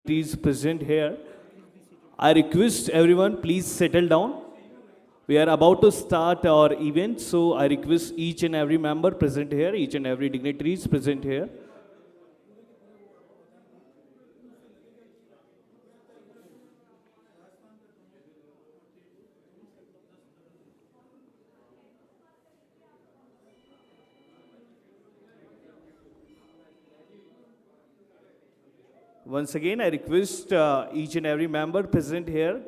is present here. I request everyone please settle down. We are about to start our event, so I request each and every member present here, each and every dignitary is present here. Once again, I request each and every member present here.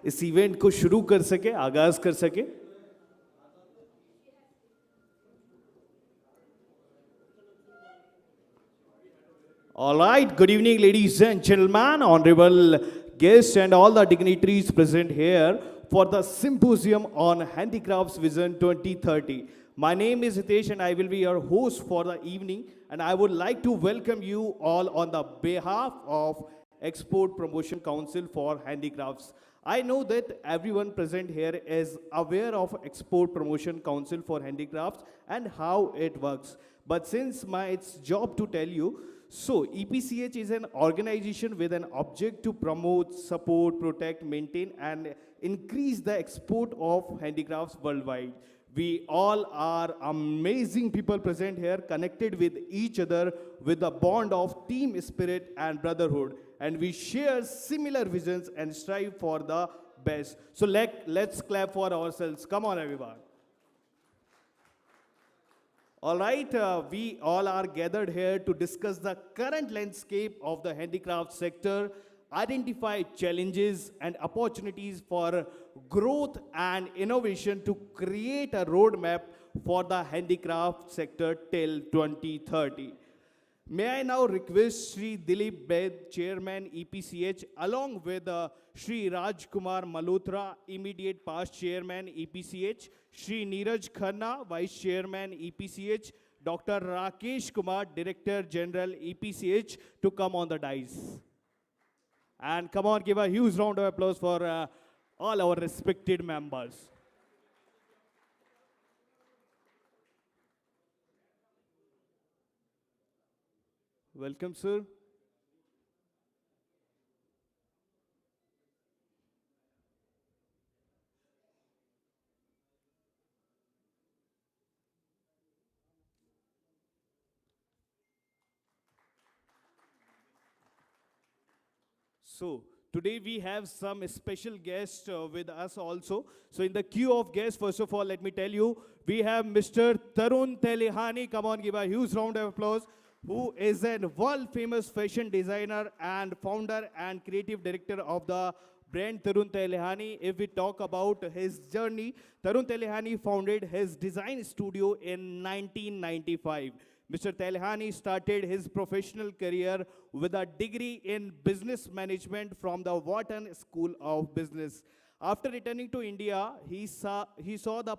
इस event को शुरू कर सके, आगाज कर सके. All right, good evening, ladies and gentlemen, honorable guests and all the dignitaries present here for the Symposium on Handicrafts Vision 2030. My name is Hitesh and I will be your host for the evening, and I would like to welcome you all on the behalf of Export Promotion Council for Handicrafts. I know that everyone present here is aware of Export Promotion Council for Handicrafts and how it works. But since it's job to tell you, so EPCH is an organization with an object to promote, support, protect, maintain and increase the export of handicrafts worldwide. We all are amazing people present here, connected with each other with the bond of team spirit and brotherhood. And we share similar visions and strive for the best. So let's clap for ourselves. Come on, everyone. All right, we all are gathered here to discuss the current landscape of the handicraft sector, identify challenges and opportunities for growth and innovation to create a roadmap for the handicraft sector till 2030. May I now request Shri Dilip Bed, Chairman EPCH, along with Shri Rajkumar Malhotra, immediate past Chairman EPCH, Shri Neeraj Khanna, Vice Chairman EPCH, Dr. Rakesh Kumar, Director General EPCH, to come on the dais. And come on, give a huge round of applause for all our respected members. Welcome, sir. So, today we have some special guests with us also. So, in the queue of guests, first of all, let me tell you, we have Mr. Tarun Telihani. Come on, give a huge round of applause. Who is a world-famous fashion designer and founder and creative director of the brand Tarun Telihani. If we talk about his journey, Tarun Telihani founded his design studio in 1995. Mr. Telihani started his professional career with a degree in business management from the Wharton School of Business. After returning to India, he saw the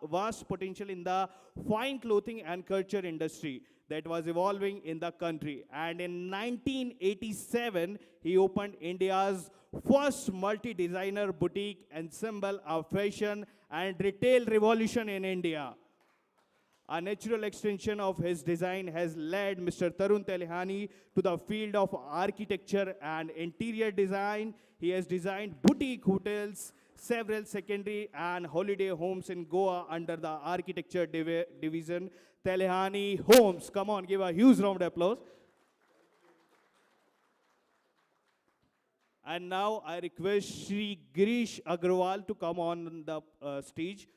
vast potential in the fine clothing and culture industry that was evolving in the country. And in 1987, he opened India's first multi-designer boutique and symbol of fashion and retail revolution in India. A natural extension of his design has led Mr. Tarun Telihani to the field of architecture and interior design. He has designed boutique hotels, several secondary and holiday homes in Goa under the architecture division, Telihani Homes. Come on, give a huge round of applause. And now I request Shri Girish Agrawal to come on the stage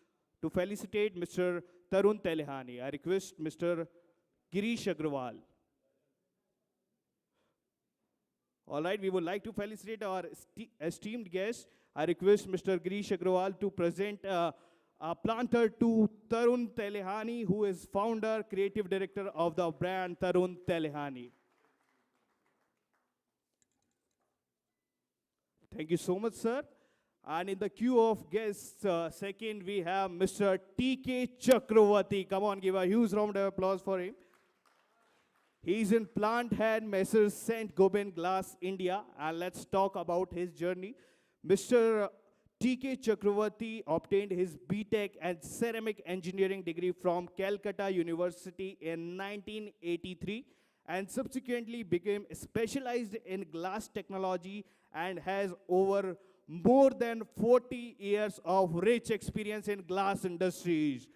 to felicitate Mr. Tarun Telehani. I request Mr. Girish Agrawal. All right, we would like to felicitate our esteemed guest. I request Mr. Girish Agrawal to present a planter to Tarun Telehani, who is founder, creative director of the brand Tarun Telehani. Thank you so much, sir. And in the queue of guests, second we have Mr. T.K. Chakravarti. Come on, give a huge round of applause for him. He's in Plant Head Messrs. St. Gobain Glass, India. And let's talk about his journey. Mr. T.K. Chakravarti obtained his B.Tech and Ceramic Engineering degree from Calcutta University in 1983 and subsequently became specialized in glass technology and has over more than 40 years of rich experience in glass industries.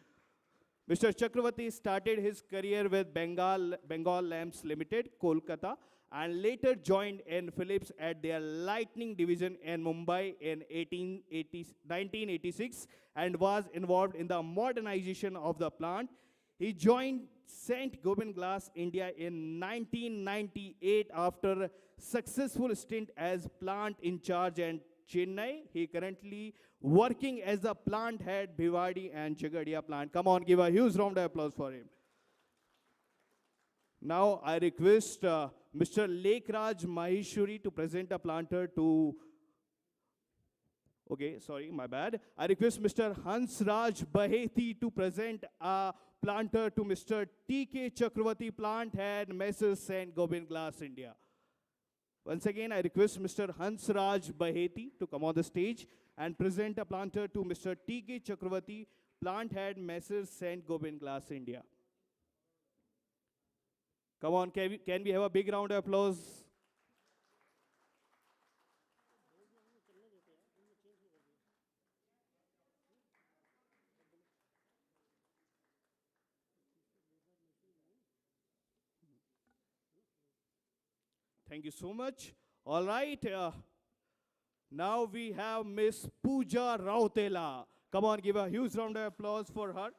Mr. Chakravarti started his career with Bengal Lamps Limited, Kolkata, and later joined in Philips at their lighting division in Mumbai in 1986 and was involved in the modernization of the plant. He joined St. Gobain Glass India in 1998 after a successful stint as plant in charge in Chennai. He currently working as a plant head Bhiwadi and Jagadia plant. Come on, give a huge round of applause for him. Now I request Mr. Lekraj Maheshwari to present a planter to, okay, sorry, my bad. I request Mr. Hansraj Baheti to present a planter to Mr. T.K. Chakravarti, plant head, Messrs. St. Gobain Glass, India. Once again, I request Mr. Hansraj Baheti to come on the stage and present a planter to Mr. T.K. Chakravarti, plant head, Messrs. St. Gobain Glass, India. Come on, can we have a big round of applause? Thank you so much. All right. Now we have Miss Pooja Rautela. Come on, give a huge round of applause for her.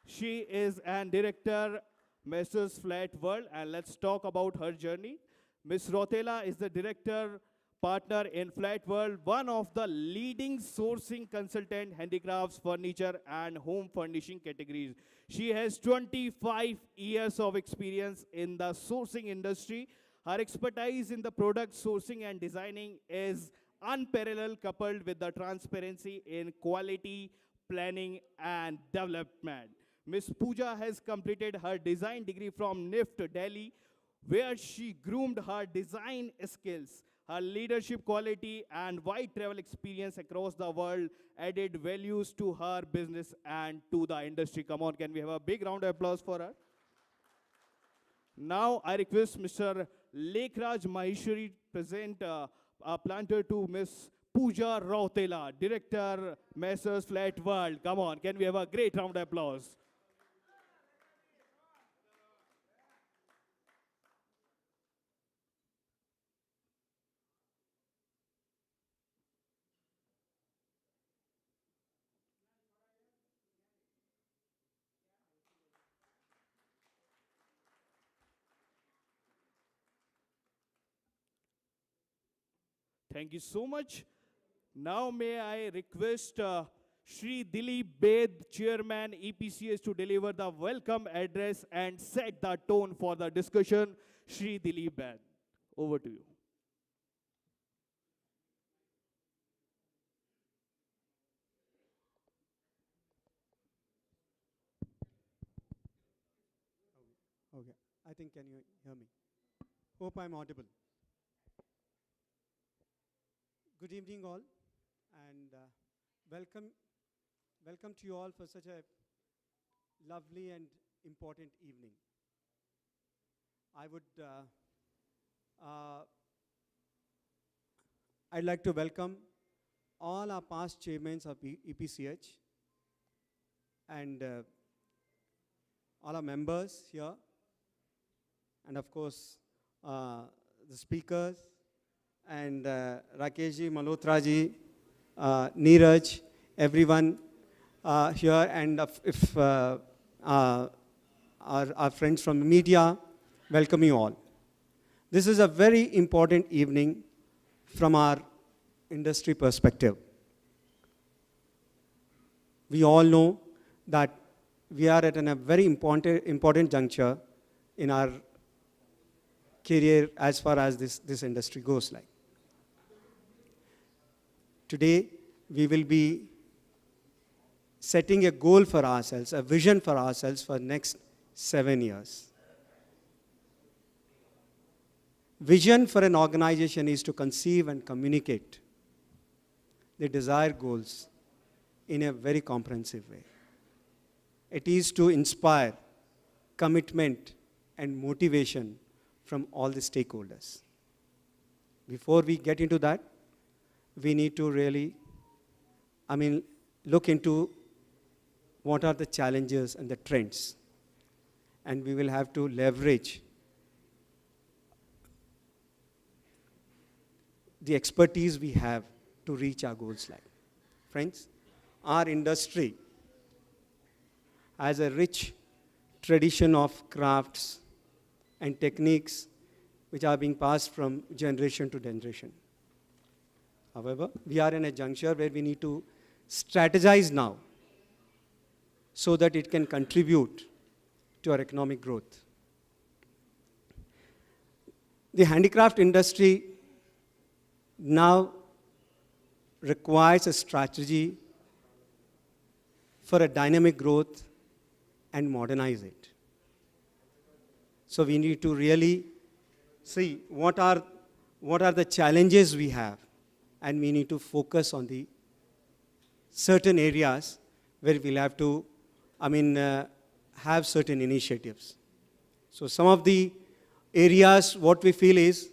She is an director, Messrs. Flat World, and let's talk about her journey. Miss Rautela is the director partner in Flat World, one of the leading sourcing consultant, handicrafts, furniture, and home furnishing categories. She has 25 years of experience in the sourcing industry. Her expertise in the product sourcing and designing is unparalleled, coupled with the transparency in quality, planning, and development. Ms. Pooja has completed her design degree from NIFT, Delhi, where she groomed her design skills. Her leadership quality and wide travel experience across the world added values to her business and to the industry. Come on, can we have a big round of applause for her? Now I request Mr. Lekraj Maheshwari present a planter to Ms. Pooja Rautela, Director, Messrs. Flat World. Come on, can we have a great round of applause? Thank you so much. Now may I request Shri Dilip Bed, Chairman EPCS, to deliver the welcome address and set the tone for the discussion. Shri Dilip Bed, over to you. Okay, I think can you hear me? Hope I'm audible. Good evening all, and welcome to you all for such a lovely and important evening. I'd like to welcome all our past chairmen of EPCH and all our members here, and of course the speakers and Rakeshji, Malhotraji, Neeraj, everyone here, and if our friends from the media, welcome you all. This is a very important evening from our industry perspective. We all know that we are at a very important juncture in our career as far as this industry goes. Like today, we will be setting a goal for ourselves, a vision for ourselves for next 7 years. Vision for an organization is to conceive and communicate the desired goals in a very comprehensive way. It is to inspire commitment and motivation from all the stakeholders. Before we get into that, we need to really, look into what are the challenges and the trends. And we will have to leverage the expertise we have to reach our goals. Like, friends, our industry has a rich tradition of crafts and techniques which are being passed from generation to generation. However, we are in a juncture where we need to strategize now so that it can contribute to our economic growth. The handicraft industry now requires a strategy for a dynamic growth and modernize it. So we need to really see what are the challenges we have, and we need to focus on the certain areas where we'll have to, have certain initiatives. So some of the areas what we feel is,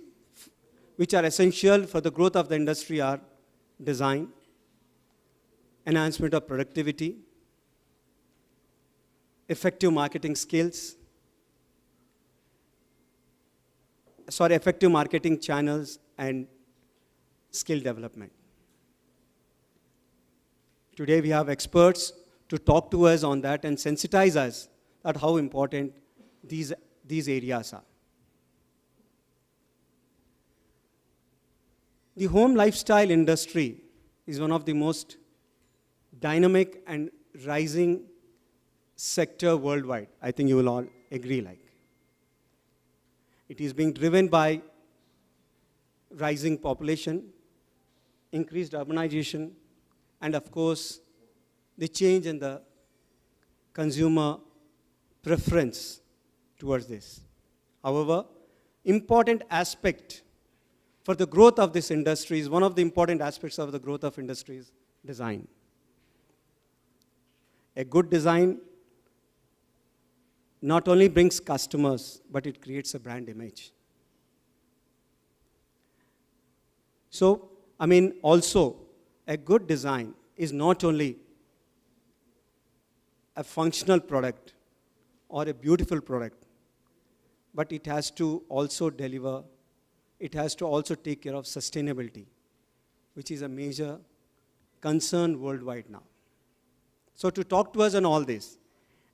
which are essential for the growth of the industry are design, enhancement of productivity, effective marketing skills, effective marketing channels, and skill development. Today we have experts to talk to us on that and sensitize us at how important these areas are. The home lifestyle industry is one of the most dynamic and rising sector worldwide. I think you will all agree. Like, it is being driven by rising population, increased urbanization, and of course, the change in the consumer preference towards this. However, important aspect for the growth of this industry is one of the important aspects of the growth of industry is design. A good design not only brings customers, but it creates a brand image. So, also, a good design is not only a functional product or a beautiful product, but it has to also deliver, it has to also take care of sustainability, which is a major concern worldwide now. So to talk to us on all this,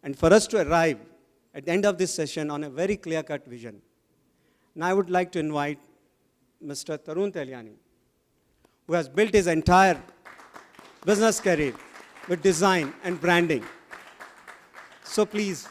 and for us to arrive at the end of this session on a very clear-cut vision, now I would like to invite Mr. Tarun Teliani, who has built his entire business career with design and branding. So please,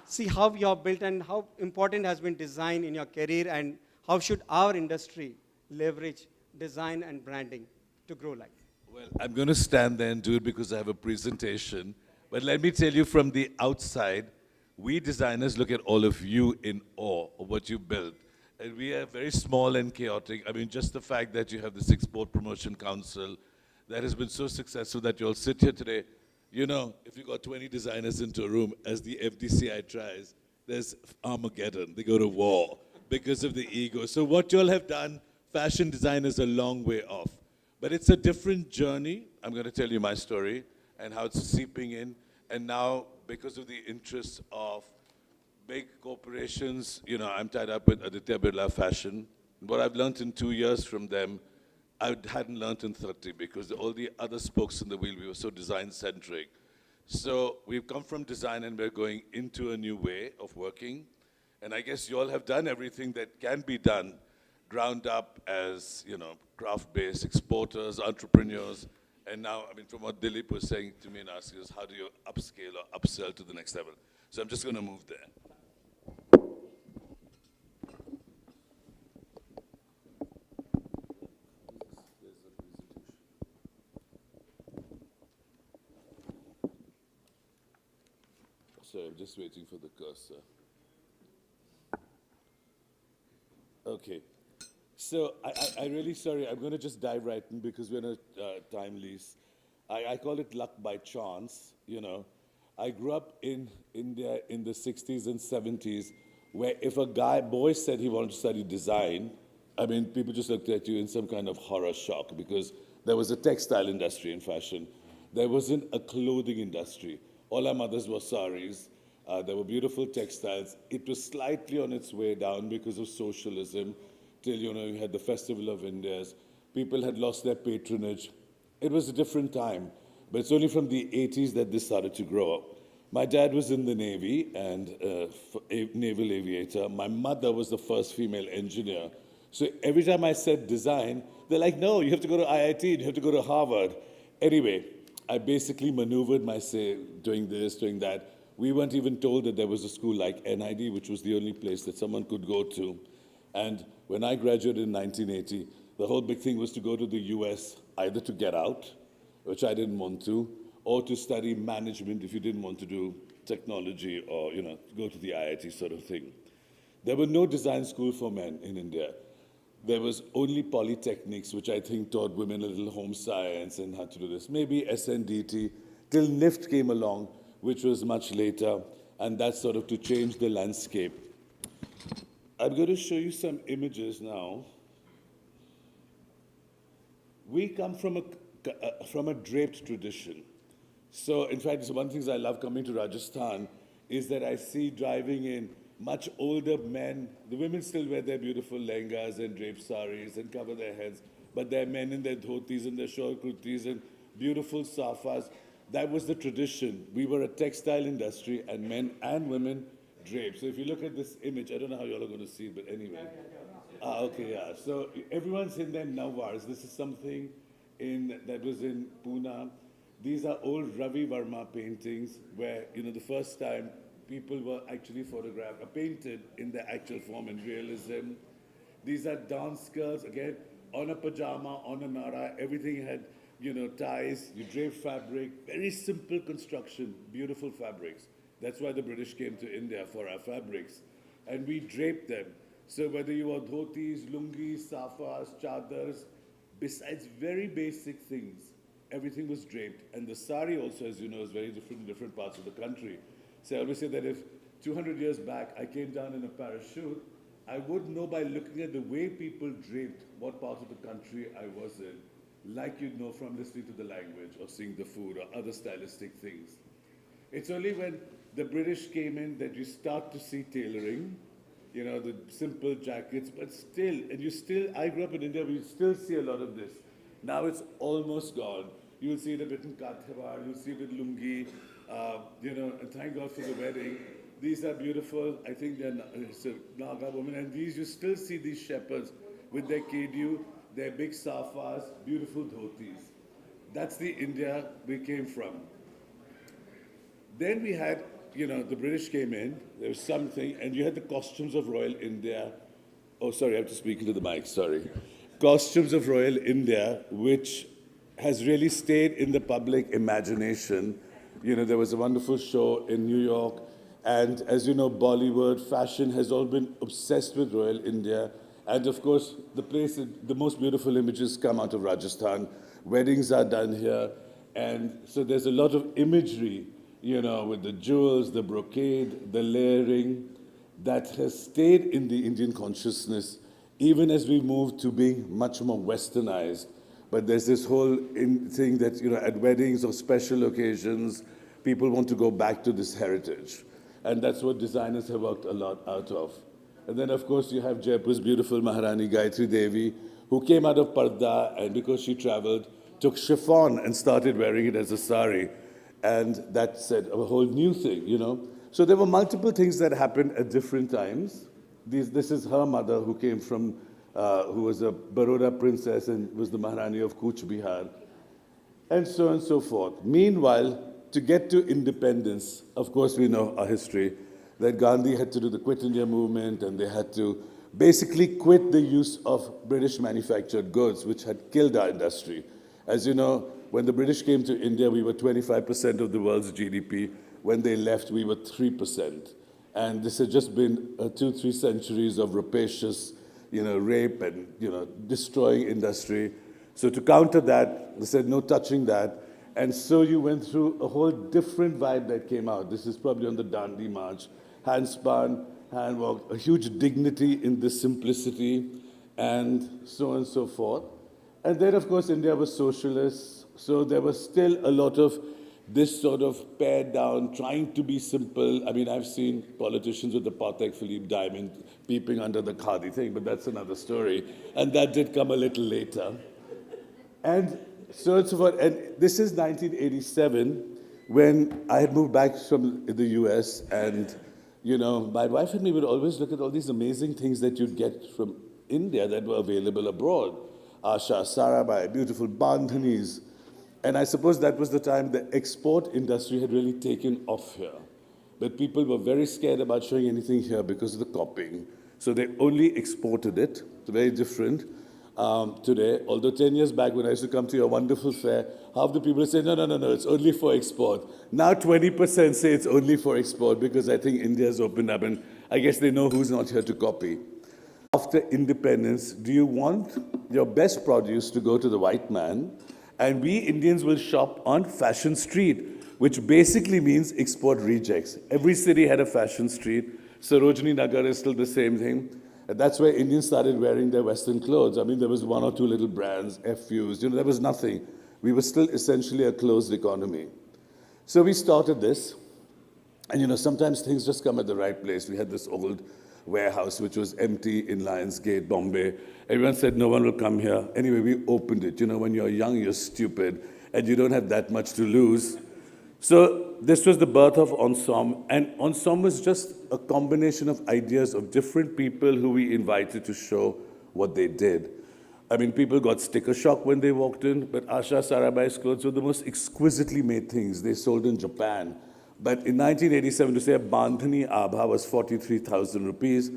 see how you have built and how important has been design in your career, and how should our industry leverage design and branding to grow like. Well, I'm going to stand there and do it because I have a presentation. But let me tell you from the outside, we designers look at all of you in awe of what you built. And we are very small and chaotic. Just the fact that you have this Export Promotion Council that has been so successful that you all sit here today. If you got 20 designers into a room, as the FDCI tries, there's Armageddon. They go to war because of the ego. So what you all have done, fashion design is a long way off. But it's a different journey. I'm going to tell you my story and how it's seeping in. And now, because of the interests of big corporations, I'm tied up with Aditya Birla Fashion. What I've learned in 2 years from them, I hadn't learned in 30 because all the other spokes in the wheel, we were so design-centric. So we've come from design and we're going into a new way of working. And I guess you all have done everything that can be done, ground up as, craft-based exporters, entrepreneurs. And now, from what Dilip was saying to me and asking us, how do you upscale or upsell to the next level? So I'm just going to move there. Sorry, I'm just waiting for the cursor. Okay. So I really sorry, I'm going to just dive right in because we're on a time lease. I call it luck by chance, I grew up in India in the 60s and 70s where if a boy said he wanted to study design, people just looked at you in some kind of horror shock because there was a textile industry in fashion. There wasn't a clothing industry. All our mothers wore saris. There were beautiful textiles. It was slightly on its way down because of socialism, till, you had the Festival of Indias. People had lost their patronage. It was a different time, but it's only from the 80s that this started to grow up. My dad was in the Navy and a naval aviator. My mother was the first female engineer. So every time I said design, they're like, no, you have to go to IIT, you have to go to Harvard. Anyway, I basically maneuvered myself doing this, doing that. We weren't even told that there was a school like NID, which was the only place that someone could go to. And when I graduated in 1980, the whole big thing was to go to the US, either to get out, which I didn't want to, or to study management if you didn't want to do technology or, go to the IIT sort of thing. There were no design school for men in India. There was only polytechnics, which I think taught women a little home science and how to do this. Maybe SNDT, till NIFT came along, which was much later, and that's sort of to change the landscape. I'm going to show you some images now. We come from a draped tradition. So, in fact, it's one of the things I love coming to Rajasthan is that I see driving in much older men. The women still wear their beautiful lehengas and draped saris and cover their heads, but there are men in their dhotis and their short kurtis and beautiful safas. That was the tradition. We were a textile industry, and men and women draped. So if you look at this image, I don't know how you all are going to see it, but anyway. Okay, yeah. So everyone's in their nawars. This is something that was in Pune. These are old Ravi Verma paintings where, the first time people were actually photographed, or painted in their actual form and realism. These are dance girls, again, on a pajama, on a nara. Everything had, ties, you drape fabric, very simple construction, beautiful fabrics. That's why the British came to India, for our fabrics. And we draped them. So whether you were dhotis, lungis, safas, chadars, besides very basic things, everything was draped. And the sari also, as you know, is very different in different parts of the country. So I always say that if 200 years back I came down in a parachute, I would know by looking at the way people draped what part of the country I was in, like you'd know from listening to the language or seeing the food or other stylistic things. It's only when the British came in that you start to see tailoring, the simple jackets, but still, I grew up in India, we still see a lot of this. Now it's almost gone. You'll see it a bit in Kathawar, you'll see it with lungi, and thank God for the wedding. These are beautiful, I think they're Naga women, and you still see these shepherds with their kedu, their big safas, beautiful dhotis. That's the India we came from. Then we had, the British came in, there was something, and you had the costumes of Royal India. Oh, sorry, I have to speak into the mic, sorry. Costumes of Royal India, which has really stayed in the public imagination. There was a wonderful show in New York, and as you know, Bollywood, fashion has all been obsessed with Royal India. And of course, the most beautiful images come out of Rajasthan. Weddings are done here, and so there's a lot of imagery, with the jewels, the brocade, the layering, that has stayed in the Indian consciousness, even as we move to being much more westernized. But there's this whole thing that, at weddings or special occasions, people want to go back to this heritage. And that's what designers have worked a lot out of. And then, of course, you have Jaipur's beautiful Maharani Gayatri Devi, who came out of Parda, and because she traveled, took chiffon and started wearing it as a sari. And that said a whole new thing, you know. So there were multiple things that happened at different times. This is her mother who came from, who was a Baroda princess and was the Maharani of Kuch Bihar, and so on and so forth. Meanwhile, to get to independence, of course we know our history, that Gandhi had to do the Quit India movement, and they had to basically quit the use of British manufactured goods, which had killed our industry. As you know, when the British came to India, we were 25% of the world's GDP. When they left, we were 3%. And this had just been 2-3 centuries of rapacious, rape and, destroying industry. So to counter that, they said, no touching that. And so you went through a whole different vibe that came out. This is probably on the Dandi March. Handspun, handwork, a huge dignity in this simplicity, and so on and so forth. And then, of course, India was socialist, so there was still a lot of this sort of pared down, trying to be simple. I mean, I've seen politicians with the Patek Philippe diamond peeping under the khadi thing, but that's another story. And that did come a little later. And so and so forth. And this is 1987, when I had moved back from the US, and my wife and me would always look at all these amazing things that you'd get from India that were available abroad. Asha, Sarabai, beautiful bandhanis. And I suppose that was the time the export industry had really taken off here. But people were very scared about showing anything here because of the copying. So they only exported it. It's very different today. Although 10 years back, when I used to come to your wonderful fair, half the people say, no, it's only for export. Now 20% say it's only for export because I think India's opened up, and I guess they know who's not here to copy. After independence, do you want your best produce to go to the white man? And we Indians will shop on Fashion Street, which basically means export rejects. Every city had a fashion street. Sarojini Nagar is still the same thing. And that's where Indians started wearing their Western clothes. I mean, there was one or two little brands, FUs, there was nothing. We were still essentially a closed economy. So we started this, and sometimes things just come at the right place. We had this old warehouse which was empty in Lions Gate, Bombay. Everyone said no one will come here. Anyway, we opened it. When you're young, you're stupid, and you don't have that much to lose. So this was the birth of Ensemble, and Ensemble was just a combination of ideas of different people who we invited to show what they did. I mean, people got sticker shock when they walked in, but Asha Sarabai's clothes were the most exquisitely made things. They sold in Japan. But in 1987, to say a bandhani abha was 43,000 rupees,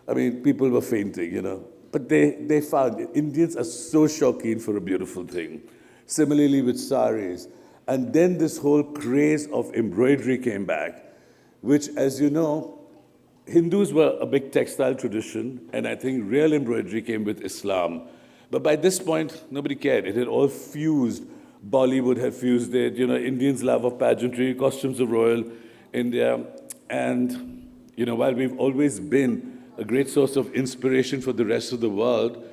I mean, people were fainting, But they found Indians are so showkeen for a beautiful thing. Similarly with saris. And then this whole craze of embroidery came back, which, as you know, Hindus were a big textile tradition, and I think real embroidery came with Islam. But by this point, nobody cared. It had all fused. Bollywood had fused it, Indians' love of pageantry, costumes of royal India. And, while we've always been a great source of inspiration for the rest of the world,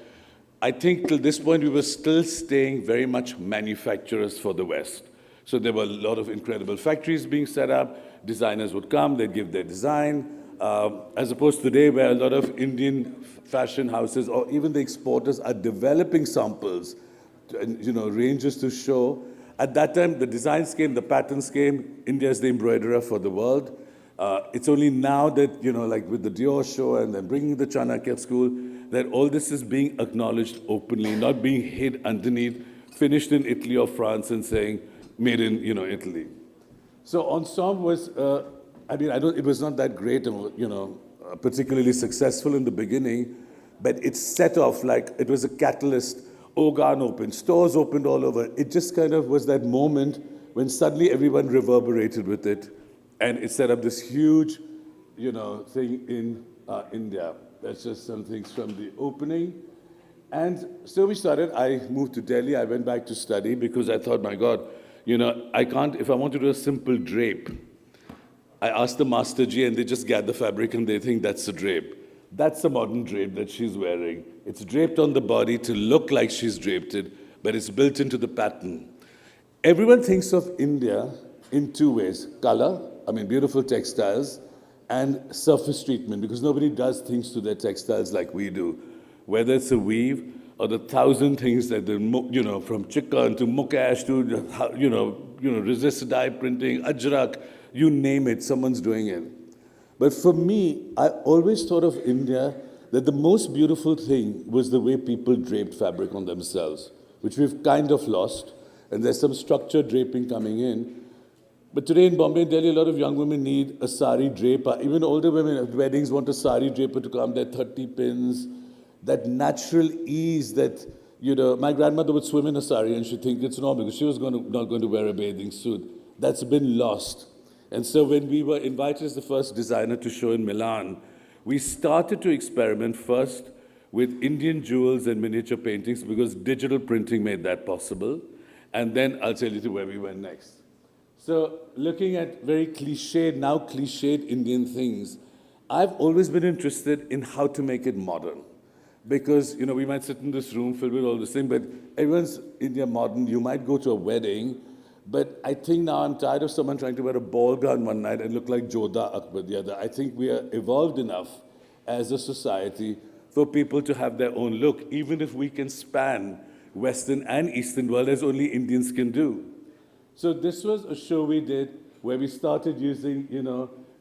I think till this point we were still staying very much manufacturers for the West. So there were a lot of incredible factories being set up. Designers would come, they'd give their design. As opposed to today, where a lot of Indian fashion houses or even the exporters are developing samples, ranges to show. At that time, the designs came, the patterns came. India is the embroiderer for the world. It's only now that, like with the Dior show and then bringing the Chanakya school, that all this is being acknowledged openly, not being hid underneath, finished in Italy or France and saying, made in, Italy. So Ensemble was, it was not that great, particularly successful in the beginning, but it set off like it was a catalyst. Ogan opened, stores opened all over. It just kind of was that moment when suddenly everyone reverberated with it, and it set up this huge, thing in India. That's just some things from the opening. And so we started. I moved to Delhi. I went back to study because I thought, my God, I can't, if I want to do a simple drape, I asked the master Ji and they just gather fabric and they think that's a drape. That's a modern drape that she's wearing. It's draped on the body to look like she's draped it, but it's built into the pattern. Everyone thinks of India in two ways. Color, beautiful textiles, and surface treatment, because nobody does things to their textiles like we do. Whether it's a weave or the thousand things that they, from chicken to mukash to, resist dye printing, ajrak, you name it, someone's doing it. But for me, I always thought of India that the most beautiful thing was the way people draped fabric on themselves, which we've kind of lost. And there's some structured draping coming in. But today in Bombay and Delhi, a lot of young women need a sari draper. Even older women at weddings want a sari draper to come, their 30 pins, that natural ease that, my grandmother would swim in a sari and she'd think it's normal because she was not going to wear a bathing suit. That's been lost. And so when we were invited as the first designer to show in Milan, we started to experiment first with Indian jewels and miniature paintings because digital printing made that possible. And then I'll tell you to where we went next. So looking at very now cliched Indian things, I've always been interested in how to make it modern. Because, we might sit in this room filled with all this thing, but everyone's India modern. You might go to a wedding, but I think now I'm tired of someone trying to wear a ball gown one night and look like Jodha Akbar the other. I think we are evolved enough as a society for people to have their own look, even if we can span Western and Eastern world as only Indians can do. So this was a show we did where we started using,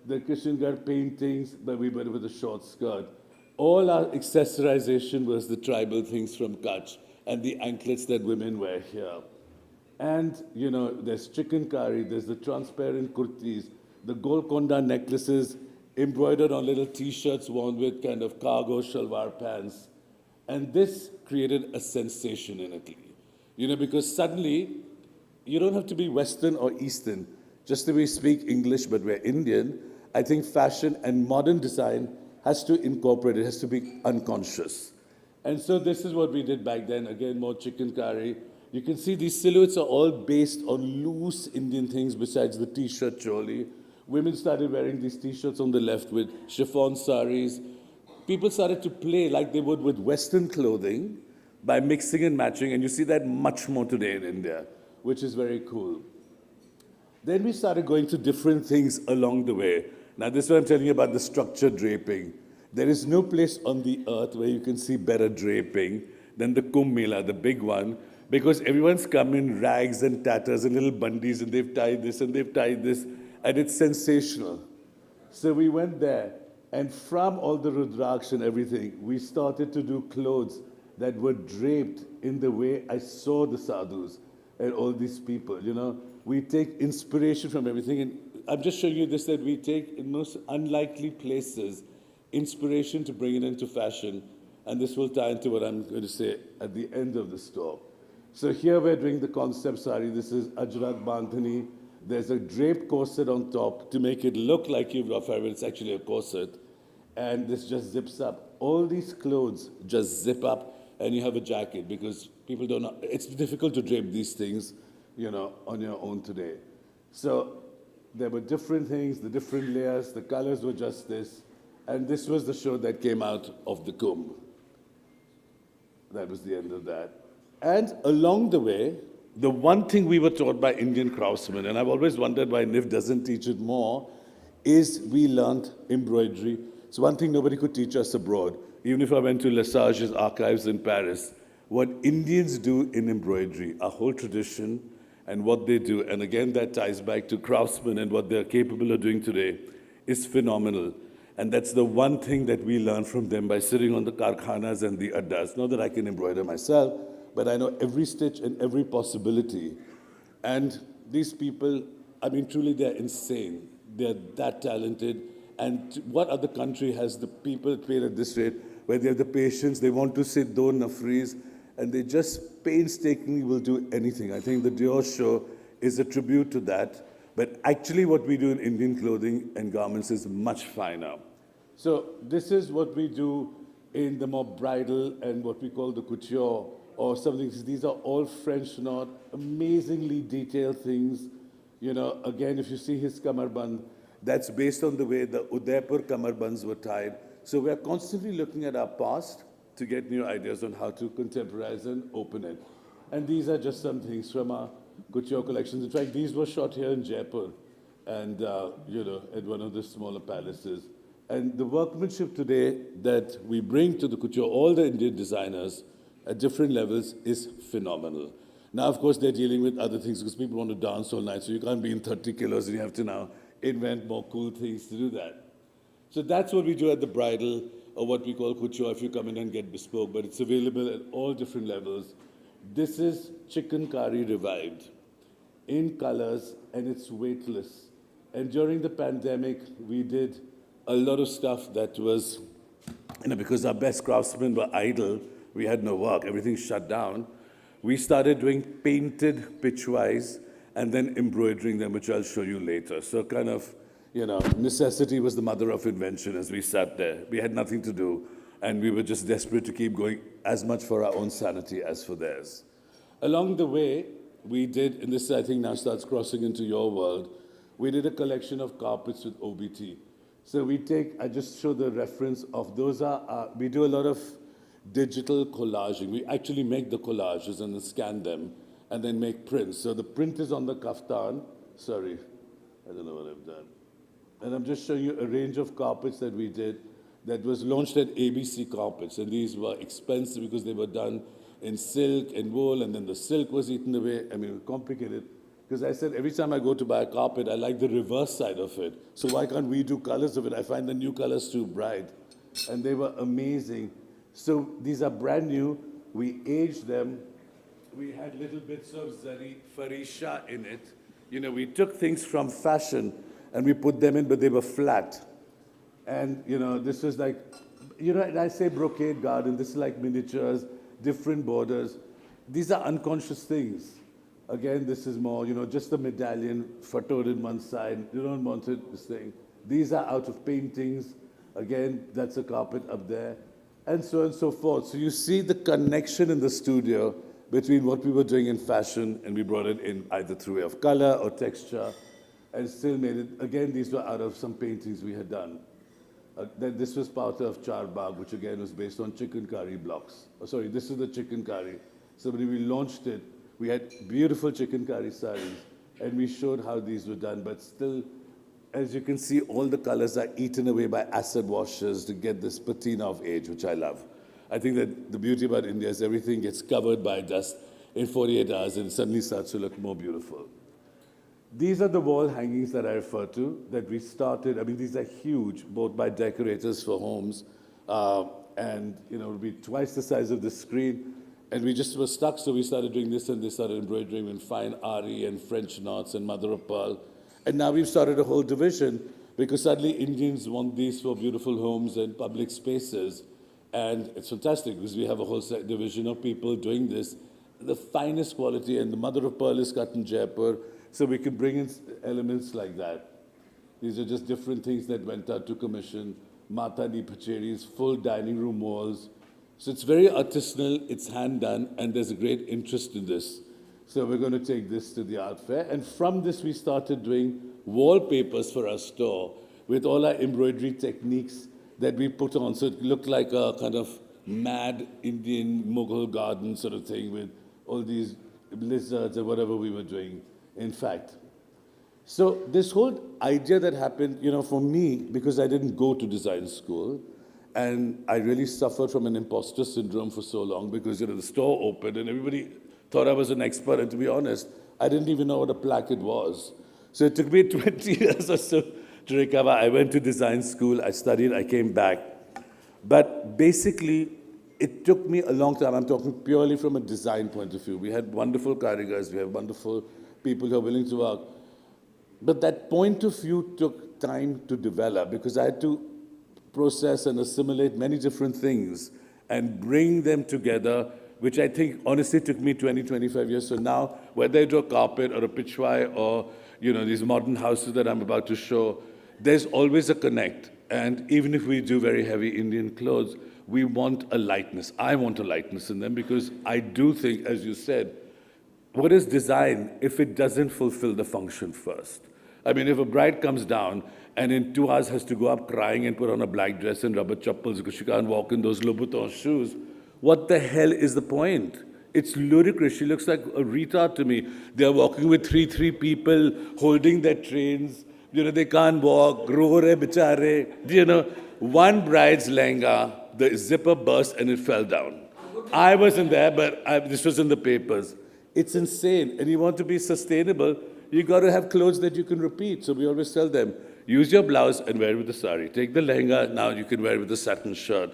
the Kishangarh paintings, but we went with a short skirt. All our accessorization was the tribal things from Kutch and the anklets that women wear here. And, there's chicken curry, there's the transparent kurtis, the Golconda necklaces embroidered on little T-shirts worn with kind of cargo shalwar pants. And this created a sensation in Italy. Because suddenly, you don't have to be Western or Eastern. Just that we speak English, but we're Indian, I think fashion and modern design has to incorporate, it has to be unconscious. And so this is what we did back then. Again, more chicken curry. You can see these silhouettes are all based on loose Indian things besides the T-shirt choli. Women started wearing these T-shirts on the left with chiffon saris. People started to play like they would with Western clothing by mixing and matching, and you see that much more today in India, which is very cool. Then we started going to different things along the way. Now, this is what I'm telling you about the structured draping. There is no place on the earth where you can see better draping than the Kumbh Mela, the big one, because everyone's come in rags and tatters and little bundis, and they've tied this and they've tied this, and it's sensational. So we went there, and from all the Rudraksh and everything, we started to do clothes that were draped in the way I saw the sadhus and all these people, We take inspiration from everything, and I'm just showing you this, that we take in most unlikely places inspiration to bring it into fashion, and this will tie into what I'm going to say at the end of the store. So here we're doing the concept sari. This is Ajrak Bandhani. There's a draped corset on top to make it look like you've got fabric. It's actually a corset. And this just zips up. All these clothes just zip up, and you have a jacket because people don't know. It's difficult to drape these things, on your own today. So there were different things, the different layers, the colors were just this. And this was the show that came out of the Kumbh. That was the end of that. And along the way, the one thing we were taught by Indian craftsmen, and I've always wondered why NIF doesn't teach it more, is we learned embroidery. It's one thing nobody could teach us abroad. Even if I went to Lesage's archives in Paris, what Indians do in embroidery, a whole tradition, and what they do, and again that ties back to craftsmen and what they're capable of doing today, is phenomenal. And that's the one thing that we learn from them by sitting on the karkhanas and the addas. Not that I can embroider myself, but I know every stitch and every possibility. And these people, truly they're insane. They're that talented. And what other country has the people trained at this rate, where they have the patience, they want to sit down and freeze, and they just painstakingly will do anything. I think the Dior show is a tribute to that. But actually what we do in Indian clothing and garments is much finer. So this is what we do in the more bridal and what we call the couture or something. These are all French knot, amazingly detailed things. Again, if you see his kamarband, that's based on the way the Udaipur kamarbands were tied. So we're constantly looking at our past to get new ideas on how to contemporize and open it. And these are just some things from our couture collections. In fact, these were shot here in Jaipur. and at one of the smaller palaces. And the workmanship today that we bring to the couture, all the Indian designers at different levels, is phenomenal. Now, of course, they're dealing with other things because people want to dance all night, so you can't be in 30 kilos and you have to now invent more cool things to do that. So that's what we do at the bridal, or what we call couture if you come in and get bespoke, but it's available at all different levels. This is chicken curry revived in colors, and it's weightless. And during the pandemic, we did a lot of stuff that was, because our best craftsmen were idle, we had no work, everything shut down. We started doing painted pitchwise and then embroidering them, which I'll show you later. So kind of, necessity was the mother of invention as we sat there. We had nothing to do, and we were just desperate to keep going, as much for our own sanity as for theirs. Along the way, we did, and this I think now starts crossing into your world, we did a collection of carpets with OBT. So I just show the reference of those we do a lot of digital collaging. We actually make the collages and then scan them and then make prints. So the print is on the kaftan. Sorry, I don't know what I've done. And I'm just showing you a range of carpets that we did that was launched at ABC Carpets. And these were expensive because they were done in silk and wool, and then the silk was eaten away. I mean, complicated. Because I said, every time I go to buy a carpet, I like the reverse side of it. So why can't we do colors of it? I find the new colors too bright. And they were amazing. So these are brand new. We aged them. We had little bits of zari farisha in it. We took things from fashion and we put them in, but they were flat. And, this was like, and I say brocade garden, this is like miniatures, different borders. These are unconscious things. Again, this is more, just the medallion, photoed in one side. You don't want it, this thing. These are out of paintings. Again, that's a carpet up there. And so on and so forth. So you see the connection in the studio between what we were doing in fashion, and we brought it in either through way of color or texture, and still made it. Again, these were out of some paintings we had done. Then this was part of Charbagh, which again was based on chicken curry blocks. Oh, sorry, this is the chicken curry. So when we launched it, we had beautiful chicken curry sarees, and we showed how these were done, but still, as you can see, all the colors are eaten away by acid washes to get this patina of age, which I love. I think that the beauty about India is everything gets covered by dust in 48 hours and it suddenly starts to look more beautiful. These are the wall hangings that I refer to, that we started. I mean, these are huge, both by decorators for homes, and it'll be twice the size of the screen. And we just were stuck, so we started doing this, and they started embroidering in fine Ari and French knots and mother of pearl. And now we've started a whole division, because suddenly Indians want these for beautiful homes and public spaces. And it's fantastic, because we have a whole division of people doing this, the finest quality, and the mother of pearl is cut in Jaipur, so we can bring in elements like that. These are just different things that went out to commission. Mata Di Pacheris, full dining room walls. So it's very artisanal, it's hand done, and there's a great interest in this. So we're going to take this to the art fair. And from this, we started doing wallpapers for our store with all our embroidery techniques that we put on. So it looked like a kind of mad Indian Mughal garden sort of thing with all these lizards and whatever we were doing, in fact. So this whole idea that happened, for me, because I didn't go to design school, and I really suffered from an imposter syndrome for so long because, the store opened and everybody thought I was an expert. And to be honest, I didn't even know what a placket was. So it took me 20 years or so to recover. I went to design school, I studied, I came back. But basically, it took me a long time. I'm talking purely from a design point of view. We had wonderful karigars, we have wonderful people who are willing to work. But that point of view took time to develop because I had to process and assimilate many different things and bring them together, which I think honestly took me 20, 25 years. So now, whether I do a carpet or a pitchwai or these modern houses that I'm about to show, there's always a connect. And even if we do very heavy Indian clothes, we want a lightness. I want a lightness in them because I do think, as you said, what is design if it doesn't fulfill the function first? I mean, if a bride comes down and in 2 hours has to go up crying and put on a black dress and rubber chappals because she can't walk in those Louboutin shoes, what the hell is the point? It's ludicrous. She looks like a retard to me. They're walking with three people, holding their trains, You know, they can't walk, ro re bichare. You know, one bride's lehenga, the zipper burst and it fell down. I wasn't there, but this was in the papers. It's insane. And you want to be sustainable, you got to have clothes that you can repeat. So we always tell them, use your blouse and wear it with the sari. Take the lehenga, now you can wear it with the satin shirt.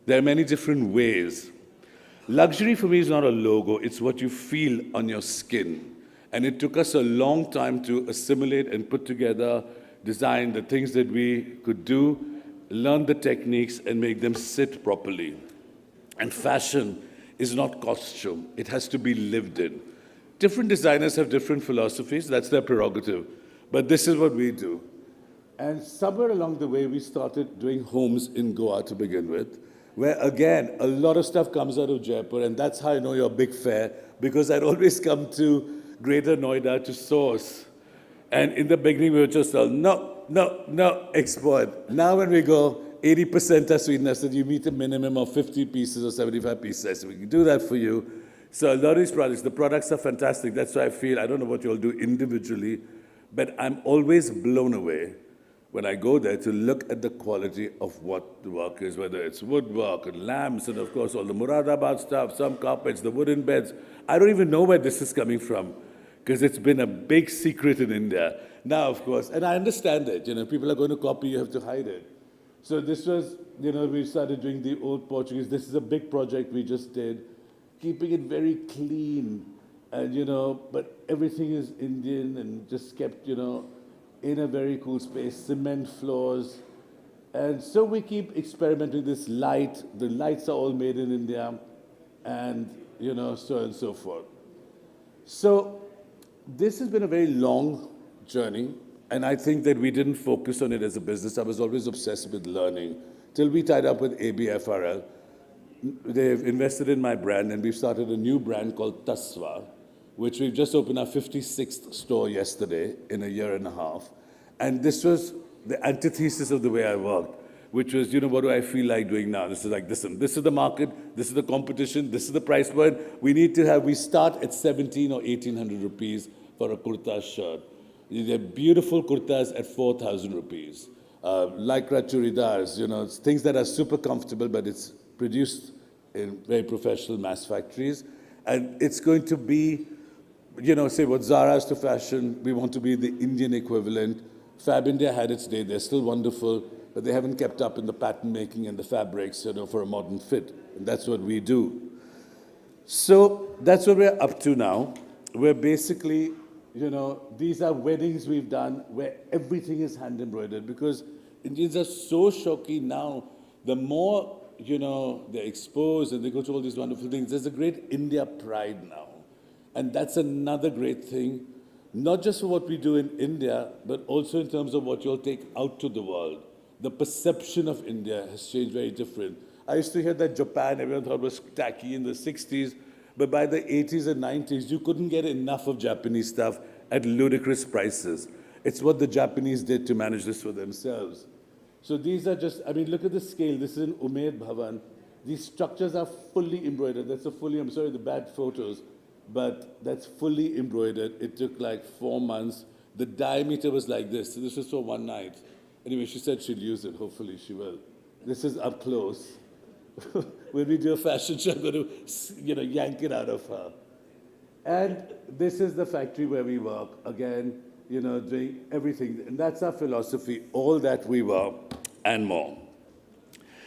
There are many different ways. Luxury for me is not a logo, it's what you feel on your skin. And it took us a long time to assimilate and put together, design the things that we could do, learn the techniques and make them sit properly. And fashion is not costume, it has to be lived in. Different designers have different philosophies, that's their prerogative. But this is what we do. And somewhere along the way, we started doing homes in Goa to begin with, where again, a lot of stuff comes out of Jaipur, and that's how I know you're a big fan, because I'd always come to Greater Noida to source. And in the beginning, we were just all, no, export. Now when we go, 80% are Sweden. I said, you meet a minimum of 50 pieces or 75 pieces. I said, we can do that for you. So a lot of these products, the products are fantastic. That's why I feel, I don't know what you all do individually, but I'm always blown away when I go there to look at the quality of what the work is, whether it's woodwork and lamps and of course all the Muradabad stuff, some carpets, the wooden beds. I don't even know where this is coming from because it's been a big secret in India. Now, of course, and I understand it, people are going to copy, you have to hide it. So this was, we started doing the old Portuguese. This is a big project we just did, keeping it very clean and, but everything is Indian and just kept, in a very cool space, cement floors. And so we keep experimenting with this light. The lights are all made in India and, so on and so forth. So this has been a very long journey. And I think that we didn't focus on it as a business. I was always obsessed with learning till we tied up with ABFRL. They've invested in my brand and we've started a new brand called Tasva, which we've just opened our 56th store yesterday in a year and a half. And this was the antithesis of the way I worked, which was, what do I feel like doing now? This is like, listen, this is the market, this is the competition, this is the price point. We start at 17 or 1800 rupees for a kurta shirt. They're beautiful kurtas at 4,000 rupees. Lycra churidars, things that are super comfortable, but it's produced in very professional mass factories. And it's going to be, say what Zara's to fashion, we want to be the Indian equivalent. Fab India had its day, they're still wonderful, but they haven't kept up in the pattern making and the fabrics, for a modern fit. And that's what we do. So that's what we're up to now. We're basically, these are weddings we've done where everything is hand embroidered because Indians are so shocky now. The more, they're exposed and they go to all these wonderful things, there's a great India pride now. And that's another great thing, not just for what we do in India, but also in terms of what you'll take out to the world. The perception of India has changed very different. I used to hear that Japan, everyone thought was tacky in the 60s, but by the 80s and 90s, you couldn't get enough of Japanese stuff at ludicrous prices. It's what the Japanese did to manage this for themselves. So these are just, look at the scale. This is in Umaid Bhavan. These structures are fully embroidered. That's a fully, I'm sorry, the bad photos, but that's fully embroidered. It took like 4 months. The diameter was like this. So this was for one night. Anyway, she said she'd use it. Hopefully she will. This is up close. When we do a fashion show, I'm going to, yank it out of her. And this is the factory where we work. Again, doing everything. And that's our philosophy, all that we were and more.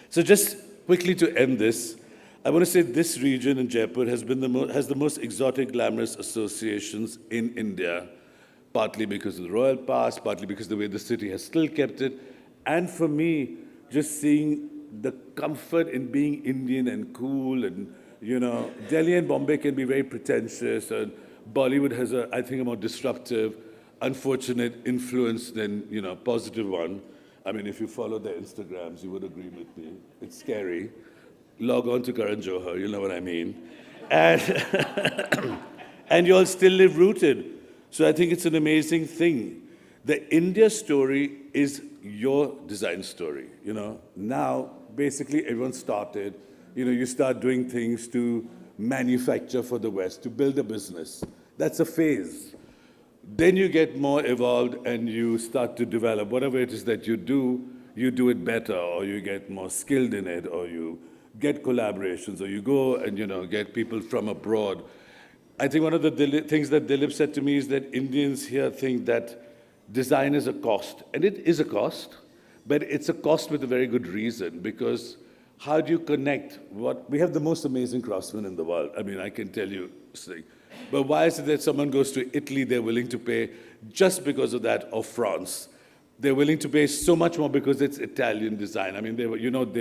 So just quickly to end this, I want to say this region in Jaipur has the most exotic, glamorous associations in India, partly because of the royal past, partly because of the way the city has still kept it. And for me, just seeing the comfort in being Indian and cool and, Delhi and Bombay can be very pretentious and Bollywood has I think, a more disruptive, unfortunate influence than, positive one. If you follow their Instagrams, you would agree with me. It's scary. Log on to Karan Johar, you know what I mean. And, and you all still live rooted. So I think it's an amazing thing. The India story is your design story, Now, basically, everyone started, you start doing things to manufacture for the West, to build a business. That's a phase. then you get more evolved and you start to develop whatever it is that you do it better, or you get more skilled in it, or you get collaborations, or you go and, get people from abroad. I think one of the things that Dilip said to me is that Indians here think that design is a cost, and it is a cost, but it's a cost with a very good reason, because how do you connect we have the most amazing craftsmen in the world. I mean, I can tell you, but why is it that someone goes to Italy, they're willing to pay just because of that, or France? They're willing to pay so much more because it's Italian design. I mean, they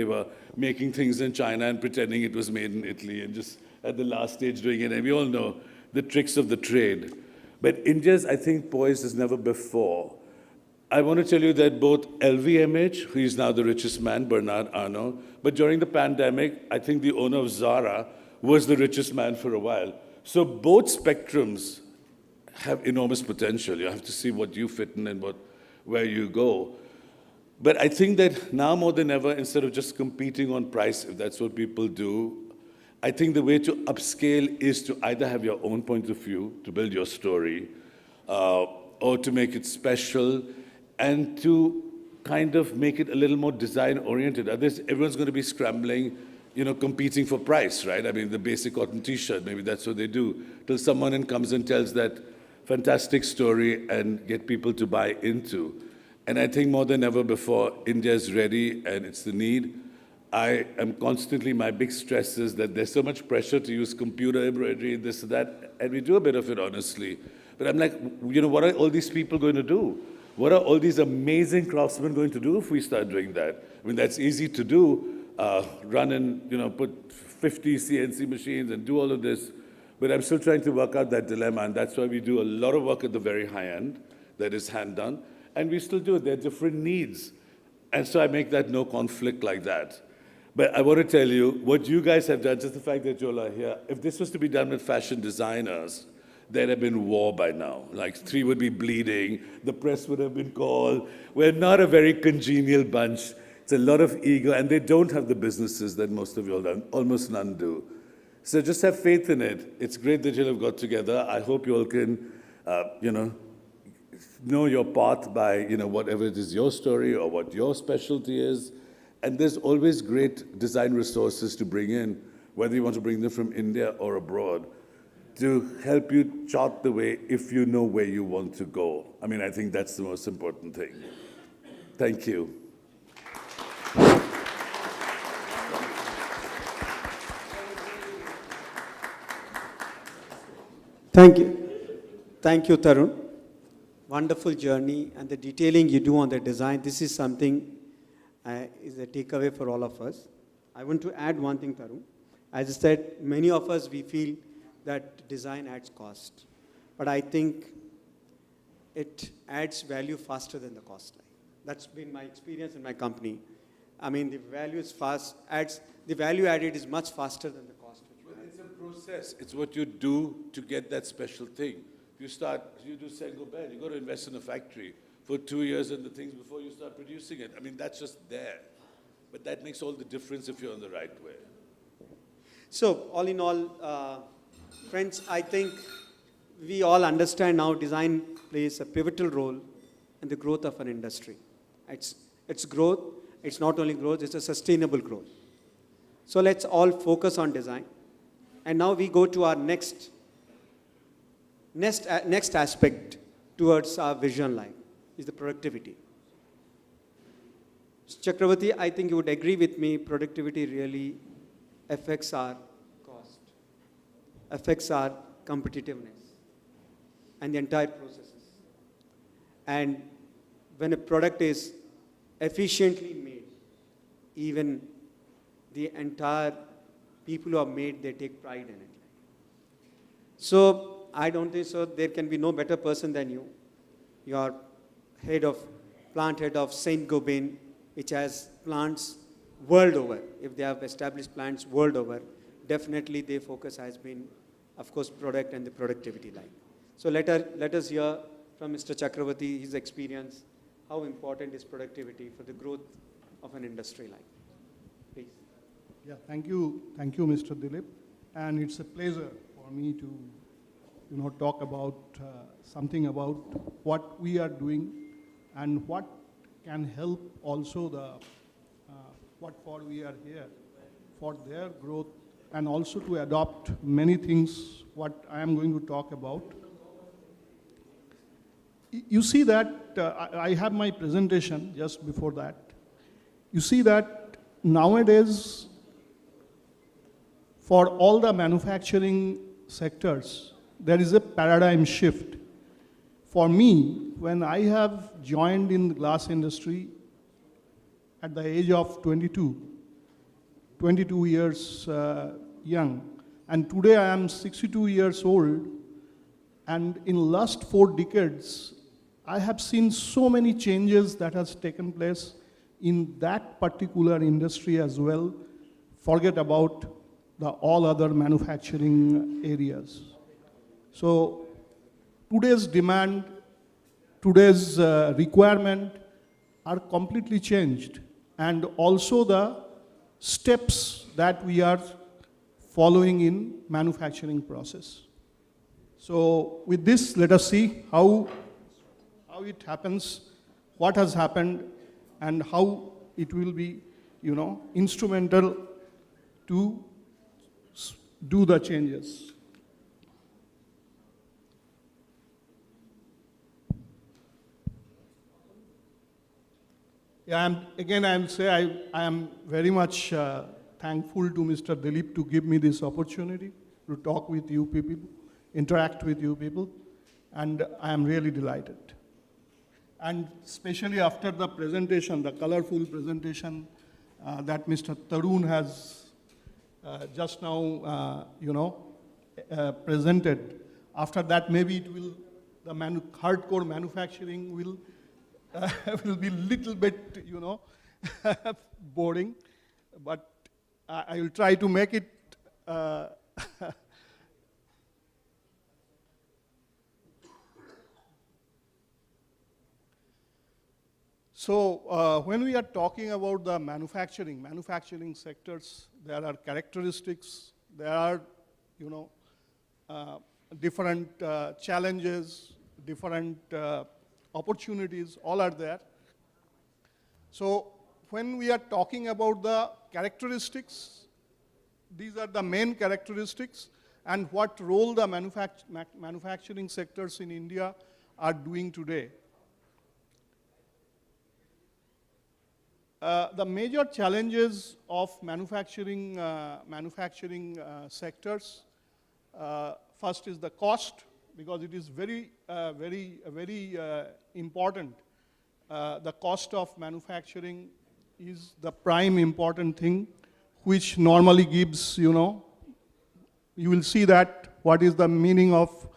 were making things in China and pretending it was made in Italy and just at the last stage doing it. And we all know the tricks of the trade. But India's, I think, poised as never before. I want to tell you that both LVMH, who is now the richest man, Bernard Arnault, but during the pandemic, I think the owner of Zara was the richest man for a while. So both spectrums have enormous potential. You have to see what you fit in and where you go. But I think that now more than ever, instead of just competing on price, if that's what people do, I think the way to upscale is to either have your own point of view, to build your story, or to make it special, and to kind of make it a little more design-oriented. Otherwise, everyone's going to be scrambling, competing for price, right? I mean, the basic cotton T-shirt, maybe that's what they do, till someone in comes and tells that fantastic story and get people to buy into. And I think more than ever before, India is ready, and it's the need. I am constantly, my big stress is that there's so much pressure to use computer embroidery, this, that, and we do a bit of it, honestly. But I'm like, what are all these people going to do? What are all these amazing craftsmen going to do if we start doing that? I mean, that's easy to do, run and, put 50 CNC machines and do all of this. But I'm still trying to work out that dilemma, and that's why we do a lot of work at the very high end that is hand done. And we still do it. There are different needs. And so I make that no conflict like that. But I want to tell you, what you guys have done, just the fact that you all are here, if this was to be done with fashion designers, there'd have been war by now. Like, 3 would be bleeding, the press would have been called. We're not a very congenial bunch. It's a lot of ego, and they don't have the businesses that most of you all do, almost none do. So just have faith in it. It's great that you all have got together. I hope you all can, know your path by, whatever it is your story or what your specialty is. And there's always great design resources to bring in, whether you want to bring them from India or abroad, to help you chart the way if you know where you want to go. I mean, I think that's the most important thing. Thank you. Thank you. Thank you, Tarun. Wonderful journey, and the detailing you do on the design, this is something is a takeaway for all of us. I want to add one thing, Tarun. As I said, many of us, we feel that design adds cost. But I think it adds value faster than the cost. That's been my experience in my company. I mean, the value is the value added is much faster than the cost. But it's a process. It's what you do to get that special thing. You do Saint-Gobain, you got to invest in a factory for 2 years and the things before you start producing it. I mean, that's just there. But that makes all the difference if you're on the right way. So, all in all, friends, I think we all understand now design plays a pivotal role in the growth of an industry. It's growth. It's not only growth, it's a sustainable growth. So let's all focus on design. And now we go to our next aspect towards our vision line, is the productivity. Chakravarti, I think you would agree with me, productivity really affects our cost, affects our competitiveness, and the entire processes. And when a product is efficiently made, even the entire people who have made, they take pride in it. So I don't think so. There can be no better person than you. You are plant head of Saint-Gobain, which has plants world over. If they have established plants world over, definitely their focus has been, of course, product and the productivity line. So let us hear from Mr. Chakravarti, his experience, how important is productivity for the growth of an industry line. Please. Yeah, thank you, Mr. Dilip. And it's a pleasure for me to talk about something about what we are doing and what can help also what for we are here, for their growth, and also to adopt many things what I am going to talk about. You see that, I have my presentation just before that. You see that nowadays, for all the manufacturing sectors, there is a paradigm shift. For me, when I have joined in the glass industry at the age of 22 years young, and today I am 62 years old, and in last 4 decades, I have seen so many changes that has taken place in that particular industry as well. Forget about all other manufacturing areas. So today's demand, today's requirement are completely changed, and also the steps that we are following in manufacturing process. So with this, let us see how it happens, what has happened, and how it will be, instrumental to do the changes. Yeah, I am very much thankful to Mr. Dilip to give me this opportunity to talk with you people, interact with you people, and I am really delighted. And especially after the presentation, the colorful presentation that Mr. Tarun has just now, presented. After that, maybe it will, the hardcore manufacturing will be a little bit, boring, but I will try to make it So when we are talking about the manufacturing sectors, there are characteristics, there are, different challenges, different opportunities, all are there. So when we are talking about the characteristics, these are the main characteristics and what role the manufacturing sectors in India are doing today. The major challenges of manufacturing sectors, first is the cost, because it is very important. The cost of manufacturing is the prime important thing, which normally gives, you will see that what is the meaning of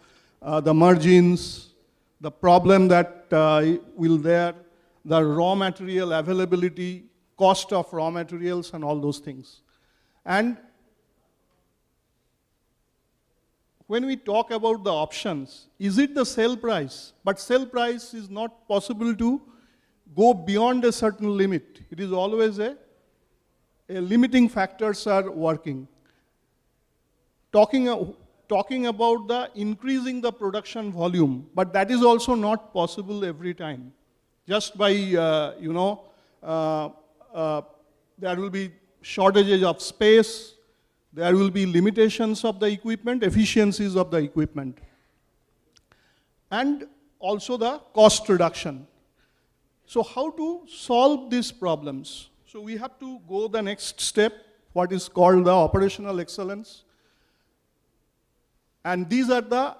the margins, the problem that will there, the raw material availability, cost of raw materials, and all those things. And when we talk about the options, is it the sale price? But sale price is not possible to go beyond a certain limit. It is always a limiting factors are working. Talking about the increasing the production volume, but that is also not possible every time. Just by, there will be shortages of space, there will be limitations of the equipment, efficiencies of the equipment, and also the cost reduction. So how to solve these problems? So we have to go the next step, what is called the operational excellence. And these are the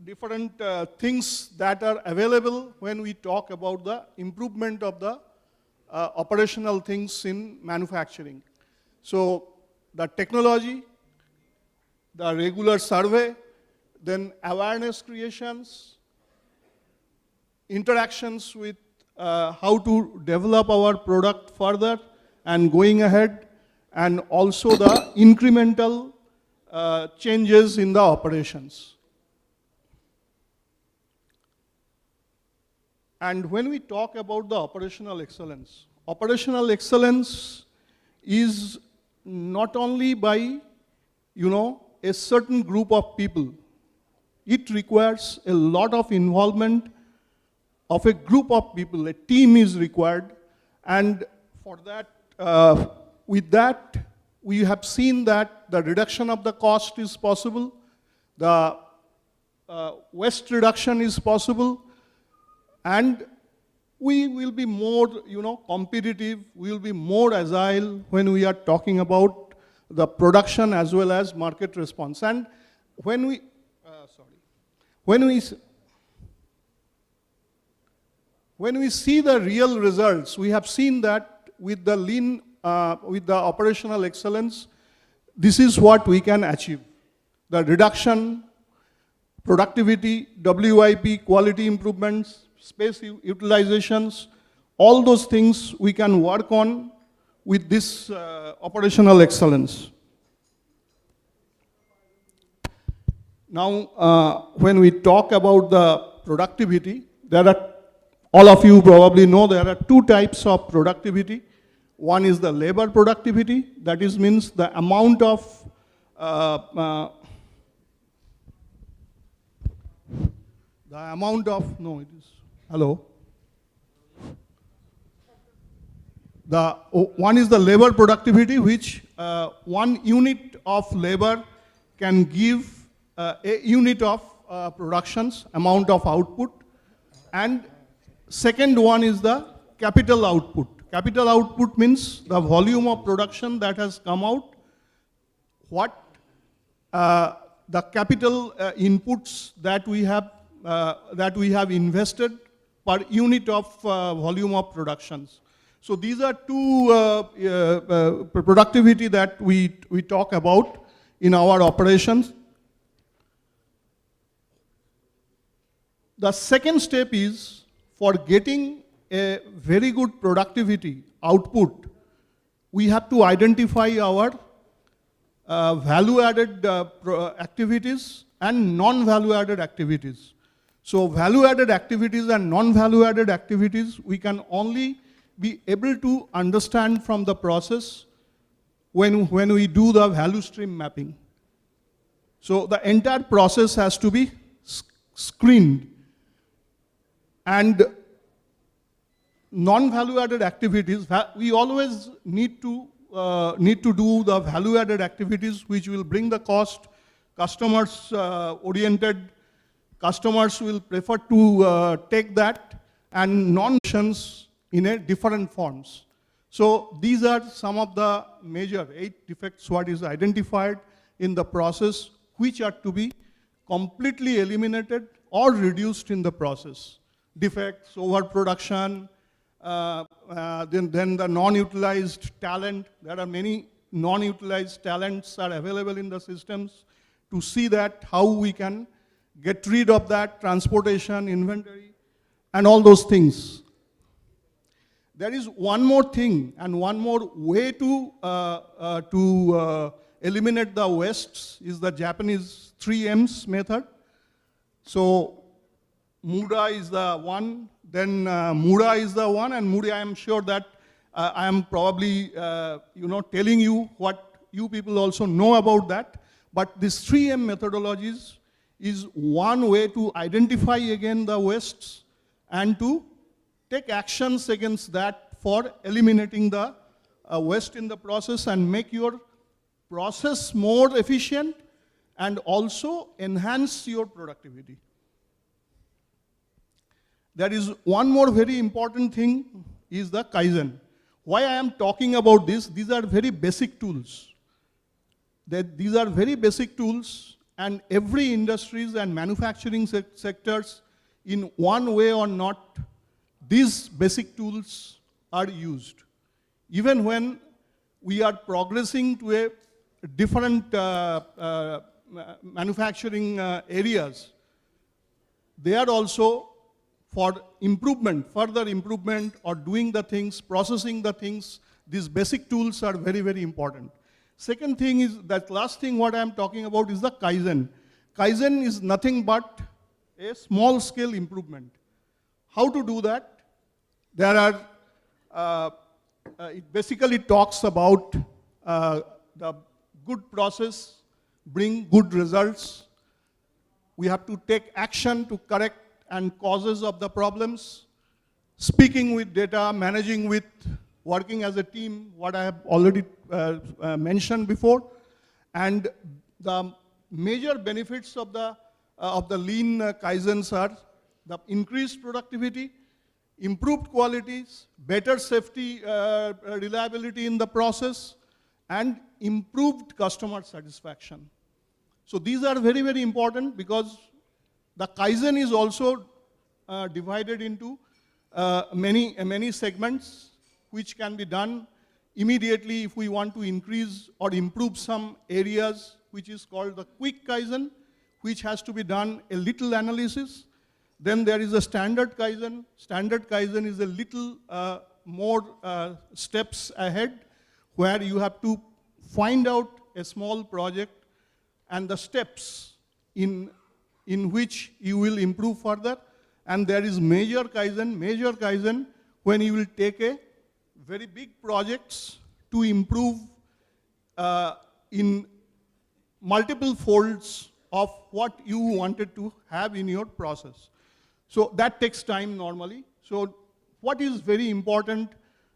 different things that are available when we talk about the improvement of the operational things in manufacturing. So the technology, the regular survey, then awareness creations, interactions with how to develop our product further and going ahead, and also the incremental changes in the operations. And when we talk about the operational excellence is not only by, a certain group of people. it requires a lot of involvement of a group of people. A team is required, and for that, with that, we have seen that the reduction of the cost is possible, the waste reduction is possible, and we will be more, competitive, we will be more agile when we are talking about the production as well as market response. And when we see the real results, we have seen that with the lean, with the operational excellence, this is what we can achieve. The reduction, productivity, WIP, quality improvements, space utilizations, all those things we can work on with this operational excellence. Now, when we talk about the productivity, all of you probably know there are two types of productivity. One is the labor productivity, that is means the amount of one is the labor productivity, which 1 unit of labor can give a unit of productions, amount of output. And second one is the capital output. Capital output means the volume of production that has come out, what the capital inputs that we have invested per unit of volume of productions. So these are two productivity that we talk about in our operations. The second step is, for getting a very good productivity output, we have to identify our value-added activities and non-value-added activities. So value-added activities and non-value-added activities, we can only be able to understand from the process when we do the value stream mapping. So the entire process has to be screened. And non-value-added activities, we always need to do the value-added activities which will bring the cost. Customers oriented, customers will prefer to take that, and non-actions in a different forms. So these are some of the major 8 defects what is identified in the process, which are to be completely eliminated or reduced in the process. Defects, overproduction, then the non-utilized talent. There are many non-utilized talents are available in the systems. To see that, how we can get rid of that, transportation, inventory, and all those things. There is one more thing and one more way to eliminate the wastes, is the Japanese 3Ms method. So Muda is the one, then Muda is the one, and Muda, I am sure that I am probably telling you what you people also know about that. But this 3M methodologies is one way to identify again the wastes and to take actions against that for eliminating the waste in the process and make your process more efficient and also enhance your productivity. There is one more very important thing, is the Kaizen. Why I am talking about this? These are very basic tools. These are very basic tools, and every industries and manufacturing sectors, in one way or not, these basic tools are used. Even when we are progressing to a different manufacturing areas, they are also for improvement, further improvement, or doing the things, processing the things. These basic tools are very, very important. Second thing is, that last thing what I am talking about is the Kaizen. Kaizen is nothing but a small scale improvement. How to do that? There are, it basically talks about the good process, bring good results. We have to take action to correct and causes of the problems, speaking with data, managing with, working as a team, what I have already mentioned before. And the major benefits of the lean Kaizens are the increased productivity, improved qualities, better safety reliability in the process, and improved customer satisfaction. So these are very, very important because the Kaizen is also divided into many segments which can be done immediately if we want to increase or improve some areas, which is called the quick Kaizen, which has to be done a little analysis. Then there is a standard Kaizen. Standard Kaizen is a little more steps ahead, where you have to find out a small project and the steps in which you will improve further. And there is major Kaizen, when you will take a very big projects to improve in multiple folds of what you wanted to have in your process. So that takes time normally. So what is very important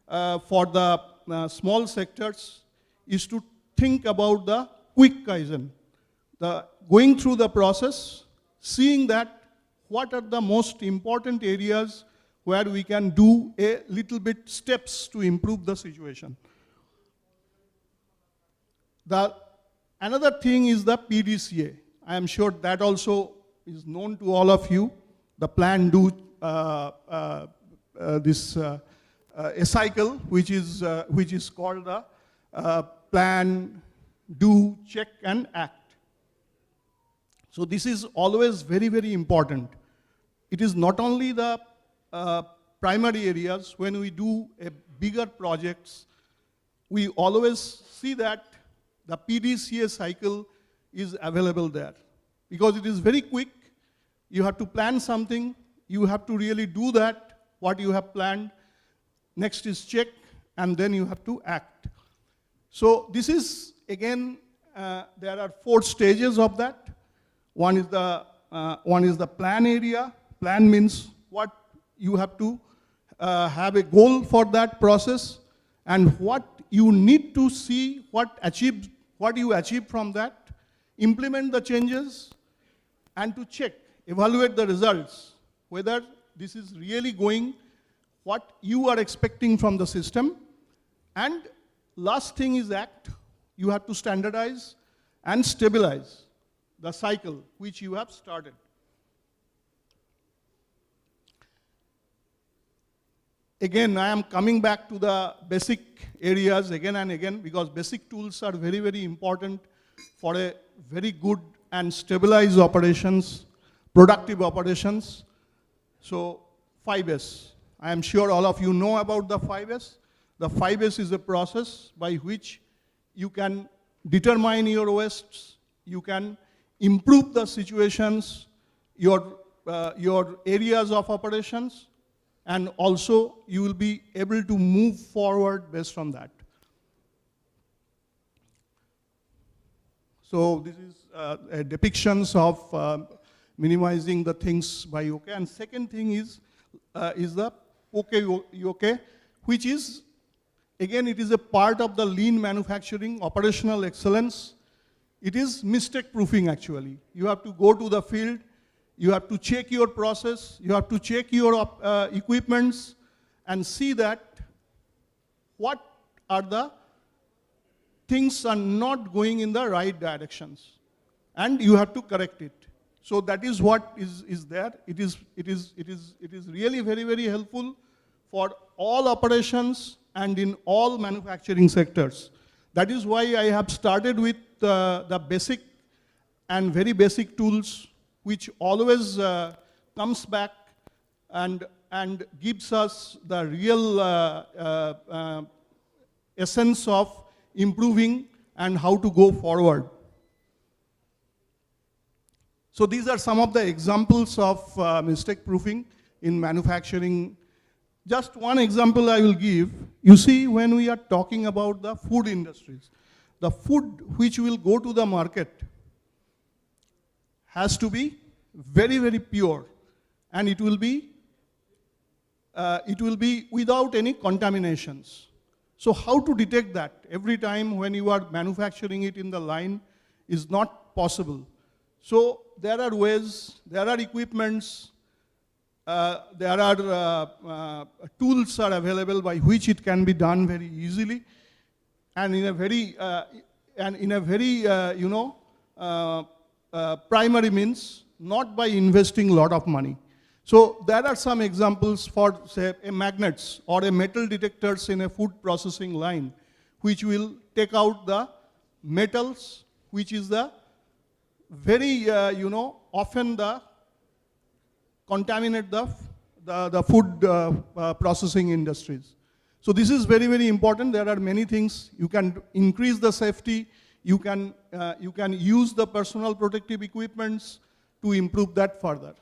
for the small sectors is to think about the quick Kaizen. Going through the process, seeing that what are the most important areas where we can do a little bit steps to improve the situation. Another thing is the PDCA. I am sure that also is known to all of you. The plan, do, a cycle, which is called the plan, do, check, and act. So this is always very, very important. It is not only the primary areas. When we do a bigger projects, we always see that the PDCA cycle is available there. Because it is very quick. You have to plan something. You have to really do that, what you have planned. Next is check, and then you have to act. So this is, again, there are 4 stages of that. One is the plan area. Plan means what you have to have a goal for that process, and what you need to see, what you achieve from that, implement the changes, and to check, evaluate the results, whether this is really going what you are expecting from the system. And last thing is act. You have to standardize and stabilize the cycle which you have started. Again, I am coming back to the basic areas again and again, because basic tools are very, very important for a very good and stabilized operations, productive operations. So 5S. I am sure all of you know about the 5S. The 5S is a process by which you can determine your wastes, you can improve the situations, your areas of operations, and also you will be able to move forward based on that. So this is depictions of minimizing the things by OK. And second thing is the OK, which is, again, it is a part of the lean manufacturing, operational excellence. It is mistake proofing, actually. You have to go to the field, you have to check your process, you have to check your equipments, and see that what are the things are not going in the right directions, and you have to correct it. So that is what is there. It is really very, very helpful for all operations and in all manufacturing sectors. That is why I have started with the basic and very basic tools, which always comes back and gives us the real essence of improving and how to go forward. So these are some of the examples of mistake proofing in manufacturing. Just one example I will give. You see, when we are talking about the food industries, the food which will go to the market has to be very, very pure, and it will be without any contaminations. So how to detect that? Every time when you are manufacturing it in the line is not possible. So there are ways, there are equipments, there are tools are available by which it can be done very easily, and in a very primary means, not by investing a lot of money. So there are some examples for, say, magnets or a metal detectors in a food processing line, which will take out the metals, which is the very, often the contaminate the food processing industries. So this is very, very important. There are many things. You can increase the safety. You can use the personal protective equipments to improve that further.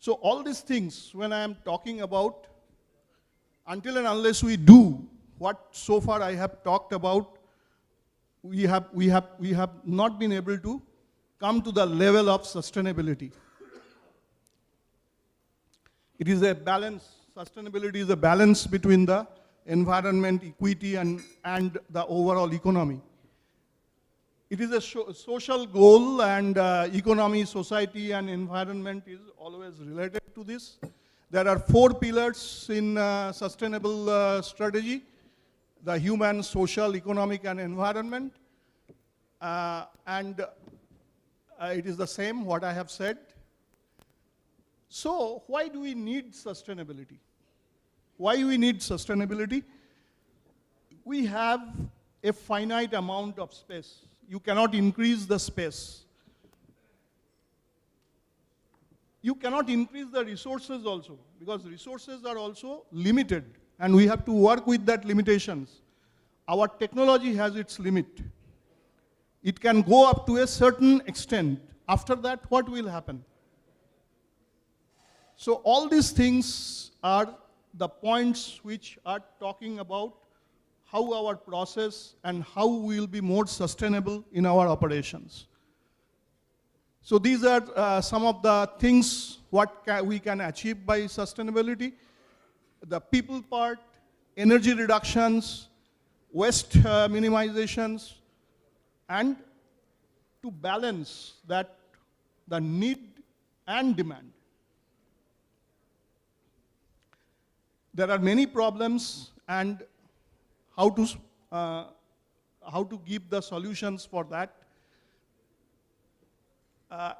So all these things, when I am talking about, until and unless we do what so far I have talked about, we have not been able to come to the level of sustainability. It is a balance. Sustainability is a balance between the environment, equity, and the overall economy. It is a social goal, and economy, society, and environment is always related to this. There are 4 pillars in sustainable strategy: the human, social, economic, and environment. It is the same what I have said. So why do we need sustainability? Why we need sustainability? We have a finite amount of space. You cannot increase the space. You cannot increase the resources also, because resources are also limited, and we have to work with that limitations. Our technology has its limit. It can go up to a certain extent. After that, what will happen? So all these things are the points which are talking about how our process and how we will be more sustainable in our operations. So these are some of the things what we can achieve by sustainability. The people part, energy reductions, waste minimizations, and to balance that, the need and demand. There are many problems, and how to give the solutions for that.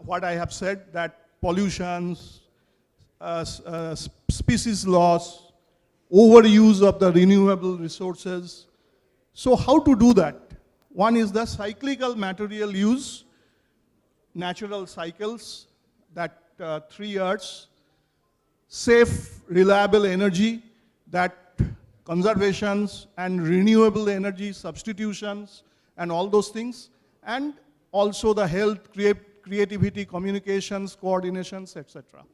What I have said, that pollutions, species loss, overuse of the renewable resources. So how to do that? One is the cyclical material use, natural cycles, that 3 years, safe, reliable energy, that conservations and renewable energy substitutions and all those things, and also the health, creativity, communications, coordinations, etc.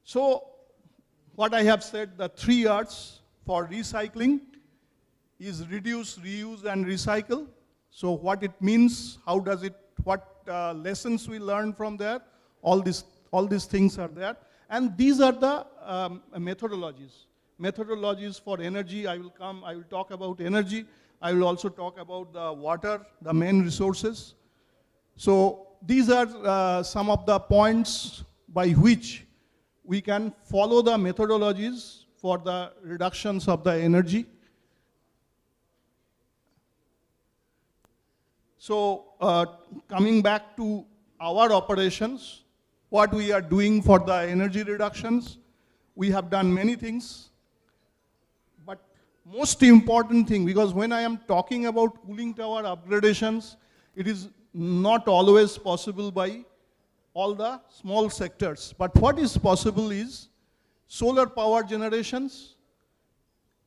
So what I have said, the 3 R's for recycling is reduce, reuse, and recycle. So what it means, how does it, what lessons we learn from there, all these things are there. And these are the methodologies. Methodologies for energy, I will talk about energy. I will also talk about the water, the main resources. So these are some of the points by which we can follow the methodologies for the reductions of the energy. So coming back to our operations, what we are doing for the energy reductions, we have done many things. But most important thing, because when I am talking about cooling tower upgradations, it is not always possible by all the small sectors. But what is possible is solar power generations.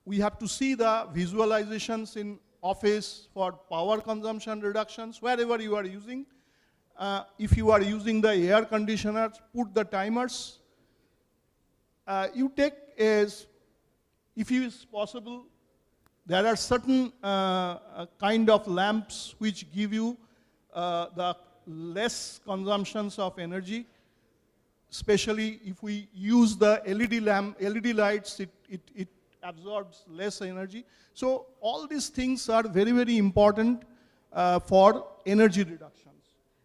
We have to see the visualizations in office for power consumption reductions, wherever you are using. If you are using the air conditioner, put the timers. You take as, if it is possible, there are certain kind of lamps which give you the less consumptions of energy, especially if we use the LED lights, it absorbs less energy. So all these things are very, very important for energy reductions.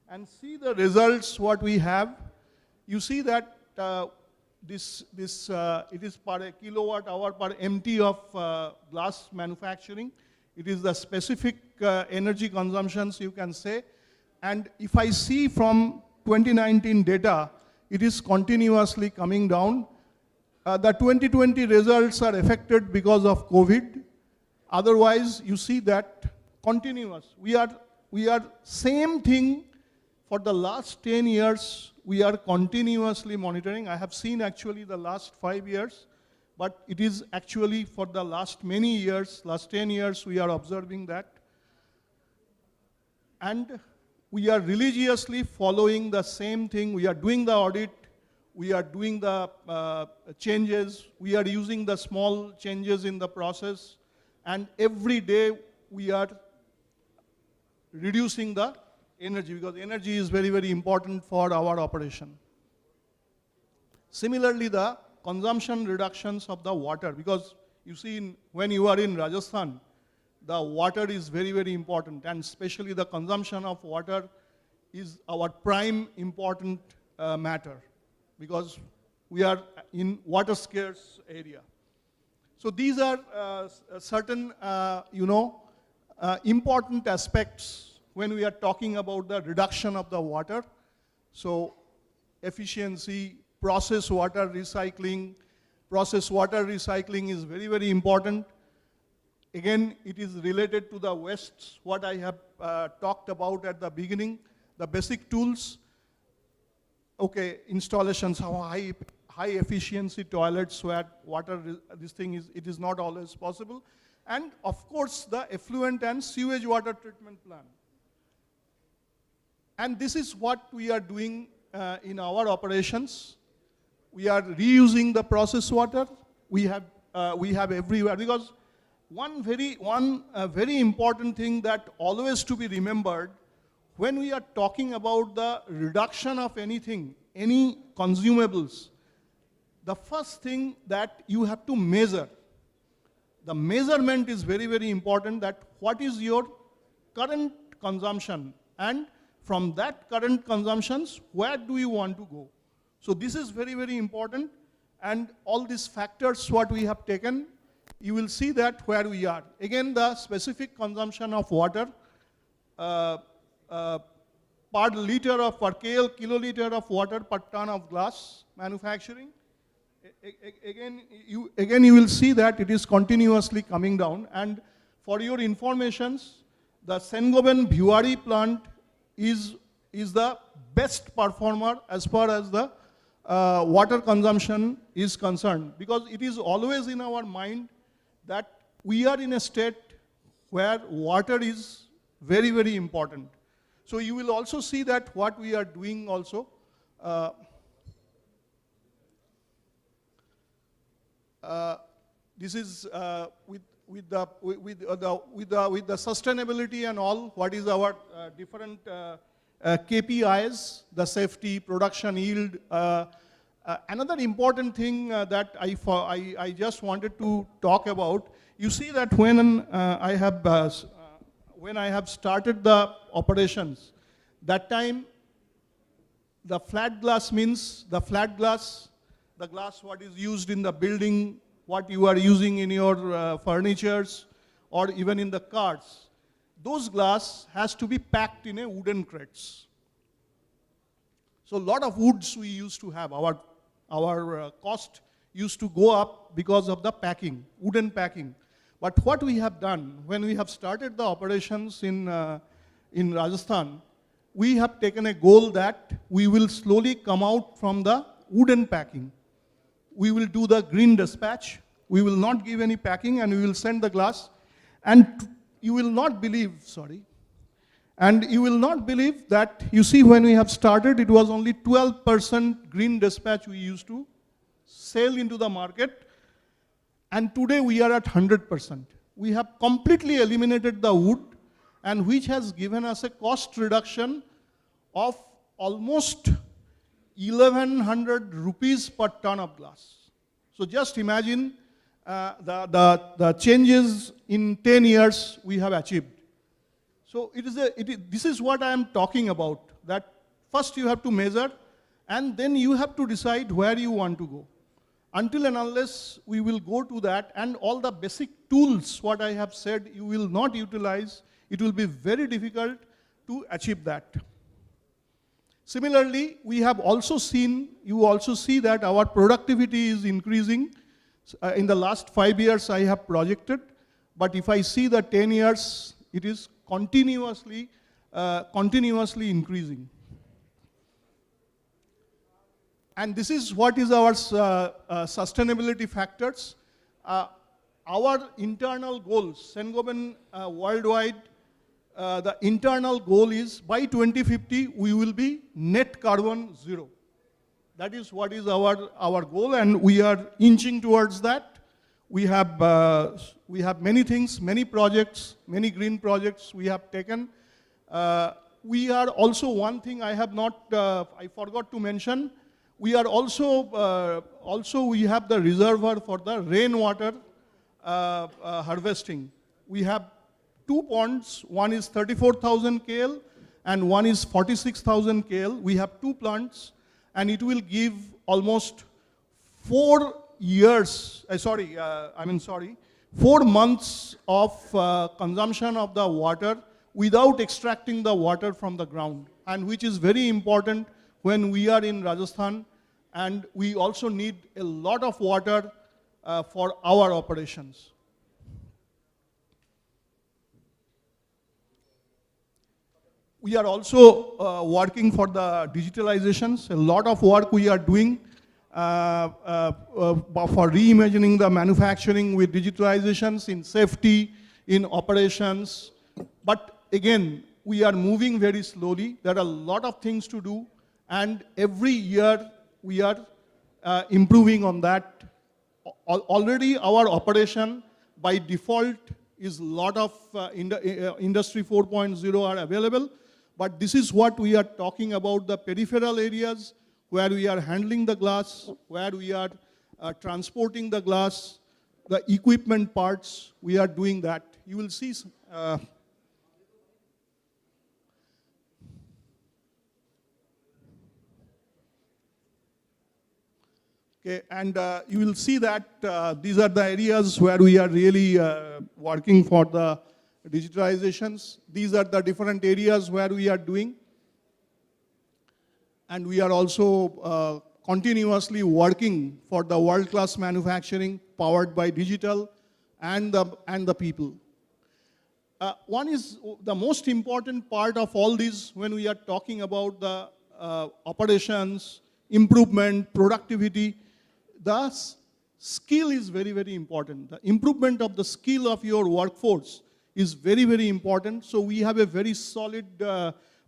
And see the results what we have. You see that it is per kilowatt hour per MT of glass manufacturing. It is the specific energy consumptions you can say. And if I see from 2019 data, it is continuously coming down. The 2020 results are affected because of COVID. Otherwise, you see that continuous. We are same thing for the last 10 years. We are continuously monitoring. I have seen actually the last 5 years, but it is actually for the last many years, last 10 years, we are observing that. And we are religiously following the same thing. We are doing the audit. We are doing the changes. We are using the small changes in the process. And every day we are reducing the energy, because energy is very, very important for our operation. Similarly, the consumption reductions of the water, because you see when you are in Rajasthan, the water is very, very important, and especially the consumption of water is our prime important matter, because we are in water scarce area. So these are certain, important aspects when we are talking about the reduction of the water. So efficiency, process water recycling. Process water recycling is very, very important. Again, it is related to the wastes, what I have talked about at the beginning, the basic tools. Okay, installations, how high efficiency toilets where water, it is not always possible. And of course, the effluent and sewage water treatment plant. And this is what we are doing in our operations. We are reusing the process water. We have everywhere, because one very important thing that always to be remembered, when we are talking about the reduction of anything, any consumables, the first thing that you have to measure. The measurement is very, very important, that what is your current consumption, and from that current consumptions, where do you want to go? So this is very, very important, and all these factors what we have taken, you will see that where we are. Again, the specific consumption of water per kiloliter of water per ton of glass manufacturing. Again, you will see that it is continuously coming down. And for your informations, the Sengoben Bhiwari plant is the best performer as far as the water consumption is concerned, because it is always in our mind that we are in a state where water is very, very important. So you will also see that what we are doing also. This is with the sustainability and all. What is our different KPIs, the safety, production, yield. Another important thing that I just wanted to talk about. You see that when I have started the operations, that time the flat glass means the glass what is used in the building, what you are using in your furnitures or even in the cars. Those glass has to be packed in a wooden crates. So a lot of woods we used to have. Our cost used to go up because of the packing, wooden packing. But what we have done, when we have started the operations in Rajasthan, we have taken a goal that we will slowly come out from the wooden packing. We will do the green dispatch. We will not give any packing, and we will send the glass. And you will not believe, and you will not believe that, you see, when we have started, it was only 12% green dispatch we used to sell into the market. And today we are at 100%. We have completely eliminated the wood, and which has given us a cost reduction of almost 1100 rupees per ton of glass. So just imagine the changes in 10 years we have achieved. So this is what I am talking about, that first you have to measure, and then you have to decide where you want to go. Until and unless we will go to that, and all the basic tools, what I have said, you will not utilize, it will be very difficult to achieve that. Similarly, we have also seen, you also see that our productivity is increasing. In the last 5 years I have projected, but if I see the 10 years, it is continuously increasing. And this is what is our sustainability factors. Our internal goals, Saint-Gobain worldwide, the internal goal is by 2050 we will be net carbon zero. That is what is our goal, and we are inching towards that. We have many things, many projects, many green projects we have taken. We are also, one thing I have not, I forgot to mention, we are also we have the reservoir for the rainwater harvesting. We have 2 ponds, one is 34,000 KL and one is 46,000 KL. We have 2 plants, and it will give almost 4 months of consumption of the water without extracting the water from the ground, and which is very important when we are in Rajasthan, and we also need a lot of water for our operations. We are also working for the digitalizations. A lot of work we are doing for reimagining the manufacturing with digitalizations in safety, in operations. But again, we are moving very slowly. There are a lot of things to do, and every year we are improving on that. Already our operation by default is a lot of Industry 4.0 are available. But this is what we are talking about, the peripheral areas where we are handling the glass, where we are transporting the glass, the equipment parts, we are doing that. You will see. Okay, and you will see that these are the areas where we are really working for the digitalizations. These are the different areas where we are doing. And we are also continuously working for the world-class manufacturing powered by digital and the people. One is the most important part of all this when we are talking about the operations, improvement, productivity. The skill is very, very important. The improvement of the skill of your workforce is very, very important. So we have a very solid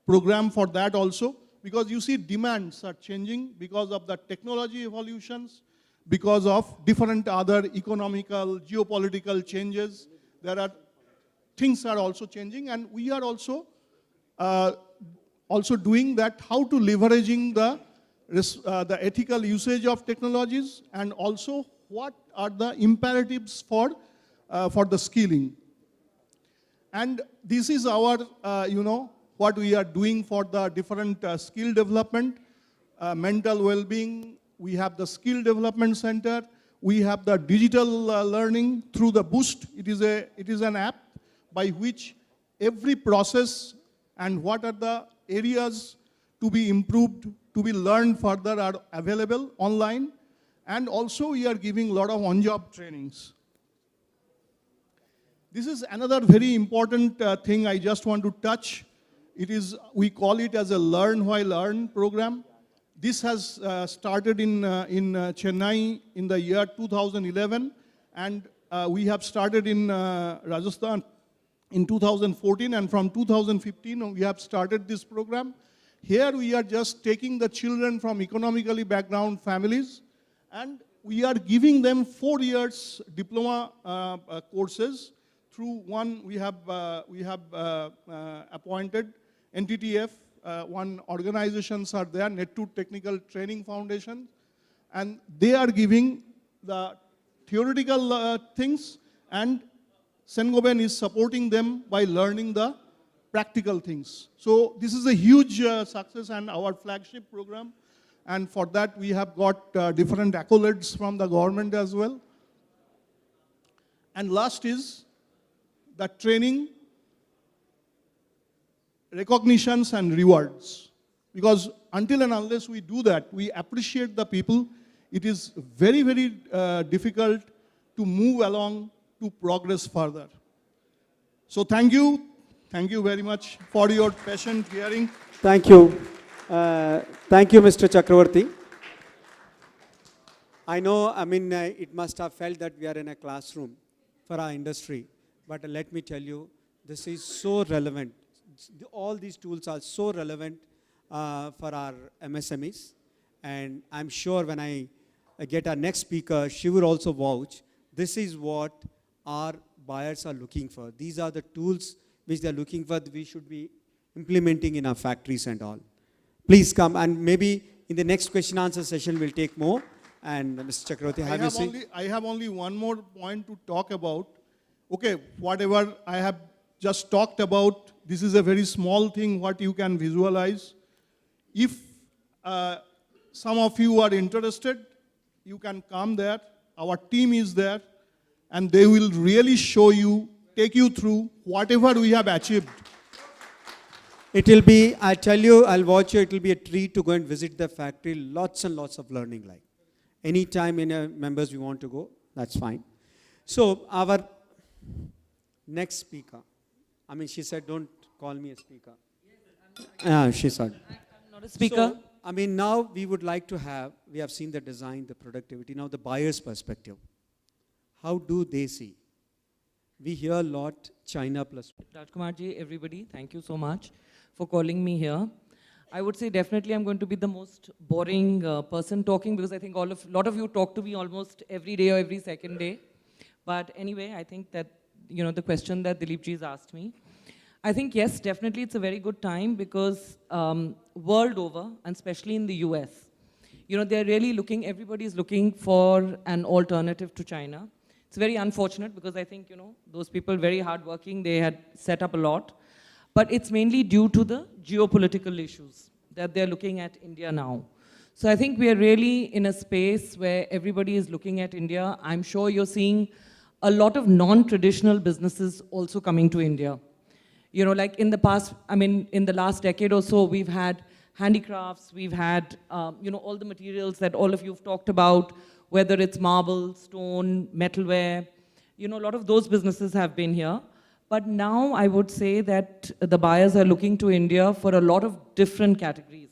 program for that also, because you see demands are changing because of the technology evolutions, because of different other economical, geopolitical changes. There are things are also changing, and we are also doing that, how to leveraging the ethical usage of technologies, and also what are the imperatives for the skilling. And this is our, what we are doing for the different skill development, mental well-being. We have the skill development center. We have the digital learning through the Boost. It is an app by which every process and what are the areas to be improved, to be learned further are available online. And also we are giving a lot of on-job trainings. This is another very important thing I just want to touch. It is, we call it as a Learn While Earn program. This has started in Chennai in the year 2011, and we have started in Rajasthan in 2014, and from 2015 we have started this program. Here we are just taking the children from economically background families, and we are giving them 4 years diploma courses through one, we have appointed NTTF, one organizations are there, Nettu Technical Training Foundation, and they are giving the theoretical things, and Saint-Gobain is supporting them by learning the practical things. So this is a huge success and our flagship program, and for that we have got different accolades from the government as well. And last is the training, recognitions and rewards. Because until and unless we do that, we appreciate the people, it is very, very difficult to move along to progress further. So thank you very much for your patient hearing. Thank you. Thank you, Mr. Chakravarti. I know, it must have felt that we are in a classroom for our industry, but let me tell you, this is so relevant. All these tools are so relevant for our MSMEs, and I'm sure when I get our next speaker, she will also vouch. This is what our buyers are looking for. These are the tools which they're looking for, we should be implementing in our factories and all. Please come, and maybe in the next question answer session we'll take more. And Mr. Chakravarti, have you seen? I have only one more point to talk about. Okay, whatever I have just talked about, this is a very small thing what you can visualize. If some of you are interested, you can come there. Our team is there, and they will really show you, take you through whatever we have achieved. It will be, I tell you, I'll watch you, it will be a treat to go and visit the factory. Lots and lots of learning like. Anytime any members we want to go, that's fine. So our next speaker, she said, don't call me a speaker. She said. I'm not a speaker. So, now we would like to have, we have seen the design, the productivity, now the buyer's perspective. How do they see? We hear a lot, China plus. Rajkumarji, everybody, thank you so much for calling me here. I would say definitely I'm going to be the most boring person talking, because I think a lot of you talk to me almost every day or every second day. But anyway, I think that, the question that Dilipji has asked me, I think yes, definitely it's a very good time, because world over, and especially in the US, they're really looking, everybody is looking for an alternative to China. It's very unfortunate, because I think, those people very hardworking, they had set up a lot. But it's mainly due to the geopolitical issues that they're looking at India now. So I think we are really in a space where everybody is looking at India. I'm sure you're seeing a lot of non-traditional businesses also coming to India. Like in the past, in the last decade or so, we've had handicrafts, we've had, all the materials that all of you have talked about, whether it's marble, stone, metalware, a lot of those businesses have been here. But now I would say that the buyers are looking to India for a lot of different categories.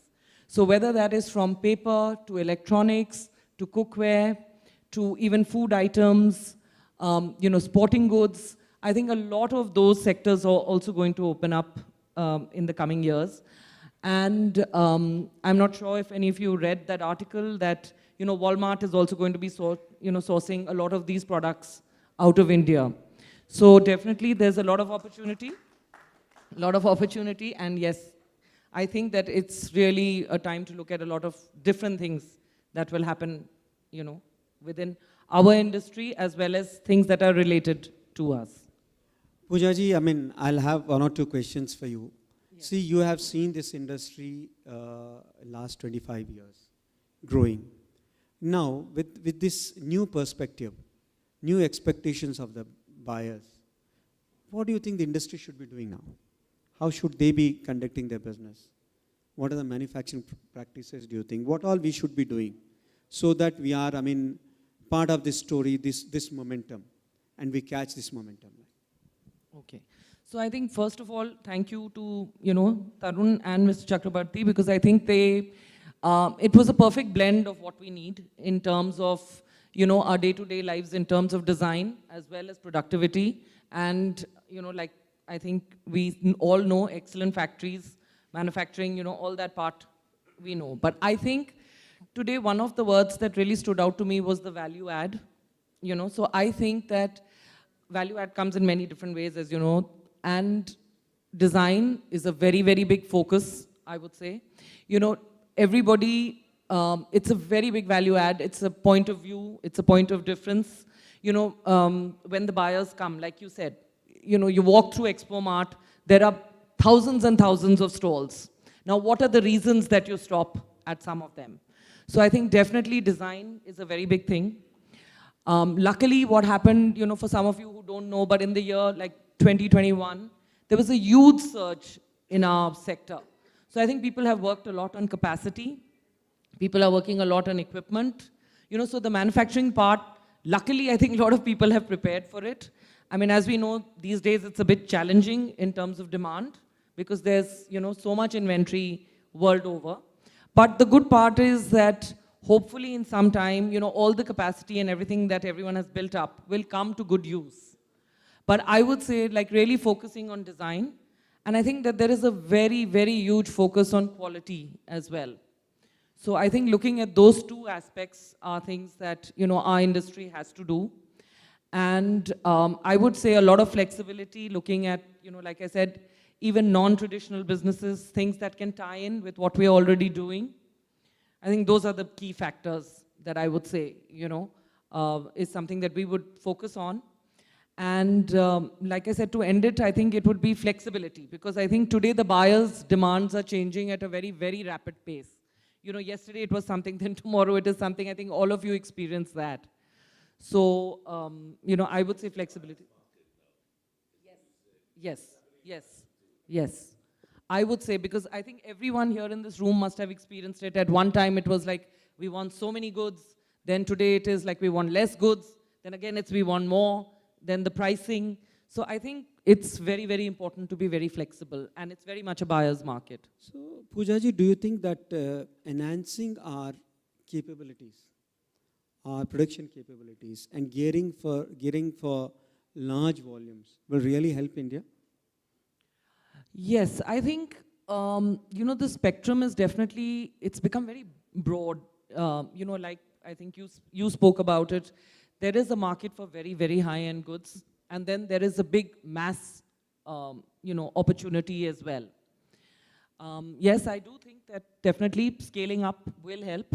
So whether that is from paper to electronics to cookware to even food items, sporting goods, I think a lot of those sectors are also going to open up in the coming years. And I'm not sure if any of you read that article that Walmart is also going to be sourcing a lot of these products out of India. So definitely there's a lot of opportunity, and yes, I think that it's really a time to look at a lot of different things that will happen, within our industry as well as things that are related to us. Poojaji, I'll have one or two questions for you. Yes. See, you have seen this industry last 25 years growing. Now, with this new perspective, new expectations of the buyers, what do you think the industry should be doing now? How should they be conducting their business? What are the manufacturing practices, do you think? What all we should be doing so that we are, part of this story, this momentum, and we catch this momentum? Okay. So I think, first of all, thank you to, Tarun and Mr. Chakrabarti, because I think it was a perfect blend of what we need in terms of, our day-to-day lives, in terms of design as well as productivity. And, I think we all know excellent factories, manufacturing, all that part we know. But I think today one of the words that really stood out to me was the value add. So I think that value add comes in many different ways, as you know, and design is a very, very big focus, I would say. You know, everybody, it's a very big value add. It's a point of view. It's a point of difference. You know, when the buyers come, like you said, you know, you walk through Expo Mart, there are thousands and thousands of stalls. Now, what are the reasons that you stop at some of them? So I think definitely design is a very big thing. Luckily, what happened, you know, for some of you who don't know, but in the year like 2021, there was a huge surge in our sector. So I think people have worked a lot on capacity. People are working a lot on equipment. You know, so the manufacturing part, luckily, I think a lot of people have prepared for it. I mean, as we know, these days it's a bit challenging in terms of demand because there's, you know, so much inventory world over. But the good part is that hopefully in some time, you know, all the capacity and everything that everyone has built up will come to good use. But I would say like really focusing on design. And I think that there is a very, very huge focus on quality as well. So I think looking at those two aspects are things that, you know, our industry has to do. And I would say a lot of flexibility looking at, you know, like I said, even non-traditional businesses, things that can tie in with what we're already doing. I think those are the key factors that I would say, you know, is something that we would focus on. And like I said, to end it, I think it would be flexibility because I think today the buyers' demands are changing at a very, very rapid pace. You know, yesterday it was something, then tomorrow it is something. I think all of you experience that. So, you know, I would say flexibility. Yes, yes, yes. I would say, because I think everyone here in this room must have experienced it. At one time it was like, we want so many goods. Then today it is like, we want less goods. Then again, it's we want more. Then the pricing. So I think it's very, very important to be very flexible. And it's very much a buyer's market. So, Poojaji, do you think that enhancing our capabilities, our production capabilities, and gearing for large volumes will really help India? Yes, I think, you know, the spectrum is definitely, it's become very broad. You know, like I think you spoke about it. There is a market for very, very high-end goods. And then there is a big mass, you know, opportunity as well. Yes, I do think that definitely scaling up will help.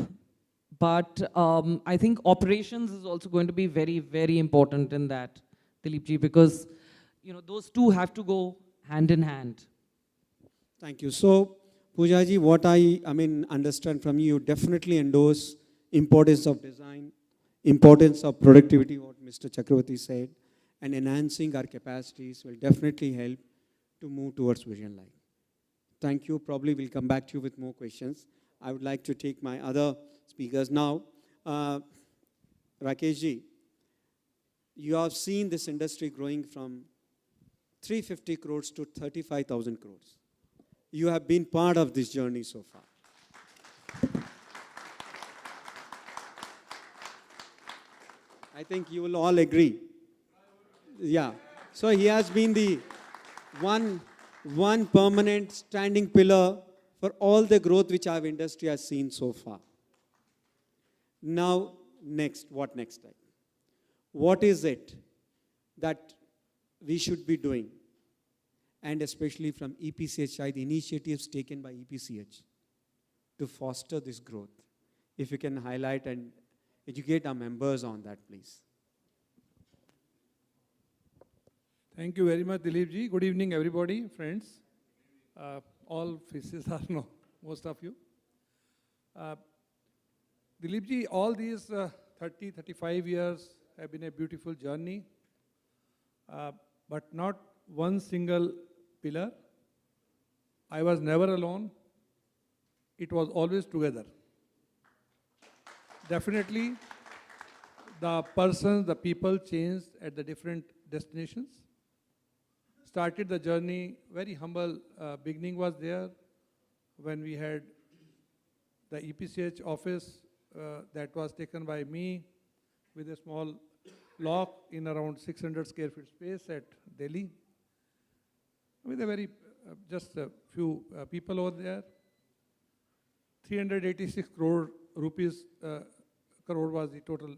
But I think operations is also going to be very, very important in that, Dilipji, because, you know, those two have to go hand in hand. Thank you. So, Poojaji, what I understand from you, you definitely endorse importance of design, importance of productivity, what Mr. Chakravarti said, and enhancing our capacities will definitely help to move towards Vision Line. Thank you. Probably we'll come back to you with more questions. I would like to take my other speakers now. Rakeshji, you have seen this industry growing from 350 crores to 35,000 crores. You have been part of this journey so far. I think you will all agree. Yeah. So he has been the one permanent standing pillar for all the growth which our industry has seen so far. Now, what next? What is it that we should be doing? And especially from EPCH side, the initiatives taken by EPCH to foster this growth. If you can highlight and educate our members on that, please. Thank you very much, Dilip ji. Good evening, everybody, friends. All faces are no, most of you. Dilip ji, all these 30, 35 years have been a beautiful journey, but not one single pillar. I was never alone. It was always together. Definitely, the persons, the people changed at the different destinations. Started the journey, very humble beginning was there when we had the EPCH office that was taken by me with a small block in around 600 square feet space at Delhi. With a very, just a few people over there. 386 crore rupees, crore was the total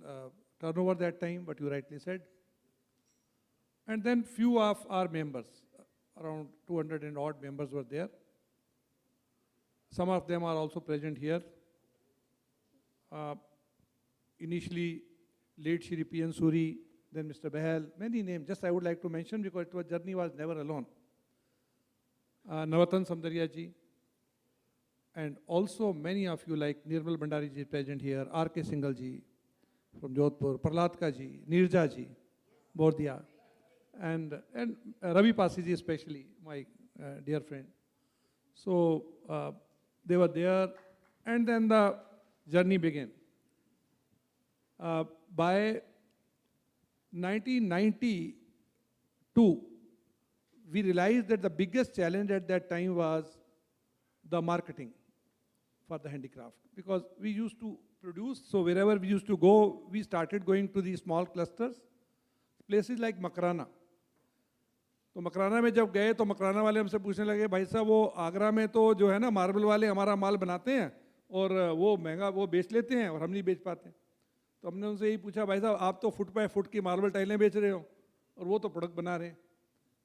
turnover that time, but you rightly said. And then few of our members, around 200 and odd members were there. Some of them are also present here. Initially, late Shri P.N. Suri, then Mr. Bahal, many names. Just I would like to mention because our journey was never alone. Navatan Samdariya ji, and also many of you like Nirmal Bhandari ji present here, R.K. Singhal ji from Jodhpur, Praladka ji, Nirja ji, Bordia, and Ravi Pasi ji especially, my dear friend. So they were there, and then the journey began. By 1992, we realized that the biggest challenge at that time was the marketing for the handicraft. Because we used to produce, so wherever we used to go, we started going to these small clusters, places like Makrana. तो मकराना में जब गए तो मकराना वाले हमसे पूछने लगे, भाई साहब वो आगरा में तो जो है ना मार्बल वाले हमारा माल बनाते हैं और वो महंगा वो बेच लेते हैं और हम नहीं बेच पाते. तो हमने उनसे यही पूछा, भाई साहब आप तो फुट बाय फुट की मार्बल टाइलें बेच रहे हो और वो तो प्रोडक्ट बना रहे हैं.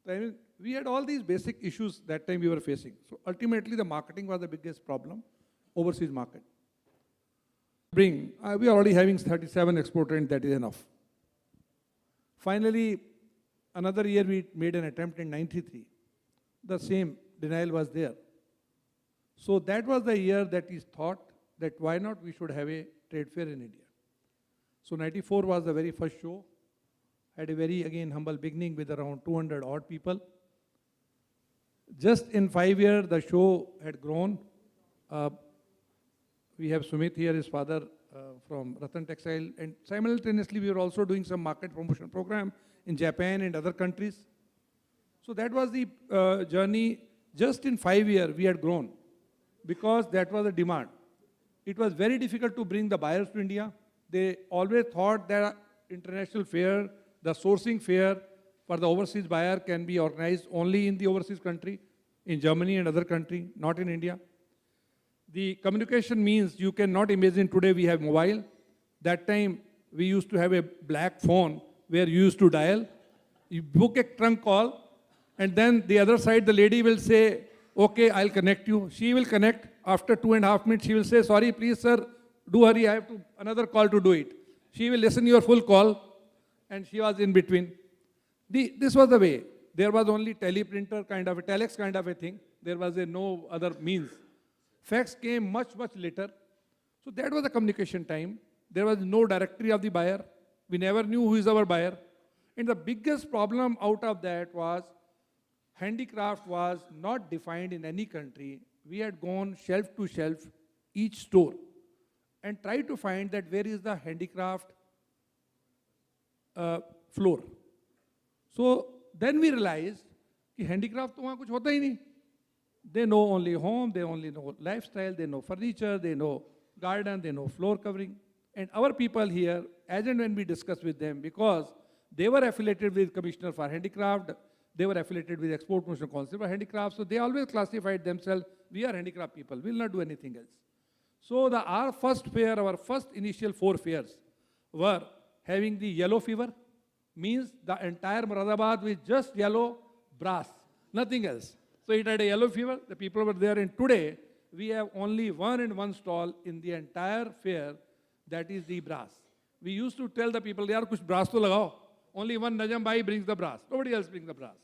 तो I mean we had all these basic issues that time we were facing. So ultimately the marketing was the biggest problem, overseas market. We are already having 37 exporters, and that is enough. Finally, another year we made an attempt in 93. The same denial was there. So that was the year that is thought that why not we should have a trade fair in India. So 94 was the very first show. Had a very, again, humble beginning with around 200 odd people. Just in 5 years, the show had grown. We have Sumit here, his father from Ratan Textile, and simultaneously we were also doing some market promotion program in Japan and other countries. So that was the journey. Just in 5 years, we had grown because that was the demand. It was very difficult to bring the buyers to India. They always thought that international fair, the sourcing fair for the overseas buyer can be organized only in the overseas country, in Germany and other country, not in India. The communication means you cannot imagine today we have mobile. That time we used to have a black phone where you used to dial. You book a trunk call and then the other side the lady will say, okay, I'll connect you. She will connect. After 2.5 minutes she will say, sorry, please sir, do hurry, I have another call to do it. She will listen to your full call and she was in between. This was the way. There was only teleprinter kind of a, telex kind of a thing. There was no other means. Fax came much, much later. So that was the communication time. There was no directory of the buyer. We never knew who is our buyer. And the biggest problem out of that was handicraft was not defined in any country. We had gone shelf to shelf, each store, and tried to find that where is the handicraft floor. So then we realized that handicraft to wahan kuch hota hi nahi. They know only home, they only know lifestyle, they know furniture, they know garden, they know floor covering. And our people here, as and when we discuss with them, because they were affiliated with Commissioner for Handicraft, they were affiliated with Export Promotion Council for Handicraft, so they always classified themselves, we are handicraft people, we will not do anything else. So our first fair, our first initial 4 fairs were having the yellow fever, means the entire Moradabad with just yellow brass, nothing else. So it had a yellow fever, the people were there, and today we have only 1 stall in the entire fair, that is the brass. We used to tell the people, yaar kuch brass to lagao. Only one Najam Bhai brings the brass, nobody else brings the brass.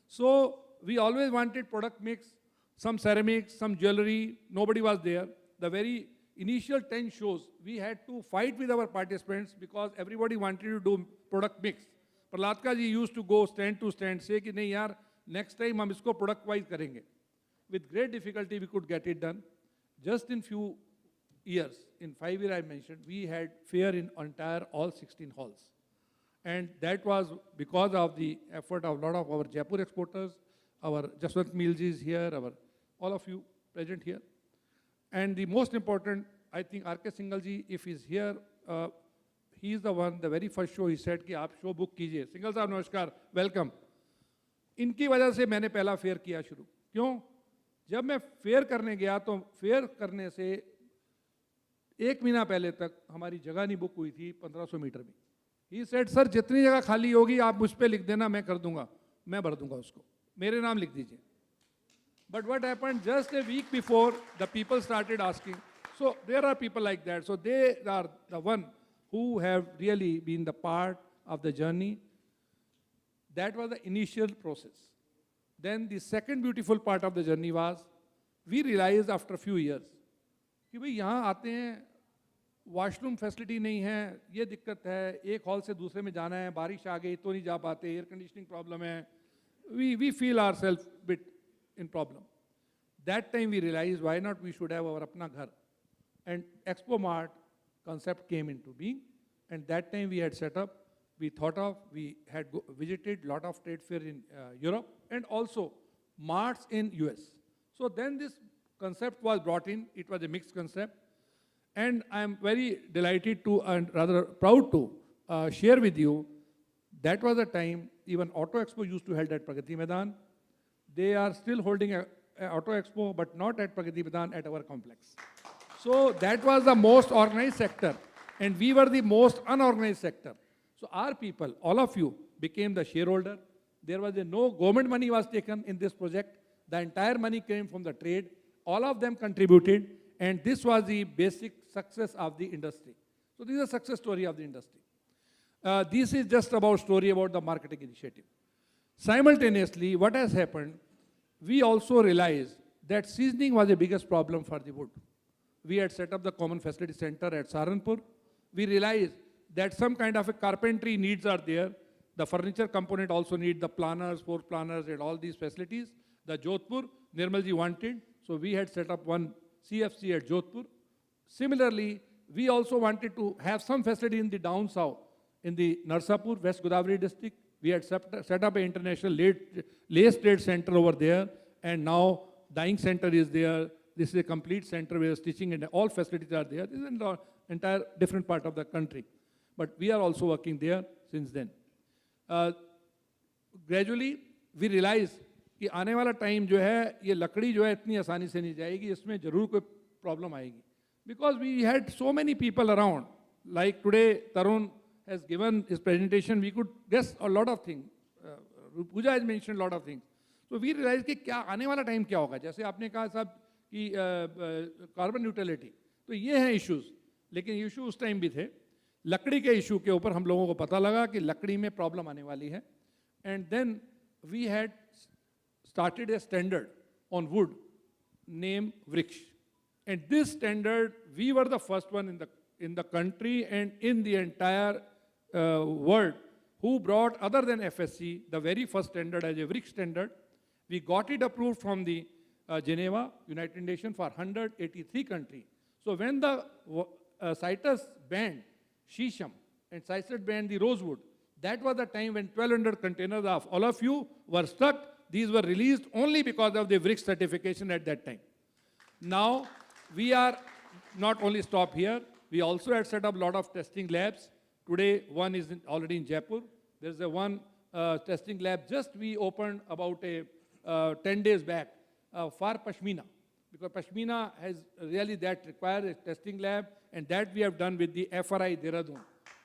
So we always wanted product mix, some ceramics, some jewelry, nobody was there. The very initial 10 shows, we had to fight with our participants because everybody wanted to do product mix. Praladka ji used to go stand to stand, say ki nahi yaar, next time hum isko product wise karenge. With great difficulty we could get it done. Just in few years, in 5 years I mentioned, we had fair in entire all 16 halls. And that was because of the effort of a lot of our Jaipur exporters, our Jaswant Milji is here, all of you present here. And the most important, I think R.K. Singhal ji, if he's here, he is the one, the very first show he said कि आप show book कीजिए. Singhal साहब नमस्कार, welcome. इनकी वजह से मैंने पहला फेयर किया शुरू. क्यों? जब मैं फेयर करने गया तो फेयर करने से 1 महीना पहले तक हमारी जगह नहीं बुक हुई थी 1500 मीटर में. He said, sir, जितनी जगह खाली होगी आप मुझ पे लिख देना, मैं कर दूंगा, मैं भर दूंगा उसको, मेरे नाम लिख दीजिए. But what happened just a week before, the people started asking. So there are people like that. So they are the one who have really been the part of the journey. That was the initial process. Then the second beautiful part of the journey was, we realized after a few years, कि भाई यहाँ आते हैं, washroom facility नहीं है, ये दिक्कत है, एक हॉल से दूसरे में जाना है, बारिश आ गई तो नहीं जा पाते, एयर कंडीशनिंग प्रॉब्लम है, we feel ourselves bit in problem. That time we realized, why not we should have our apna ghar. And Expo Mart concept came into being, and that time we had set up, we thought of, we had visited lot of trade fair in Europe and also marts in US. So then this concept was brought in. It was a mixed concept, and I am very delighted to and rather proud to share with you that was the time even Auto Expo used to held at Pragati Maidan. They are still holding a Auto Expo, but not at Pragati Maidan, at our complex. So that was the most organized sector, and we were the most unorganized sector. So our people, all of you, became the shareholder. There was no government money was taken in this project. The entire money came from the trade. All of them contributed, and this was the basic success of the industry. So this is a success story of the industry. This is just about story about the marketing initiative. Simultaneously, what has happened, we also realized that seasoning was the biggest problem for the wood. We had set up the Common Facility Center at Saharanpur. We realized that some kind of a carpentry needs are there. The furniture component also need the planners, floor planners, and all these facilities. The Jodhpur, Nirmalji wanted, so we had set up one CFC at Jodhpur. Similarly, we also wanted to have some facility in the down south, in the Narsapur, West Godavari district. We had set up an international lace trade center over there, and now dyeing center is there. This is a complete center where stitching and all facilities are there. This is an entire different part of the country. But we are also working there since then. Gradually, we realize कि आने वाला time जो है, ये लकड़ी जो है इतनी आसानी से नहीं जाएगी, इसमें जरूर कोई प्रॉब्लम आएगी. Because we had so many people around, like today Tarun has given his presentation, we could guess a lot of things. Pooja has mentioned a lot of things. So we realized कि क्या आने वाला time क्या होगा. जैसे आपने कहा साहब कि कार्बन न्यूट्रलिटी, तो ये हैं इश्यूज, लेकिन इशू उस टाइम भी थे. लकड़ी के इशू के ऊपर हम लोगों को पता लगा कि लकड़ी में प्रॉब्लम आने वाली है, and then we had started a standard on wood named Vriksh. And this standard, we were the first one in the country and in the entire world who brought, other than FSC, the very first standard as a Vriksh standard. We got it approved from the Geneva, United Nations, for 183 countries. So when the CITES banned Shisham and CITES banned the rosewood, that was the time when 1,200 containers of all of you were stuck. These were released only because of the Vriksh certification at that time. Now, we are not only stop here, we also had set up a lot of testing labs. Today, one is already in Jaipur. There's a one testing lab just we opened about 10 days back for Pashmina. Because Pashmina has really that requires a testing lab, and that we have done with the FRI Dehradun.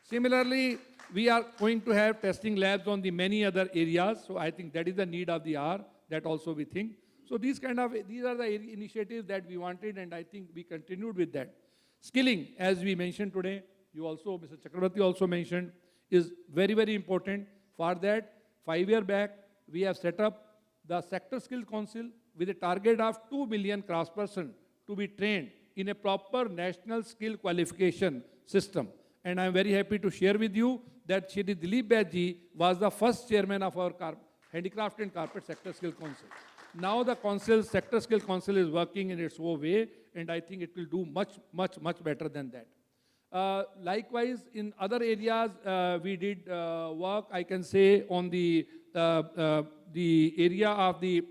Similarly, we are going to have testing labs on the many other areas. So I think that is the need of the hour, that also we think. So these are the initiatives that we wanted, and I think we continued with that. Skilling, as we mentioned today, you also, Mr. Chakrabarti also mentioned, is very, very important. For that, 5 years back, we have set up the Sector Skill Council with a target of 2 million craftspersons to be trained in a proper national skill qualification system. And I'm very happy to share with you that Shri Dilip Baji was the first chairman of our Handicraft and Carpet Sector Skill Council. Now the Sector Skill Council is working in its own way, and I think it will do much, much, much better than that. Likewise, in other areas, we did work, I can say, on the area of the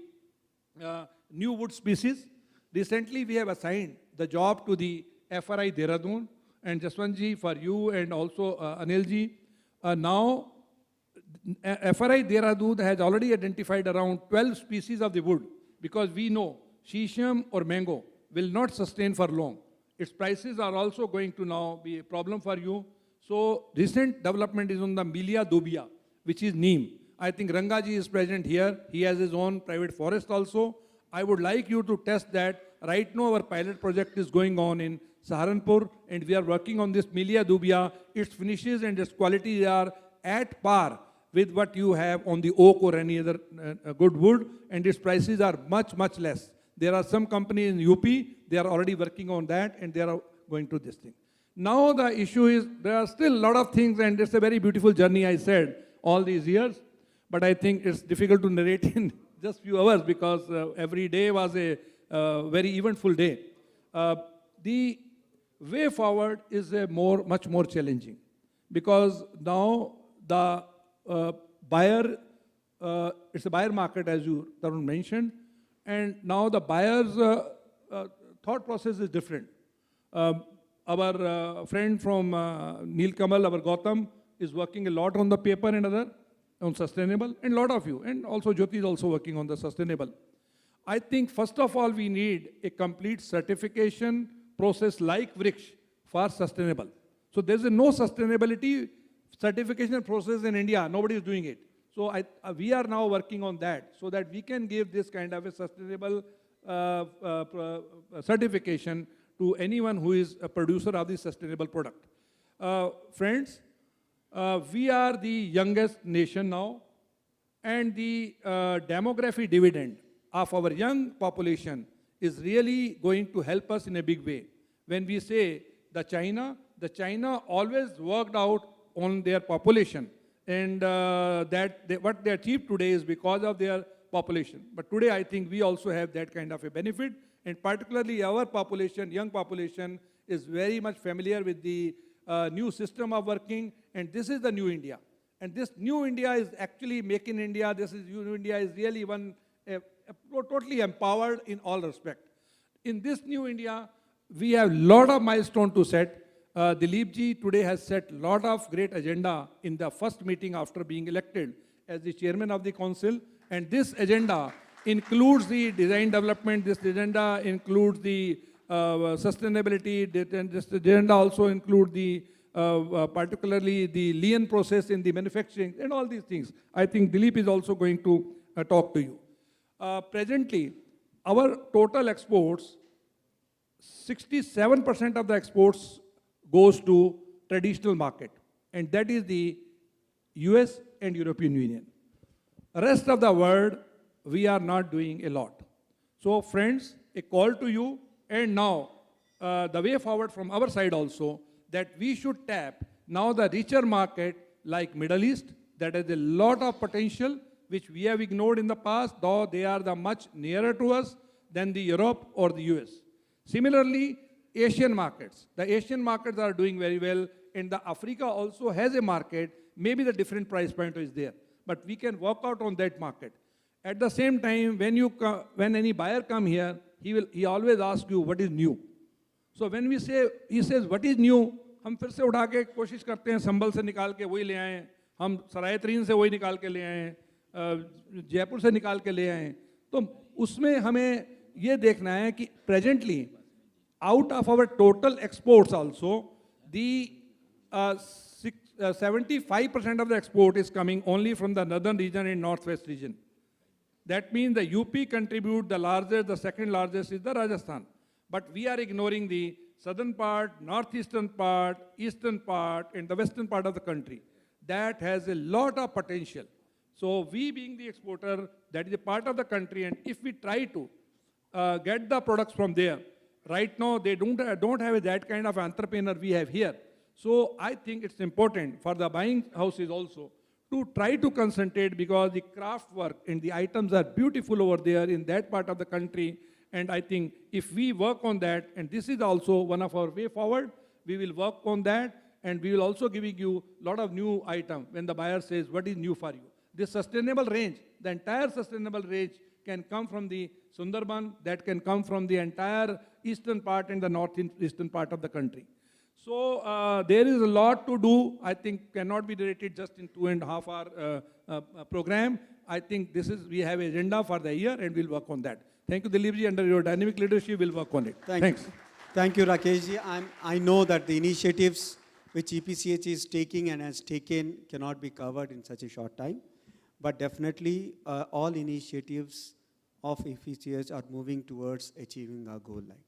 new wood species. Recently, we have assigned the job to the FRI Dehradun, and Jaswantji, for you, and also Anilji. Now, FRI Dehradun has already identified around 12 species of the wood, because we know shisham or mango will not sustain for long. Its prices are also going to now be a problem for you. So recent development is on the Milia dubia, which is neem. I think Rangaji is present here. He has his own private forest also. I would like you to test that. Right now our pilot project is going on in Saharanpur, and we are working on this Milia dubia. Its finishes and its quality are at par with what you have on the oak or any other good wood, and its prices are much, much less. There are some companies in UP, they are already working on that, and they are going to this thing. Now the issue is, there are still a lot of things, and it's a very beautiful journey, I said, all these years, but I think it's difficult to narrate in just few hours because every day was a very eventful day. The way forward is much more challenging because now the buyer, it's a buyer market as you Tarun mentioned, and now the buyer's thought process is different. Our friend from Neel Kamal, our Gautam, is working a lot on the paper and other, on sustainable, and a lot of you, and also Jyoti is also working on the sustainable. I think first of all we need a complete certification process like Vriksh for sustainable. So there's no sustainability certification process in India, nobody is doing it. So we are now working on that so that we can give this kind of a sustainable certification to anyone who is a producer of the sustainable product. Friends, we are the youngest nation now, and the demography dividend of our young population is really going to help us in a big way. When we say the China always worked out on their population, and what they achieved today is because of their population. But today I think we also have that kind of a benefit, and particularly our population, young population, is very much familiar with the new system of working, and this is the new India. And this new India is actually Make in India. This is new India is really totally empowered in all respect. In this new India, we have a lot of milestones to set. Dilip ji today has set a lot of great agenda in the first meeting after being elected as the chairman of the council. And this agenda includes the design development, this agenda includes the sustainability, and this agenda also includes the particularly the lean process in the manufacturing and all these things. I think Dilip is also going to talk to you. Presently, our total exports, 67% of the exports goes to traditional market, and that is the US and European Union. Rest of the world, we are not doing a lot. So friends, a call to you, and now the way forward from our side also, that we should tap now the richer market like Middle East, that has a lot of potential, which we have ignored in the past, though they are the much nearer to us than the Europe or the US. Similarly, Asian markets. The Asian markets are doing very well, and the Africa also has a market. Maybe the different price point is there, but we can work out on that market. At the same time, when any buyer come here, he always asks you what is new. So when we say, he says what is new, हम फिर से उठा के कोशिश करते हैं संभल से निकाल के वही ले आएं, हम सराय तरीन से वही निकाल के ले आएं, जयपुर से निकाल के ले आएं. तो उसमें हमें ये देखना है कि presently out of our total exports also, the 75% of the export is coming only from the northern region and northwest region. That means the UP contribute the largest, the second largest is the Rajasthan. But we are ignoring the southern part, northeastern part, eastern part, and the western part of the country. That has a lot of potential. So we being the exporter, that is a part of the country, and if we try to get the products from there, right now they don't have that kind of entrepreneur we have here. So I think it's important for the buying houses also to try to concentrate, because the craft work and the items are beautiful over there in that part of the country. And I think if we work on that, and this is also one of our way forward, we will work on that, and we will also giving you a lot of new item when the buyer says what is new for you. This sustainable range, the entire sustainable range can come from the Sundarban, that can come from the entire eastern part and the northeastern part of the country. So there is a lot to do. I think cannot be narrated just in 2.5 hour program. I think we have an agenda for the year, and we'll work on that. Thank you, Dilip ji. Under your dynamic leadership, we'll work on it. Thanks. Thank you, Rakesh ji. I know that the initiatives which EPCH is taking and has taken cannot be covered in such a short time. But definitely, all initiatives of EPCH are moving towards achieving our goal line.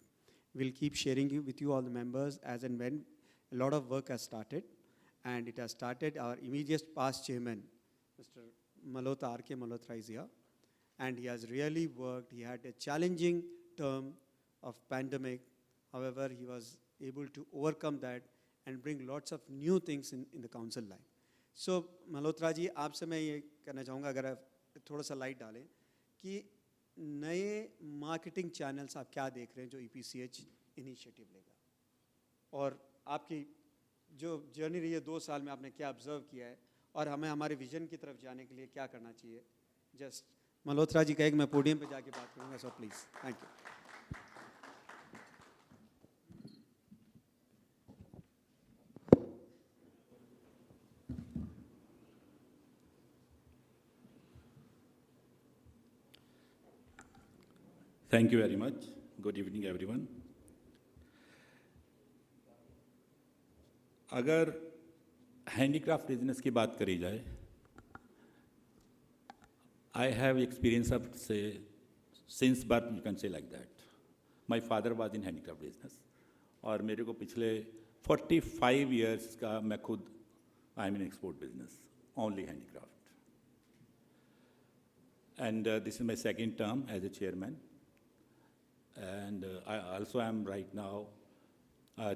We'll keep sharing with you all the members as and when a lot of work has started. And it has started, our immediate past chairman, Mr. Malhotra, R.K. Malhotra is here. And he has really worked. He had a challenging term of pandemic. However, he was able to overcome that and bring lots of new things in the council line. So, Malhotra ji, आपसे मैं ये कहना चाहूँगा अगर आप थोड़ा सा light डालें कि नए मार्केटिंग चैनल्स आप क्या देख रहे हैं जो EPCH इनिशिएटिव लेगा और आपकी जो जर्नी रही है 2 साल में आपने क्या ऑब्जर्व किया है और हमें हमारे विजन की तरफ जाने के लिए क्या करना चाहिए जस्ट मल्होत्रा जी कहें कि मैं पोडियम पे जाके बात करूँगा so please thank you Thank you very much. Good evening, everyone. अगर हैंडीक्राफ्ट बिजनेस की बात करी जाए, I have experience of say since birth you can say like that. My father was in handicraft business और मेरे को पिछले 45 years का मैं खुद I am in export business only handicraft. And this is my second term as a chairman. And I also am right now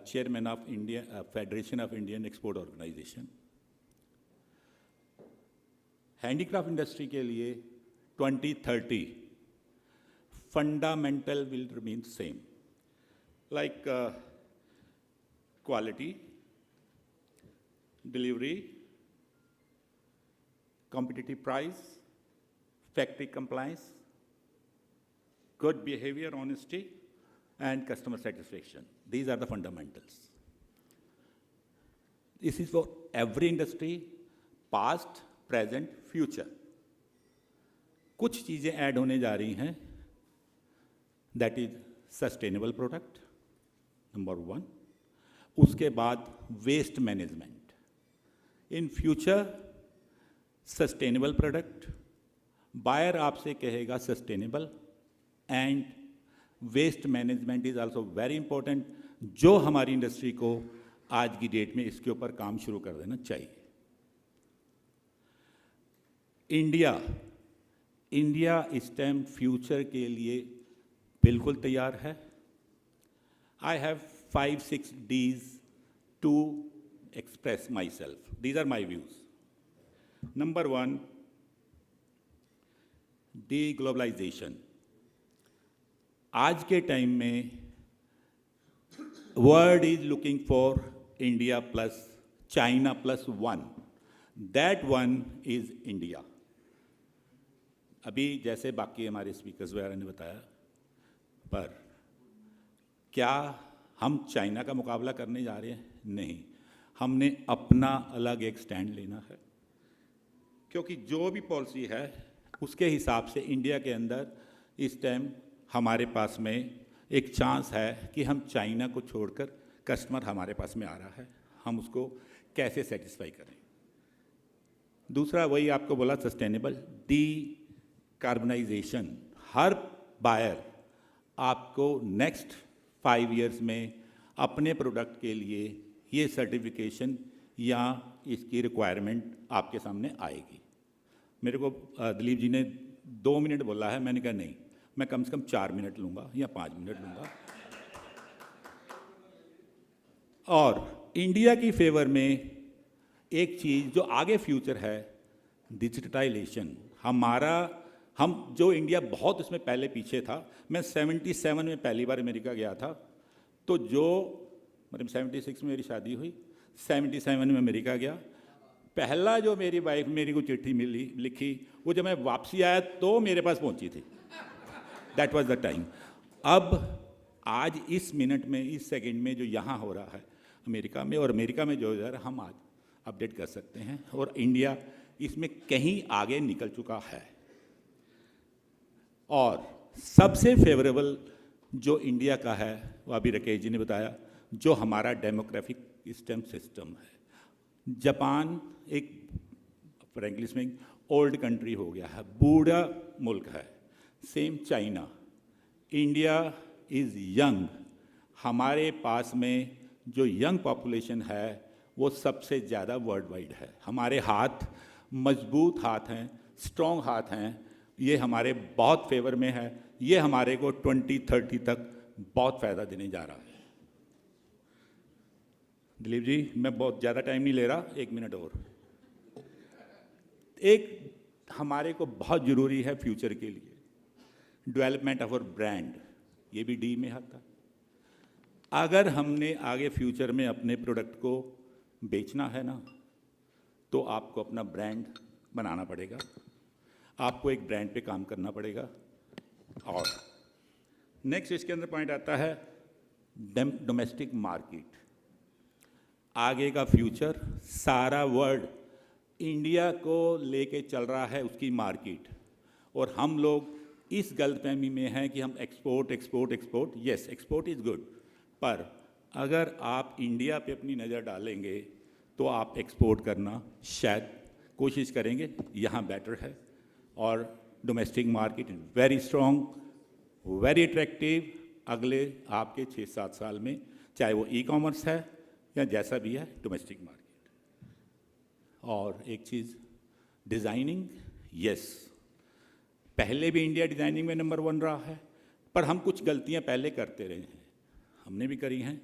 chairman of India Federation of Indian Export Organization. Handicraft industry के लिए 2030 fundamental will remain same, like quality, delivery, competitive price, factory compliance, good behavior, honesty, and customer satisfaction. These are the fundamentals. This is for every industry, past, present, future. कुछ चीज़ें add होने जा रही हैं. That is sustainable product, number 1. उसके बाद waste management. In future, sustainable product, buyer आपसे कहेगा sustainable, and waste management is also very important, जो हमारी इंडस्ट्री को आज की डेट में इसके ऊपर काम शुरू कर देना चाहिए. इंडिया इस टाइम फ्यूचर के लिए बिल्कुल तैयार है. I have 5-6 Ds to express myself. These are my views. Number 1, deglobalization. आज के टाइम में world is looking for India plus China plus 1. That 1 is India. अभी जैसे बाकी हमारे स्पीकर्स वगैरह ने बताया, पर क्या हम चाइना का मुकाबला करने जा रहे हैं? नहीं, हमने अपना अलग एक स्टैंड लेना है, क्योंकि जो भी पॉलिसी है उसके हिसाब से इंडिया के अंदर इस टाइम हमारे पास में एक चांस है कि हम चाइना को छोड़कर कस्टमर हमारे पास में आ रहा है, हम उसको कैसे सेटिस्फाई करें. दूसरा वही आपको बोला सस्टेनेबल, डीकार्बनाइजेशन. हर बायर आपको नेक्स्ट 5 years में अपने प्रोडक्ट के लिए ये सर्टिफिकेशन या इसकी रिक्वायरमेंट आपके सामने आएगी. मेरे को दिलीप जी ने 2 मिनट बोला है, मैंने कहा नहीं, मैं कम से कम 4 मिनट लूँगा या 5 मिनट लूँगा. और इंडिया की फेवर में एक चीज़ जो आगे फ्यूचर है, डिजिटलाइजेशन. हम जो इंडिया बहुत उसमें पहले पीछे था. मैं 77 में पहली बार अमेरिका गया था, तो जो मतलब 76 में मेरी शादी हुई, 77 में अमेरिका गया. पहला जो मेरी वाइफ मेरी को चिट्ठी मिली लिखी, वो जब मैं वापसी आया तो मेरे पास पहुंची थी. That was the time. अब आज इस मिनट में, इस सेकंड में जो यहाँ हो रहा है अमेरिका में, और अमेरिका में जो हो रहा है, हम आज अपडेट कर सकते हैं, और इंडिया इसमें कहीं आगे निकल चुका है. और सबसे फेवरेबल जो इंडिया का है, वो अभी राकेश जी ने बताया, जो हमारा डेमोग्राफिक स्टेम सिस्टम है। जापान एक फ्रैंकली स्पीकिंग ओल्ड कंट्री हो गया है, बूढ़ा मुल्क है। Same China. India is young. हमारे पास में जो यंग पॉपुलेशन है वो सबसे ज़्यादा वर्ल्ड वाइड है। हमारे हाथ मजबूत हाथ हैं, स्ट्रॉन्ग हाथ हैं, ये हमारे बहुत फेवर में है। ये हमारे को 2030 तक बहुत फ़ायदा देने जा रहा है। दिलीप जी, मैं बहुत ज़्यादा टाइम नहीं ले रहा, 1 मिनट और। एक हमारे को बहुत ज़रूरी है फ्यूचर के लिए, डेवलपमेंट ऑफ आवर ब्रांड, ये भी डी में आता है। अगर हमने आगे फ्यूचर में अपने प्रोडक्ट को बेचना है ना, तो आपको अपना ब्रांड बनाना पड़ेगा, आपको एक ब्रांड पे काम करना पड़ेगा। और नेक्स्ट इसके अंदर पॉइंट आता है डोमेस्टिक मार्केट। आगे का फ्यूचर सारा वर्ल्ड इंडिया को लेके चल रहा है, उसकी मार्केट। और हम लोग इस गलतफहमी में हैं कि हम export export export, yes export is good, पर अगर आप इंडिया पे अपनी नज़र डालेंगे तो आप एक्सपोर्ट करना शायद कोशिश करेंगे, यहाँ बेटर है। और domestic market is very strong, very attractive. अगले आपके 6-7 साल में, चाहे वो ई कॉमर्स है या जैसा भी है, डोमेस्टिक मार्केट। और एक चीज़ डिज़ाइनिंग, यस पहले भी इंडिया डिज़ाइनिंग में नंबर 1 रहा है, पर हम कुछ गलतियां पहले करते रहे हैं, हमने भी करी हैं।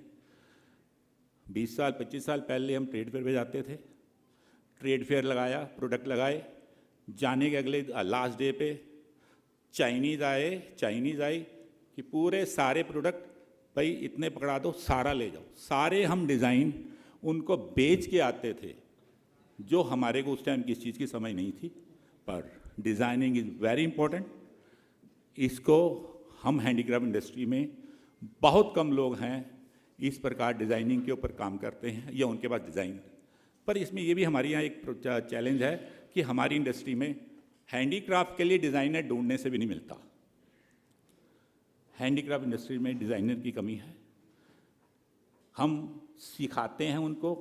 20 साल 25 साल पहले हम ट्रेड फेयर पे जाते थे, ट्रेड फेयर लगाया, प्रोडक्ट लगाए, जाने के अगले लास्ट डे पे चाइनीज़ आए कि पूरे सारे प्रोडक्ट भाई इतने पकड़ा दो, सारा ले जाओ। सारे हम डिज़ाइन उनको बेच के आते थे, जो हमारे को उस टाइम किस चीज़ की समझ नहीं थी। पर डिज़ाइनिंग इज़ वेरी इंपॉर्टेंट। इसको हम हैंडीक्राफ्ट इंडस्ट्री में बहुत कम लोग हैं इस प्रकार डिज़ाइनिंग के ऊपर काम करते हैं या उनके पास डिज़ाइन। पर इसमें ये भी हमारे यहाँ एक चैलेंज है कि हमारी इंडस्ट्री में हैंडीक्राफ्ट के लिए डिज़ाइनर ढूंढने से भी नहीं मिलता। हैंडीक्राफ्ट इंडस्ट्री में डिज़ाइनर की कमी है। हम सिखाते हैं उनको,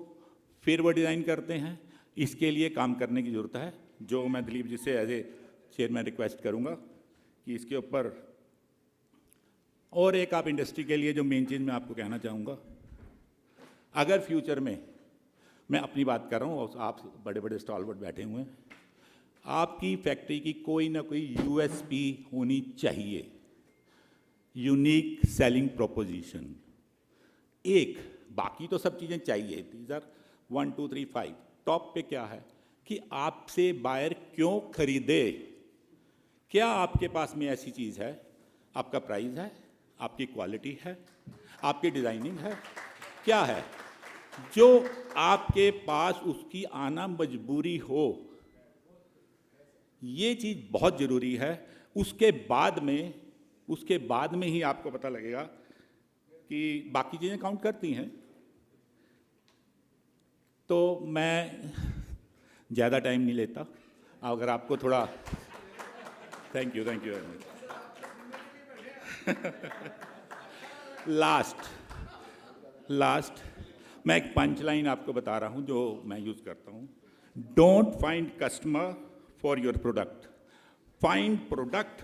फिर वो डिज़ाइन करते हैं। इसके लिए काम करने की ज़रूरत है, जो मैं दिलीप जी से एज ए चेयरमैन रिक्वेस्ट करूंगा कि इसके ऊपर और एक आप इंडस्ट्री के लिए जो मेन चीज़ मैं आपको कहना चाहूँगा, अगर फ्यूचर में, मैं अपनी बात कर रहा हूँ और आप बड़े बड़े स्टॉलवर्ड बैठे हुए हैं, आपकी फैक्ट्री की कोई ना कोई यूएसपी होनी चाहिए, यूनिक सेलिंग प्रोपोजिशन। एक, बाकी तो सब चीज़ें चाहिए, दीज आर 1 2 3 5। टॉप पे क्या है कि आपसे बायर क्यों खरीदे? क्या आपके पास में ऐसी चीज़ है, आपका प्राइस है, आपकी क्वालिटी है, आपकी डिज़ाइनिंग है, क्या है जो आपके पास उसकी आना मजबूरी हो? ये चीज़ बहुत ज़रूरी है। उसके बाद में ही आपको पता लगेगा कि बाकी चीज़ें काउंट करती हैं। तो मैं ज़्यादा टाइम नहीं लेता, अगर आपको थोड़ा thank you very much. Last मैं एक पंच लाइन आपको बता रहा हूँ जो मैं यूज़ करता हूँ। Don't find customer for your product, find product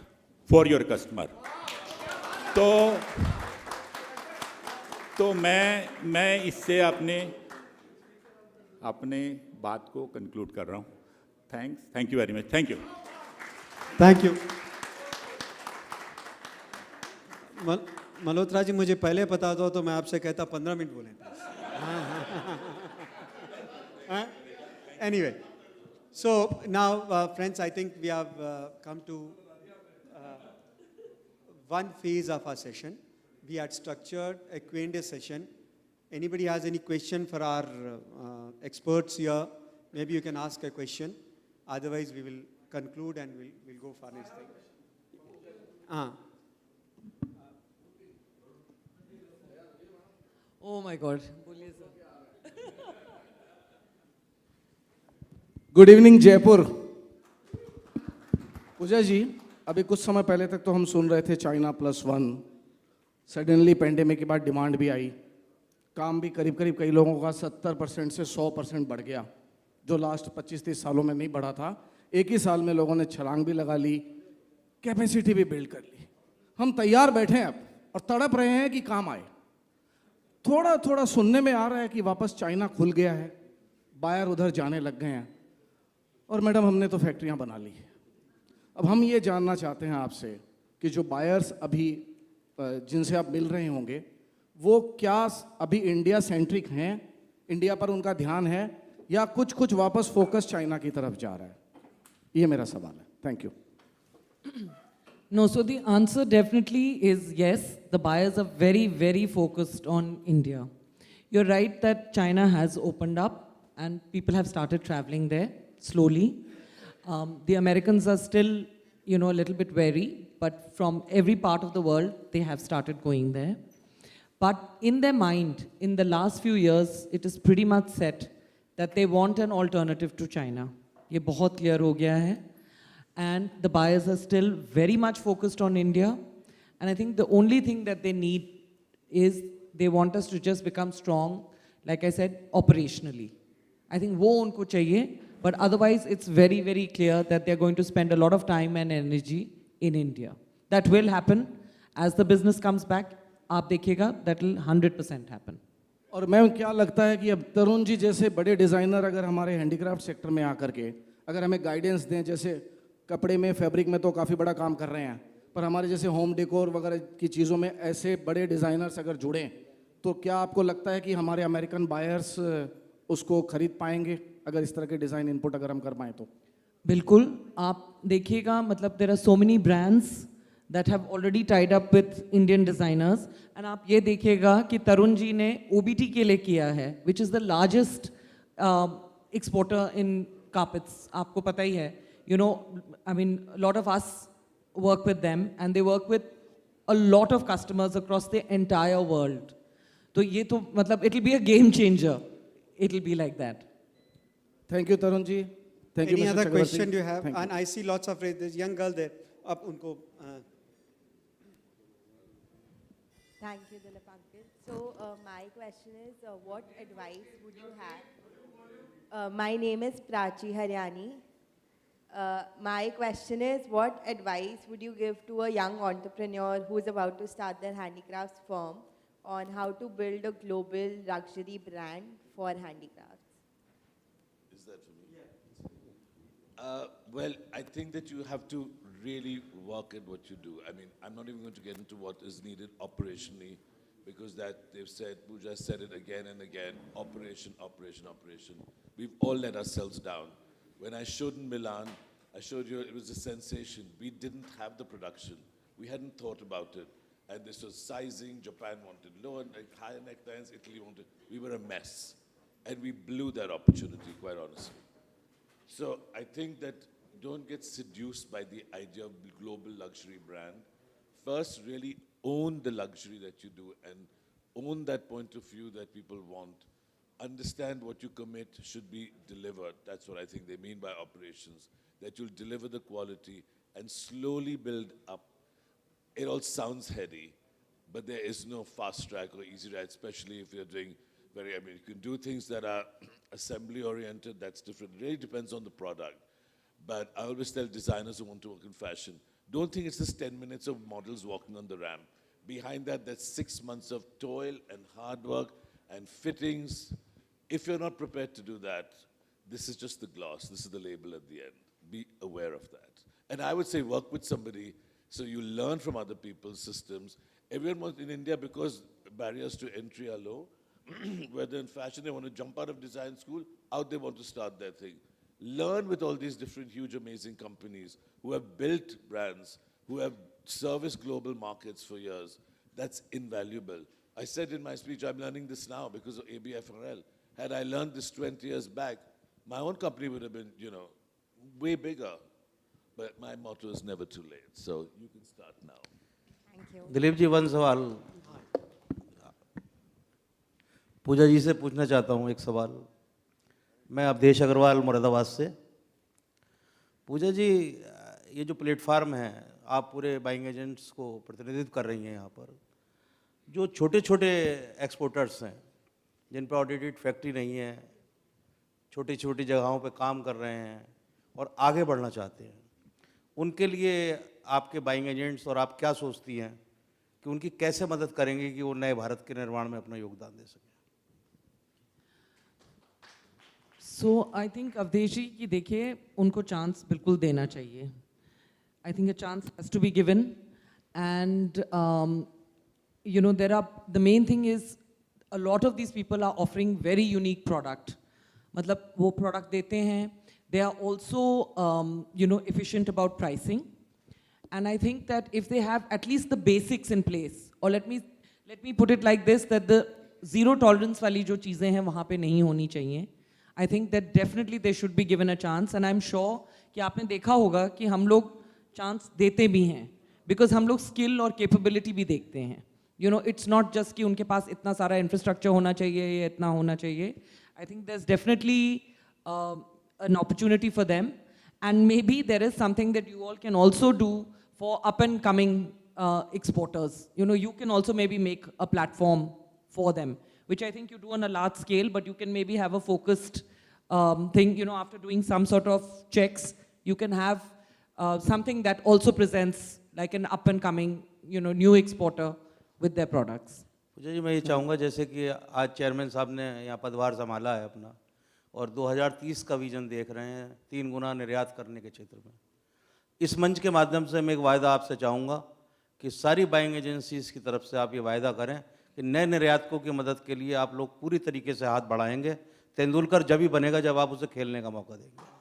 for your customer. तो मैं इससे अपने बात को कंक्लूड कर रहा हूँ। Thank you very much. Thank you. Malhotra ji, मुझे पहले पता दो तो मैं आपसे कहता 15 मिनट बोले। Anyway, so now friends, I think we have come to one phase of our session. We had structured a Q&A session. Anybody has any question for our experts here? Maybe you can ask a question. Otherwise, we will conclude and we'll go for next thing. Oh my God. बोलिए sir. Good evening Jaipur. Pooja ji, अभी कुछ समय पहले तक तो हम सुन रहे थे चाइना +1, सडनली पेंडेमिक के बाद डिमांड भी आई, काम भी करीब करीब कई लोगों का 70% से 100% बढ़ गया, जो लास्ट 25-30 सालों में नहीं बढ़ा था। एक ही साल में लोगों ने छलांग भी लगा ली, कैपेसिटी भी बिल्ड कर ली। हम तैयार बैठे हैं अब और तड़प रहे हैं कि काम आए। थोड़ा थोड़ा सुनने में आ रहा है कि वापस चाइना खुल गया है, बायर उधर जाने लग गए हैं, और मैडम हमने तो फैक्ट्रियां बना ली है। अब हम ये जानना चाहते हैं आपसे कि जो बायर्स अभी जिनसे आप मिल रहे होंगे, वो क्या अभी इंडिया सेंट्रिक हैं, इंडिया पर उनका ध्यान है, या कुछ कुछ वापस फोकस चाइना की तरफ जा रहा है? ये मेरा सवाल है। Thank you. No, so the answer definitely is yes. The buyers are very, very focused on India. You're right that China has opened up and people have started traveling there slowly. The Americans are still, a little bit wary, but from every part of the world, they have started going there. But in their mind, in the last few years, it is pretty much set that they want an alternative to China. ये बहुत clear हो गया है. And the buyers are still very much focused on India. And I think the only thing that they need is they want us to just become strong, like I said, operationally. I think वो उनको चाहिए, but otherwise it's very, very clear that they're going to spend a lot of time and energy in India. That will happen as the business comes back. आप देखिएगा, that will 100% happen. और ma'am क्या लगता है कि अब तरुण जी जैसे बड़े डिज़ाइनर अगर हमारे हैंडीक्राफ्ट सेक्टर में आकर के अगर हमें गाइडेंस दें, जैसे कपड़े में, फैब्रिक में तो काफ़ी बड़ा काम कर रहे हैं, पर हमारे जैसे होम डेकोर वगैरह की चीज़ों में ऐसे बड़े डिज़ाइनर्स अगर जुड़ें, तो क्या आपको लगता है कि हमारे अमेरिकन बायर्स उसको खरीद पाएंगे अगर इस तरह के डिज़ाइन इनपुट अगर हम कर पाएँ तो? बिल्कुल, आप देखिएगा, मतलब there are so many brands that have already tied up with Indian designers, and आप ये देखिएगा कि तरुण जी ने OBT के लिए किया है, which is the largest exporter in carpets. आपको पता ही है, I mean, a lot of us work with them, and they work with a lot of customers across the entire world. तो ये तो मतलब it will be a game changer. It will be like that. Thank you, Tarun ji. Thank you, Any Mr. other Chakravarti. question you have? Thank you. And I see lots of there's young girl there. Up unko. Thank you, Dilip uncle. So my question is, what advice would you have? My name is Prachi Haryani. My question is, what advice would you give to a young entrepreneur who is about to start their handicrafts firm on how to build a global luxury brand for handicrafts? Is that for me? Well, I think that you have to really work at what you do. I mean, I'm not even going to get into what is needed operationally, because that they've said, Pooja said it again and again, operation, operation, operation. We've all let ourselves down. When I showed in Milan, I showed you it was a sensation. We didn't have the production. We hadn't thought about it. And this was sizing, Japan wanted lower, higher necklines, Italy wanted, we were a mess. And we blew that opportunity, quite honestly. So I think that don't get seduced by the idea of global luxury brand. First, really own the luxury that you do and own that point of view that people want. Understand what you commit should be delivered. That's what I think they mean by operations, that you'll deliver the quality and slowly build up. It all sounds heady, but there is no fast track or easy ride, especially if you're doing you can do things that are assembly oriented, that's different. It really depends on the product. But I always tell designers who want to work in fashion, don't think it's just 10 minutes of models walking on the ramp. Behind that, there's 6 months of toil and hard work and fittings. If you're not prepared to do that, this is just the gloss, this is the label at the end. Be aware of that. And I would say work with somebody so you learn from other people's systems. Everyone wants in India, because barriers to entry are low, whether in fashion they want to jump out of design school, out they want to start their thing. Learn with all these different, huge, amazing companies who have built brands, who have serviced global markets for years. That's invaluable. I said in my speech, I'm learning this now because of ABFRL. Had I learned this 20 years back, my own company would have been, way bigger. But my motto is never too late. So you can start now. Thank you. Dilip ji, one सवाल पूजा जी से पूछना चाहता हूँ। एक सवाल, मैं अवधेश अग्रवाल मुरादाबाद से। पूजा जी, ये जो प्लेटफार्म है, आप पूरे बाइंग एजेंट्स को प्रतिनिधित्व कर रही हैं यहाँ पर, जो छोटे छोटे एक्सपोर्टर्स हैं जिन पर ऑडिटेड फैक्ट्री नहीं है, छोटी छोटी जगहों पे काम कर रहे हैं और आगे बढ़ना चाहते हैं, उनके लिए आपके बाइंग एजेंट्स और आप क्या सोचती हैं कि उनकी कैसे मदद करेंगे कि वो नए भारत के निर्माण में अपना योगदान दे सकें? सो आई थिंक अवधेश जी की देखिए, उनको चांस बिल्कुल देना चाहिए. I think a chance has to be given. And you know, the main thing is a lot of these people are offering very unique product. मतलब वो product देते हैं. They are also, you know, efficient about pricing. And I think that if they have at least the basics in place, or let me put it like this, that the zero tolerance वाली जो चीज़ें हैं वहाँ पे नहीं होनी चाहिए. I think that definitely they should be given a chance. And I'm sure कि आपने देखा होगा कि हम लोग chance देते भी हैं. Because हम लोग skill और capability भी देखते हैं. You know, it's not just कि उनके पास इतना सारा infrastructure होना चाहिए या इतना होना चाहिए. I think there's definitely an opportunity for them, and maybe there is something that you all can also do for up and coming exporters. You know, you can also maybe make a platform for them, which I think you do on a large scale, but you can maybe have a focused thing. You know, after doing some sort of checks, you can have something that also presents like an up and coming, you know, new exporter with their products. पूजा जी, मैं ये चाहूँगा जैसे कि आज chairman साहब ने यहाँ पदभार संभाला है अपना और 2030 का विजन देख रहे हैं 3 गुना निर्यात करने के क्षेत्र में. इस मंच के माध्यम से मैं एक वायदा आपसे चाहूँगा कि सारी बाइंग एजेंसीज की तरफ से आप ये वायदा करें कि नए निर्यातकों की मदद के लिए आप लोग पूरी तरीके से हाथ बढ़ाएंगे. तेंदुलकर जब ही बनेगा जब आप उसे खेलने का मौका देंगे.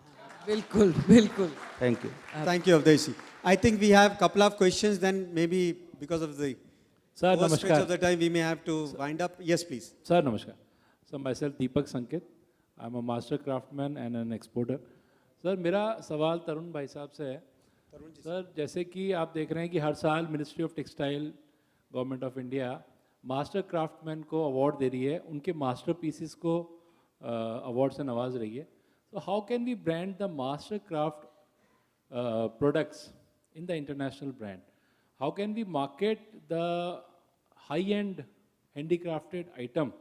बिल्कुल बिल्कुल. Thank you. Thank you, Avdesh ji. I think we have couple of questions, then maybe because of the Sir, stretch namaskar. of the time we may have to wind up. Yes, please. Sir, namaskar. So myself Deepak Sanket. I'm a master craftsman and an exporter. Sir, मेरा सवाल तरुण भाई साहब से है. Sir, जैसे कि आप देख रहे हैं कि हर साल ministry of textile government of India master craftsman को अवार्ड दे रही है, उनके मास्टर पीसेस को अवार्ड से नवाज रही है. So how can we brand the master craft products in the international brand? How can we market the high-end handicrafted item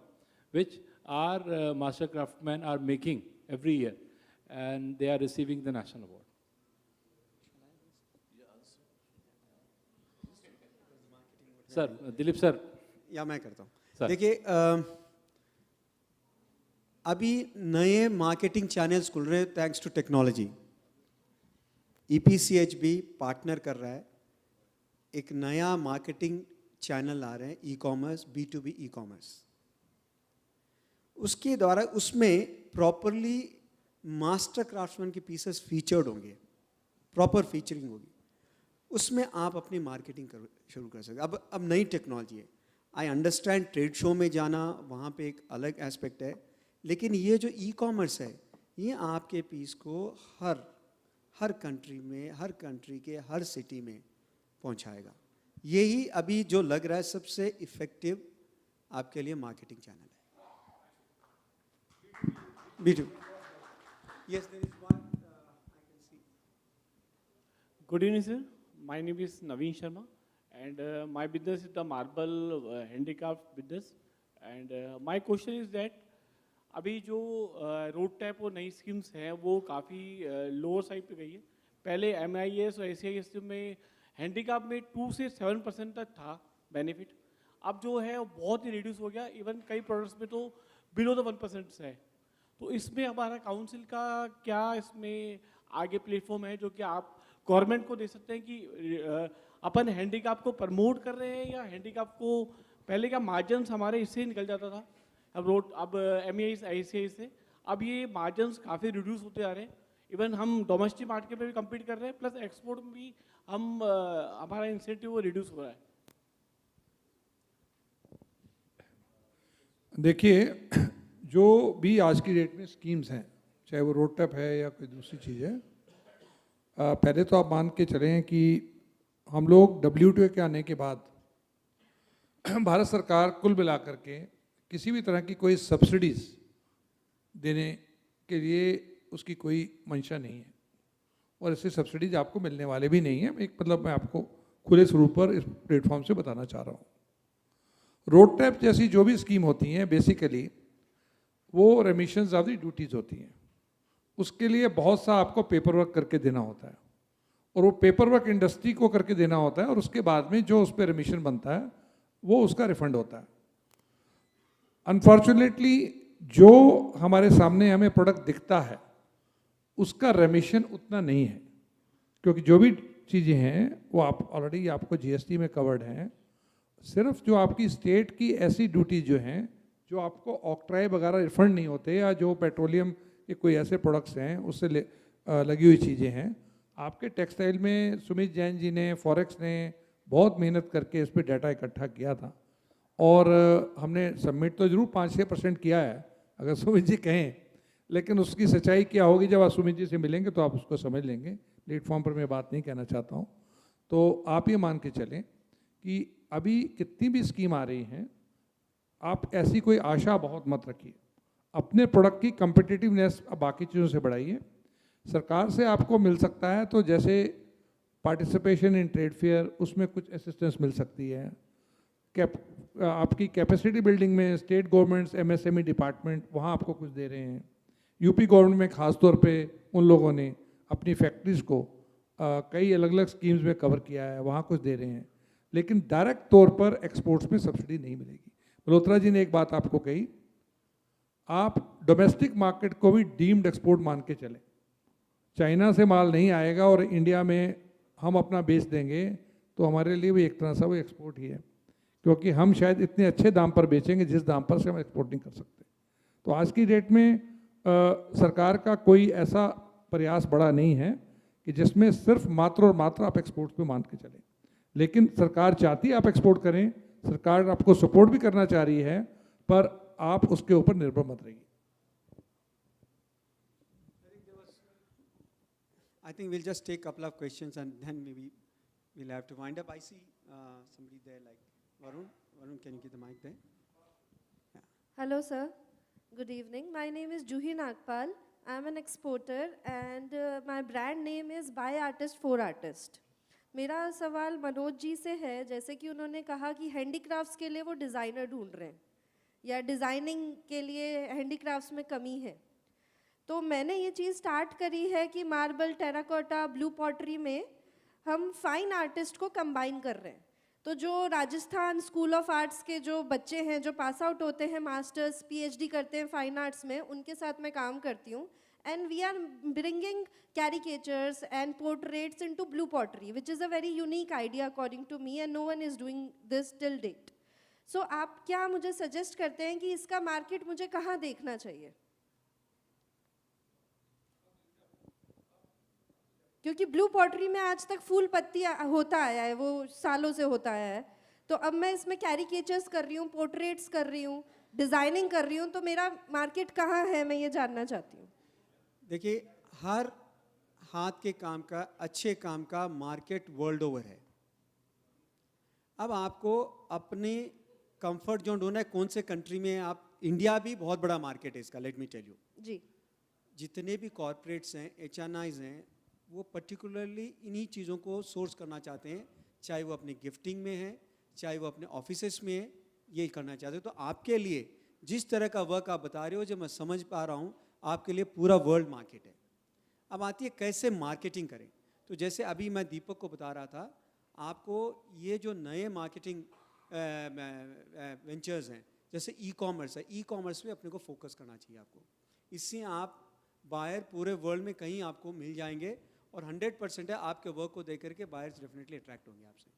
which our master craftsmen are making every year and they are receiving the national award? Sir, Dilip sir. या मैं करता हूँ. Sir. देखिए, अभी नए marketing channels खुल रहे हैं थैंक्स टू टेक्नोलॉजी. EPCH भी पार्टनर कर रहा है. एक नया मार्केटिंग चैनल आ रहे हैं, ई-कॉमर्स, B2B ई-कॉमर्स. उसके द्वारा उसमें प्रॉपरली मास्टर क्राफ्ट्समैन के पीसेस फीचर्ड होंगे, प्रॉपर फीचरिंग होगी. उसमें आप अपनी मार्केटिंग शुरू कर सकते. अब नई टेक्नोलॉजी है. आई अंडरस्टैंड ट्रेड शो में जाना वहाँ पे एक अलग एस्पेक्ट है, लेकिन ये जो ई-कॉमर्स है ये आपके पीस को हर कंट्री में, हर कंट्री के हर सिटी में पहुंचाएगा. यही अभी जो लग रहा है सबसे इफेक्टिव आपके लिए मार्केटिंग चैनल है. B2. Yes, there is one. I can see. Good evening, sir. My name is Naveen Sharma, and my business is the marble handicraft business. And my question is that अभी जो road tap और नई schemes हैं वो काफ़ी lower side पे गई है. पहले MIS और ACIS में हैंडीक्राफ्ट में 2 से 7% तक था बेनिफिट. अब जो है वो बहुत ही रिड्यूस हो गया. इवन कई प्रोडक्ट्स में तो बिलो द 1% है. तो इसमें हमारा काउंसिल का क्या इसमें आगे प्लेटफॉर्म है जो कि आप गवर्नमेंट को दे सकते हैं कि अपन हैंडीक्राफ्ट को प्रमोट कर रहे हैं, या हैंडीक्राफ्ट को पहले का मार्जिन्स हमारे इससे ही निकल जाता था, अब MIS ICI से अब ये मार्जिन्स काफ़ी रिड्यूस होते आ रहे हैं. इवन हम डोमेस्टिक मार्केट में भी कम्पीट कर रहे हैं, प्लस एक्सपोर्ट में भी हम हमारा इंसेंटिव वो रिड्यूस हो रहा है. देखिए, जो भी आज की डेट में स्कीम्स हैं, चाहे वो रोड टैप है या कोई दूसरी चीज़ है, पहले तो आप मान के चलें कि हम लोग WTO के आने के बाद भारत सरकार कुल मिला करके किसी भी तरह की कोई सब्सिडीज़ देने के लिए उसकी कोई मंशा नहीं है, और ऐसे सब्सिडीज आपको मिलने वाले भी नहीं हैं. एक मतलब मैं आपको खुले स्वरूप पर इस प्लेटफॉर्म से बताना चाह रहा हूँ. रोड टैप जैसी जो भी स्कीम होती हैं बेसिकली वो रेमिशंस ऑफ द ड्यूटीज़ होती हैं। उसके लिए बहुत सा आपको पेपर वर्क करके देना होता है, और वो पेपर वर्क इंडस्ट्री को करके देना होता है, और उसके बाद में जो उस पर रेमिशन बनता है वो उसका रिफंड होता है। अनफॉर्चुनेटली जो हमारे सामने हमें प्रोडक्ट दिखता है उसका रेमिशन उतना नहीं है, क्योंकि जो भी चीज़ें हैं वो आप ऑलरेडी आपको जीएसटी में कवर्ड हैं। सिर्फ जो आपकी स्टेट की ऐसी ड्यूटी जो हैं जो आपको ऑक्ट्राई वगैरह रिफंड नहीं होते, या जो पेट्रोलियम के कोई ऐसे प्रोडक्ट्स हैं उससे लगी हुई चीज़ें हैं। आपके टेक्सटाइल में सुमित जैन जी ने, फॉरेक्स ने बहुत मेहनत करके इस पर डाटा इकट्ठा किया था, और हमने सबमिट तो जरूर 5-6% किया है अगर सुमित जी कहें, लेकिन उसकी सच्चाई क्या होगी जब आप सुमित जी से मिलेंगे तो आप उसको समझ लेंगे। प्लेटफॉर्म पर मैं बात नहीं कहना चाहता हूँ। तो आप ये मान के चलें कि अभी कितनी भी स्कीम आ रही हैं, आप ऐसी कोई आशा बहुत मत रखिए। अपने प्रोडक्ट की कम्पिटिटिवनेस बाकी चीज़ों से बढ़ाइए। सरकार से आपको मिल सकता है तो जैसे पार्टिसिपेशन इन ट्रेड फेयर, उसमें कुछ असिस्टेंस मिल सकती है। आपकी कैपेसिटी बिल्डिंग में स्टेट गवर्नमेंट्स, एमएसएमई डिपार्टमेंट वहाँ आपको कुछ दे रहे हैं। यूपी गवर्नमेंट में ख़ास तौर पे उन लोगों ने अपनी फैक्ट्रीज़ को कई अलग अलग स्कीम्स में कवर किया है, वहाँ कुछ दे रहे हैं, लेकिन डायरेक्ट तौर पर एक्सपोर्ट्स में सब्सिडी नहीं मिलेगी। मल्होत्रा जी ने एक बात आपको कही, आप डोमेस्टिक मार्केट को भी डीम्ड एक्सपोर्ट मान के चलें। चाइना से माल नहीं आएगा और इंडिया में हम अपना बेच देंगे तो हमारे लिए भी एक तरह से वो एक्सपोर्ट ही है, क्योंकि हम शायद इतने अच्छे दाम पर बेचेंगे जिस दाम पर से हम एक्सपोर्ट नहीं कर सकते। तो आज की डेट में सरकार का कोई ऐसा प्रयास बड़ा नहीं है कि जिसमें सिर्फ मात्र और मात्र आप एक्सपोर्ट पे मान के चलें, लेकिन सरकार चाहती है आप एक्सपोर्ट करें, सरकार आपको सपोर्ट भी करना चाह रही है, पर आप उसके ऊपर निर्भर मत रहिए। I think we'll just take a couple of questions and then maybe we'll have to wind up. I see somebody there like Varun. Varun, can you get the mic there? Yeah. Hello, sir. Good evening. My name is Juhi Nagpal. I'm an exporter and my brand name is By Artist for Artist. मेरा सवाल मनोज जी से है, जैसे कि उन्होंने कहा कि handicrafts के लिए वो डिज़ाइनर ढूंढ रहे हैं या डिज़ाइनिंग के लिए हैंडीक्राफ्ट्स में कमी है। तो मैंने ये चीज़ स्टार्ट करी है कि मार्बल, टेराकोटा, ब्लू पॉटरी में हम फाइन आर्टिस्ट को कंबाइन कर रहे हैं। तो जो राजस्थान स्कूल ऑफ आर्ट्स के जो बच्चे हैं जो पास आउट होते हैं, मास्टर्स, पीएचडी करते हैं फाइन आर्ट्स में, उनके साथ मैं काम करती हूँ। And we are bringing caricatures and portraits into blue pottery, which is a very unique idea according to me, and no one is doing this till date. सो आप क्या मुझे सजेस्ट करते हैं कि इसका मार्केट मुझे कहाँ देखना चाहिए? क्योंकि ब्लू पॉटरी में आज तक फूल पत्ती होता आया है, वो सालों से होता आया है। तो अब मैं इसमें कैरिकेचर्स कर रही हूँ, पोर्ट्रेट्स कर रही हूँ, डिज़ाइनिंग कर रही हूँ, तो मेरा मार्केट कहाँ है, मैं ये जानना चाहती हूँ। देखिए, हर हाथ के काम का, अच्छे काम का मार्केट वर्ल्ड ओवर है। अब आपको अपने कंफर्ट जोन ढूंढना है, कौन से कंट्री में आप। इंडिया भी बहुत बड़ा मार्केट है इसका, लेट मी टेल यू जी। जितने भी कॉर्पोरेट्स हैं, एचएनआईज हैं, वो पर्टिकुलरली इन्हीं चीज़ों को सोर्स करना चाहते हैं, चाहे वो अपनी गिफ्टिंग में है, चाहे वो अपने ऑफिसेस में है, ये करना चाहते हैं। तो आपके लिए जिस तरह का वर्क आप बता रहे हो, जो मैं समझ पा रहा हूँ, आपके लिए पूरा वर्ल्ड मार्केट है। अब आती है कैसे मार्केटिंग करें। तो जैसे अभी मैं दीपक को बता रहा था, आपको ये जो नए मार्केटिंग वेंचर्स हैं, जैसे ई कॉमर्स है, ई कॉमर्स में अपने को फोकस करना चाहिए आपको। इससे आप बायर पूरे वर्ल्ड में कहीं आपको मिल जाएंगे, और 100% है आपके वर्क को देख करके बायर्स डेफिनेटली अट्रैक्ट होंगे आपसे।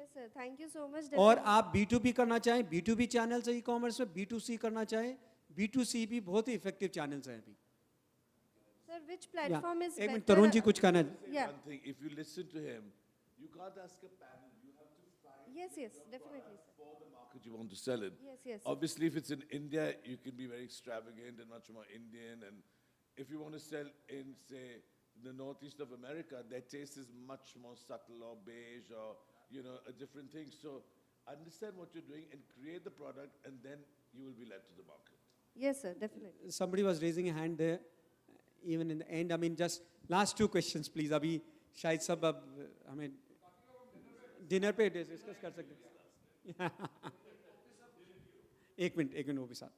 Yes sir, thank you so much. और आप B2B करना चाहें, B2B चैनल्स है ई कॉमर्स में, B2C करना चाहें, B2C भी बहुत ही इफेक्टिव चैनल्स हैं अभी। सर, which platform is एक मिनट, better? तरुण जी कुछ कहना है। Yeah. One thing, if you listen to him, you can't ask a panel. You have to find Yes, yes, definitely, sir. for the market you want to sell it. Yes, yes. Obviously, if it's in India, you can be very extravagant and much more Indian. And if you want to sell in, say, the northeast of America, their taste is much more subtle or beige or, you know, a different thing. So understand what you're doing and create the product, and then you will be led to the market. Yes, sir, definitely. Somebody was raising a hand there, even in the end. I mean, just last 2 questions, please. अभी शायद सब अब हमें dinner पे discuss कर सकते हैं। एक मिनट वो भी साथ।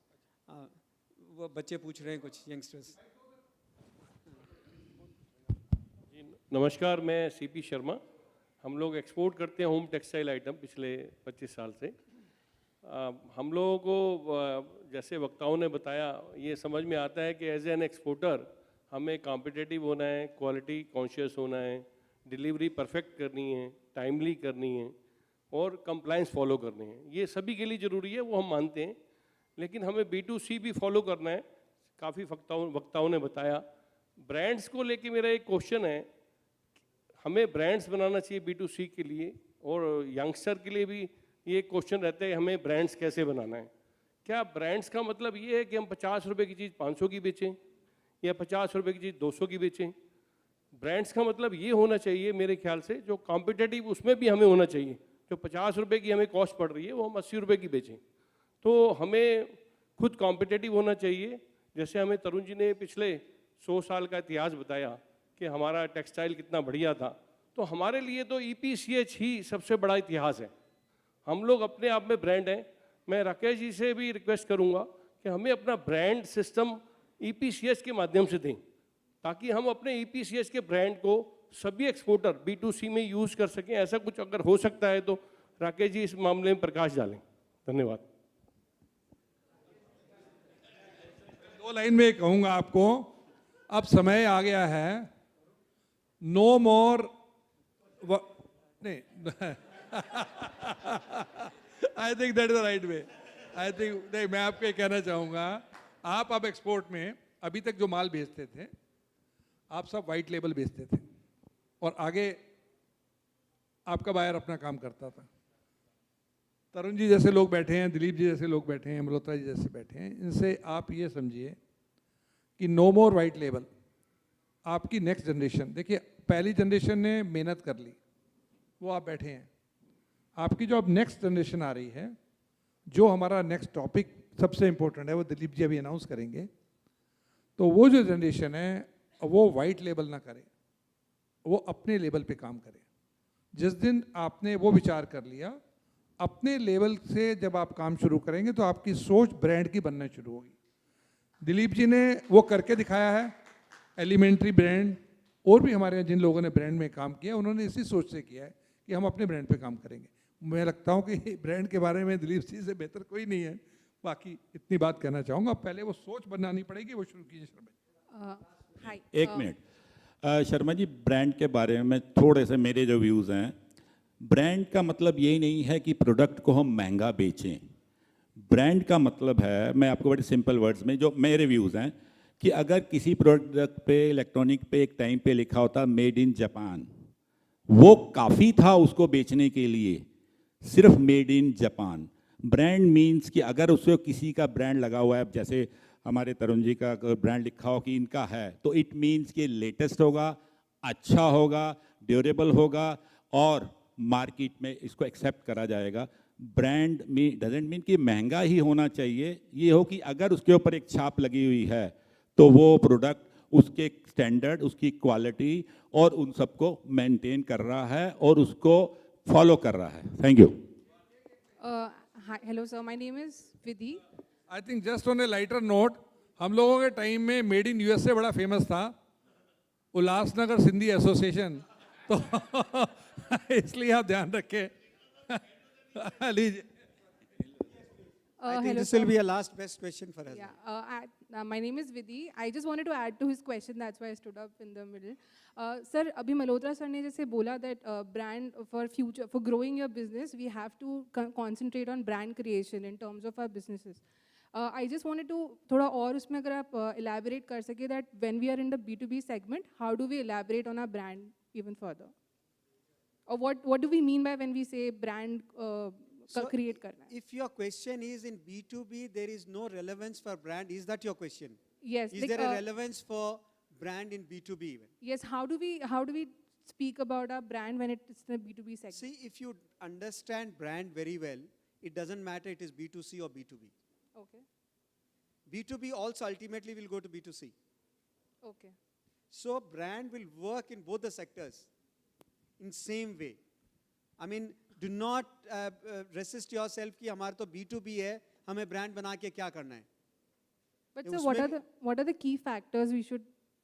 वो बच्चे पूछ रहे हैं कुछ यंगस्टर्स। नमस्कार, मैं सीपी शर्मा। हम लोग एक्सपोर्ट करते हैं होम टेक्सटाइल आइटम पिछले 25 साल से। हम लोगों को जैसे वक्ताओं ने बताया, ये समझ में आता है कि एज एन एक्सपोर्टर हमें कॉम्पिटिटिव होना है, क्वालिटी कॉन्शियस होना है, डिलीवरी परफेक्ट करनी है, टाइमली करनी है और कंप्लायंस फॉलो करने हैं। ये सभी के लिए ज़रूरी है, वो हम मानते हैं, लेकिन हमें B2C भी फॉलो करना है। काफ़ी वक्ताओं ने बताया। ब्रांड्स को लेके मेरा एक क्वेश्चन है, हमें ब्रांड्स बनाना चाहिए B2C के लिए, और यंगस्टर के लिए भी ये क्वेश्चन रहता है हमें ब्रांड्स कैसे बनाना है। क्या ब्रांड्स का मतलब ये है कि हम 50 रुपये की चीज़ 500 की बेचें या 50 रुपये की चीज़ 200 की बेचें? ब्रांड्स का मतलब ये होना चाहिए मेरे ख्याल से, जो कॉम्पिटिटिव उसमें भी हमें होना चाहिए। जो 50 रुपये की हमें कॉस्ट पड़ रही है वो हम 80 रुपये की बेचें। तो हमें खुद कॉम्पिटिटिव होना चाहिए। जैसे हमें तरुण जी ने पिछले 100 साल का इतिहास बताया कि हमारा टेक्सटाइल कितना बढ़िया था, तो हमारे लिए तो EPCH ही सबसे बड़ा इतिहास है। हम लोग अपने आप में ब्रांड हैं। मैं राकेश जी से भी रिक्वेस्ट करूंगा कि हमें अपना ब्रांड सिस्टम EPCH के माध्यम से दें, ताकि हम अपने EPCH के ब्रांड को सभी एक्सपोर्टर B2C में यूज़ कर सकें। ऐसा कुछ अगर हो सकता है तो राकेश जी इस मामले में प्रकाश डालें। धन्यवाद। 2 लाइन में कहूँगा आपको, अब समय आ गया है, नो मोर नहीं I think that is the right way. I think नहीं, मैं आपको ये कहना चाहूँगा, आप अब एक्सपोर्ट में अभी तक जो माल बेचते थे आप सब वाइट लेबल बेचते थे, और आगे आपका बायर अपना काम करता था। तरुण जी जैसे लोग बैठे हैं, दिलीप जी जैसे लोग बैठे हैं, मल्होत्रा जी जैसे बैठे हैं, इनसे आप ये समझिए कि नो मोर वाइट लेबल। आपकी नेक्स्ट जनरेशन, देखिए पहली जनरेशन ने मेहनत कर ली, वो आप बैठे हैं। आपकी जो अब नेक्स्ट जनरेशन आ रही है, जो हमारा नेक्स्ट टॉपिक सबसे इम्पोर्टेंट है, वो दिलीप जी अभी अनाउंस करेंगे। तो वो जो जनरेशन है वो वाइट लेबल ना करे, वो अपने लेवल पे काम करे। जिस दिन आपने वो विचार कर लिया, अपने लेवल से जब आप काम शुरू करेंगे तो आपकी सोच ब्रांड की बनना शुरू होगी। दिलीप जी ने वो करके दिखाया है, एलिमेंट्री ब्रांड, और भी हमारे जिन लोगों ने ब्रांड में काम किया उन्होंने इसी सोच से किया है कि हम अपने ब्रांड पे काम करेंगे। मैं लगता हूँ कि ब्रांड के बारे में दिलीप जी से बेहतर कोई नहीं है। बाकी इतनी बात कहना चाहूँगा, पहले वो सोच बनानी पड़ेगी, वो शुरू कीजिए शर्मा। एक मिनट शर्मा जी, ब्रांड के बारे में थोड़े से मेरे जो व्यूज़ हैं, ब्रांड का मतलब यही नहीं है कि प्रोडक्ट को हम महंगा बेचें। ब्रांड का मतलब है, मैं आपको बड़े सिंपल वर्ड्स में जो मेरे व्यूज़ हैं, कि अगर किसी प्रोडक्ट पे, इलेक्ट्रॉनिक पे एक टाइम पे लिखा होता मेड इन जापान, वो काफ़ी था उसको बेचने के लिए, सिर्फ made in Japan. Brand means कि अगर उससे किसी का ब्रांड लगा हुआ है, जैसे हमारे तरुण जी का ब्रांड लिखा हो कि इनका है, तो इट मीन्स कि लेटेस्ट होगा, अच्छा होगा, ड्यूरेबल होगा और मार्केट में इसको एक्सेप्ट करा जाएगा। ब्रांड में डजेंट मीन कि महंगा ही होना चाहिए, ये हो कि अगर उसके ऊपर एक छाप लगी हुई है तो वो प्रोडक्ट उसके स्टैंडर्ड, उसकी क्वालिटी और उन सबको मेंटेन कर रहा है और उसको फॉलो कर रहा है। Thank you. Hello sir, my name is Vidhi. I think just on A lighter note, हम लोगों के टाइम में मेड इन यूएसए बड़ा फेमस था, उल्लासनगर सिंधी एसोसिएशन, तो इसलिए आप ध्यान रखें। लीजिए। I think Hello, this will sir. be a last best question for us. Yeah, my name is Vidhi. I just wanted to add to his question. That's why I stood up in the middle. Sir, अभी Malhotra sir ने जैसे बोला that brand for future, for growing your business, we have to concentrate on brand creation in terms of our businesses. I just wanted to थोड़ा और उसमें अगर आप elaborate कर सके that when we are in the B2B segment, how do we elaborate on our brand even further? Or what do we mean by when we say brand create करना है? If your question is in B2B, there is no relevance for brand. Is that your question? Yes. Is there a relevance for brand in B2B even? Yes. How do we speak about our brand when it's in a B2B segment? See, if you understand brand very well, it doesn't matter it is B2C or B2B. Okay. B2B also ultimately will go to B2C. Okay. So brand will work in both the sectors in same way. I mean, do not resist yourself कि हमारा तो B2B है, हमें brand बना के क्या करना है? But sir, what are the key factors we should,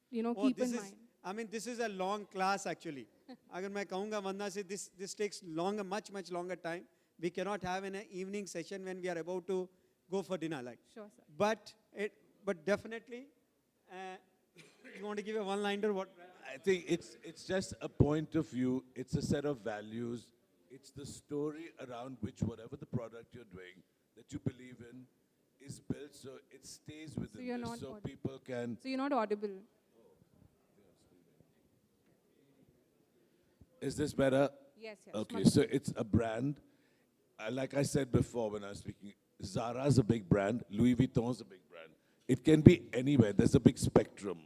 keep in mind? I mean, this is a long class actually. अगर मैं कहूँगा वरना से this takes much longer time. We cannot have an evening session when we are about to go for dinner, like. Sure, sir. But definitely, you want to give a one-liner? What? I think it's just a point of view. It's a set of values. It's the story around which whatever the product you're doing that you believe in is built, so it stays within this, so people can. So you're not audible. Is this better? Yes. Okay, so it's a brand. Like I said before when I was speaking, Zara's a big brand, Louis Vuitton's a big brand. It can be anywhere. There's a big spectrum.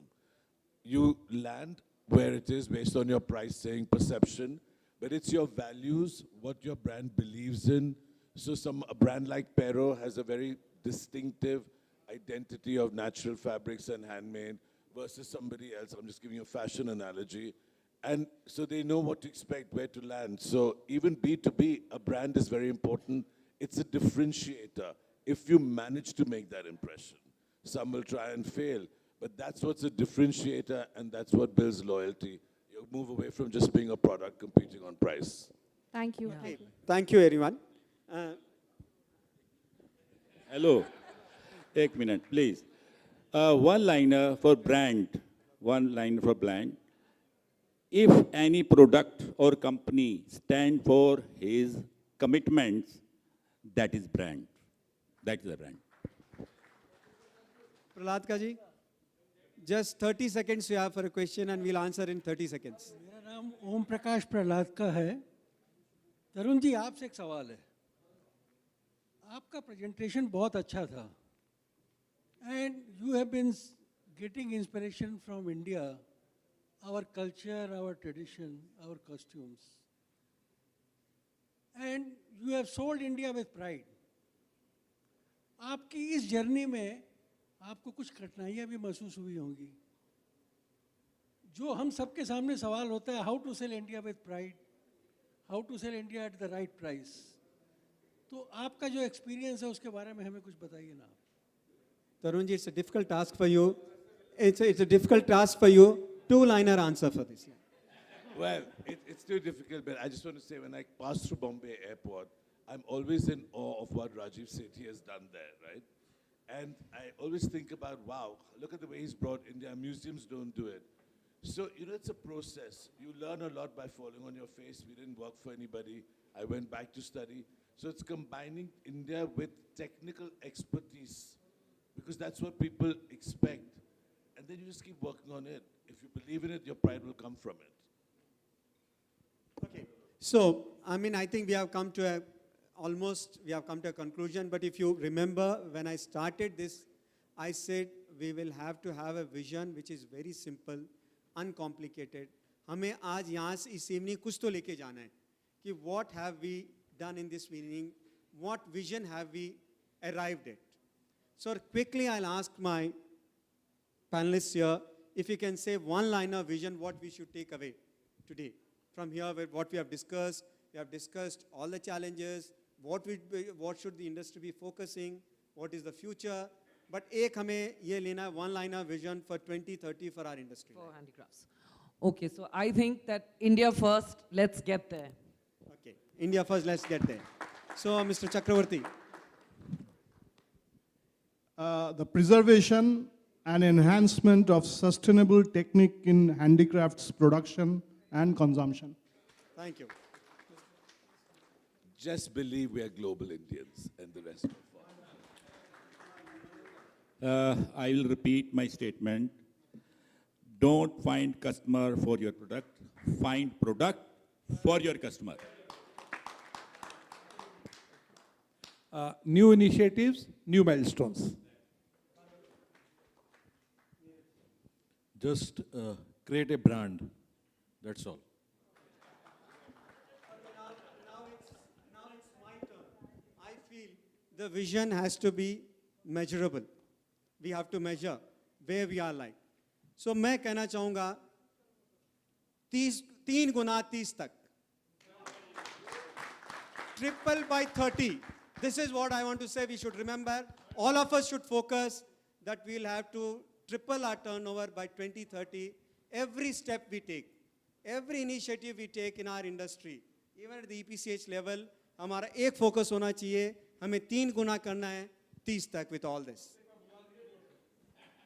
You land where it is based on your pricing, perception, but it's your values, what your brand believes in. So a brand like Pero has a very distinctive identity of natural fabrics and handmade versus somebody else. I'm just giving you a fashion analogy. And so they know what to expect, where to land. So even B2B, a brand is very important. It's a differentiator if you manage to make that impression. Some will try and fail, but that's what's a differentiator, and that's what builds loyalty. You move away from just being a product competing on price. Thank you. Okay. Thank you, everyone. Hello. Take a minute, please. One-liner for brand. One liner for brand. If any product or company stand for his commitments, that is brand. That is a brand. Prahlad Kaji, just 30 seconds you have for a question and we'll answer in 30 seconds. मेरा नाम ओम प्रकाश प्रहलाद का है। तरुण जी, आपसे एक सवाल है। आपका presentation बहुत अच्छा था। And you have been getting inspiration from India, our culture, our tradition, our costumes. And you have sold India with pride. आपकी इस जर्नी में आपको कुछ कठिनाइयाँ भी महसूस हुई होंगी। जो हम सबके सामने सवाल होता है, how to sell India with pride, how to sell India at the right price. तो आपका जो एक्सपीरियंस है उसके बारे में हमें कुछ बताइए ना। Tarun ji, it's a difficult task for you. It's a difficult task for you. Two-liner answer for this. Well, it's too difficult, but I just want to say, when I pass through Bombay Airport, I'm always in awe of what Rajiv Sethi has done there, right? And I always think about, wow, look at the way he's brought India. Museums don't do it. So, it's a process. You learn a lot by falling on your face. We didn't work for anybody. I went back to study. So it's combining India with technical expertise, because that's what people expect. And then you just keep working on it. If you believe in it, your pride will come from it. Okay. So, I think we have come to a conclusion. But if you remember, when I started this, I said we will have to have a vision which is very simple, uncomplicated. हमें आज यहाँ से इस evening कुछ तो लेके जाना है कि what have we done in this meeting, what vision have we arrived at. So quickly I'll ask my panelists here, if you can say one-liner vision, what we should take away today. From here, what we have discussed all the challenges, what should the industry be focusing, what is the future. But एक हमें ये लेना one-liner vision for 2030 for our industry. For handicrafts. Okay, so I think that India first, let's get there. Okay, India first, let's get there. So, Mr. Chakravarti. The preservation and enhancement of sustainable technique in handicrafts production and consumption. Thank you. Just believe we are global Indians and the rest of I will repeat my statement. Don't find customer for your product. Find product for your customer. New initiatives, new milestones. Just create a brand. That's all. Now it's my turn. I feel the vision has to be measurable. We have to measure where we are like. So मैं कहना चाहूँगा 3 गुना 30 तक. Triple by 30. This is what I want to say we should remember. All of us should focus that we'll have to triple our turnover by 2030. Every step we take, every initiative we take in our industry, even at the EPCH level, हमारा एक focus होना चाहिए, हमें 3 गुना करना है 30 तक with all this.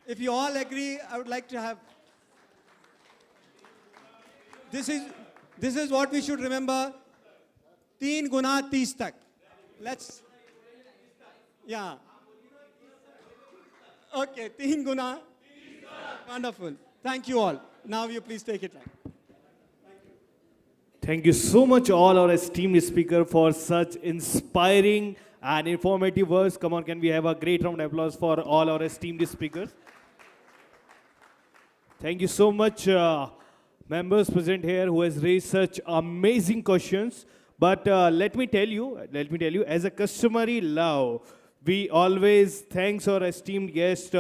If you all agree, I would like to have. This is what we should remember. 3 गुना 30 तक. Let's. Yeah. Okay, 3 guna. Wonderful. Thank you all. Now you please take it right. Thank you so much, all our esteemed speaker, for such inspiring and informative words. Come on, can we have a great round of applause for all our esteemed speakers? Thank you so much, members present here who has raised such amazing questions. But let me tell you, as a customary love, we always thanks our esteemed guest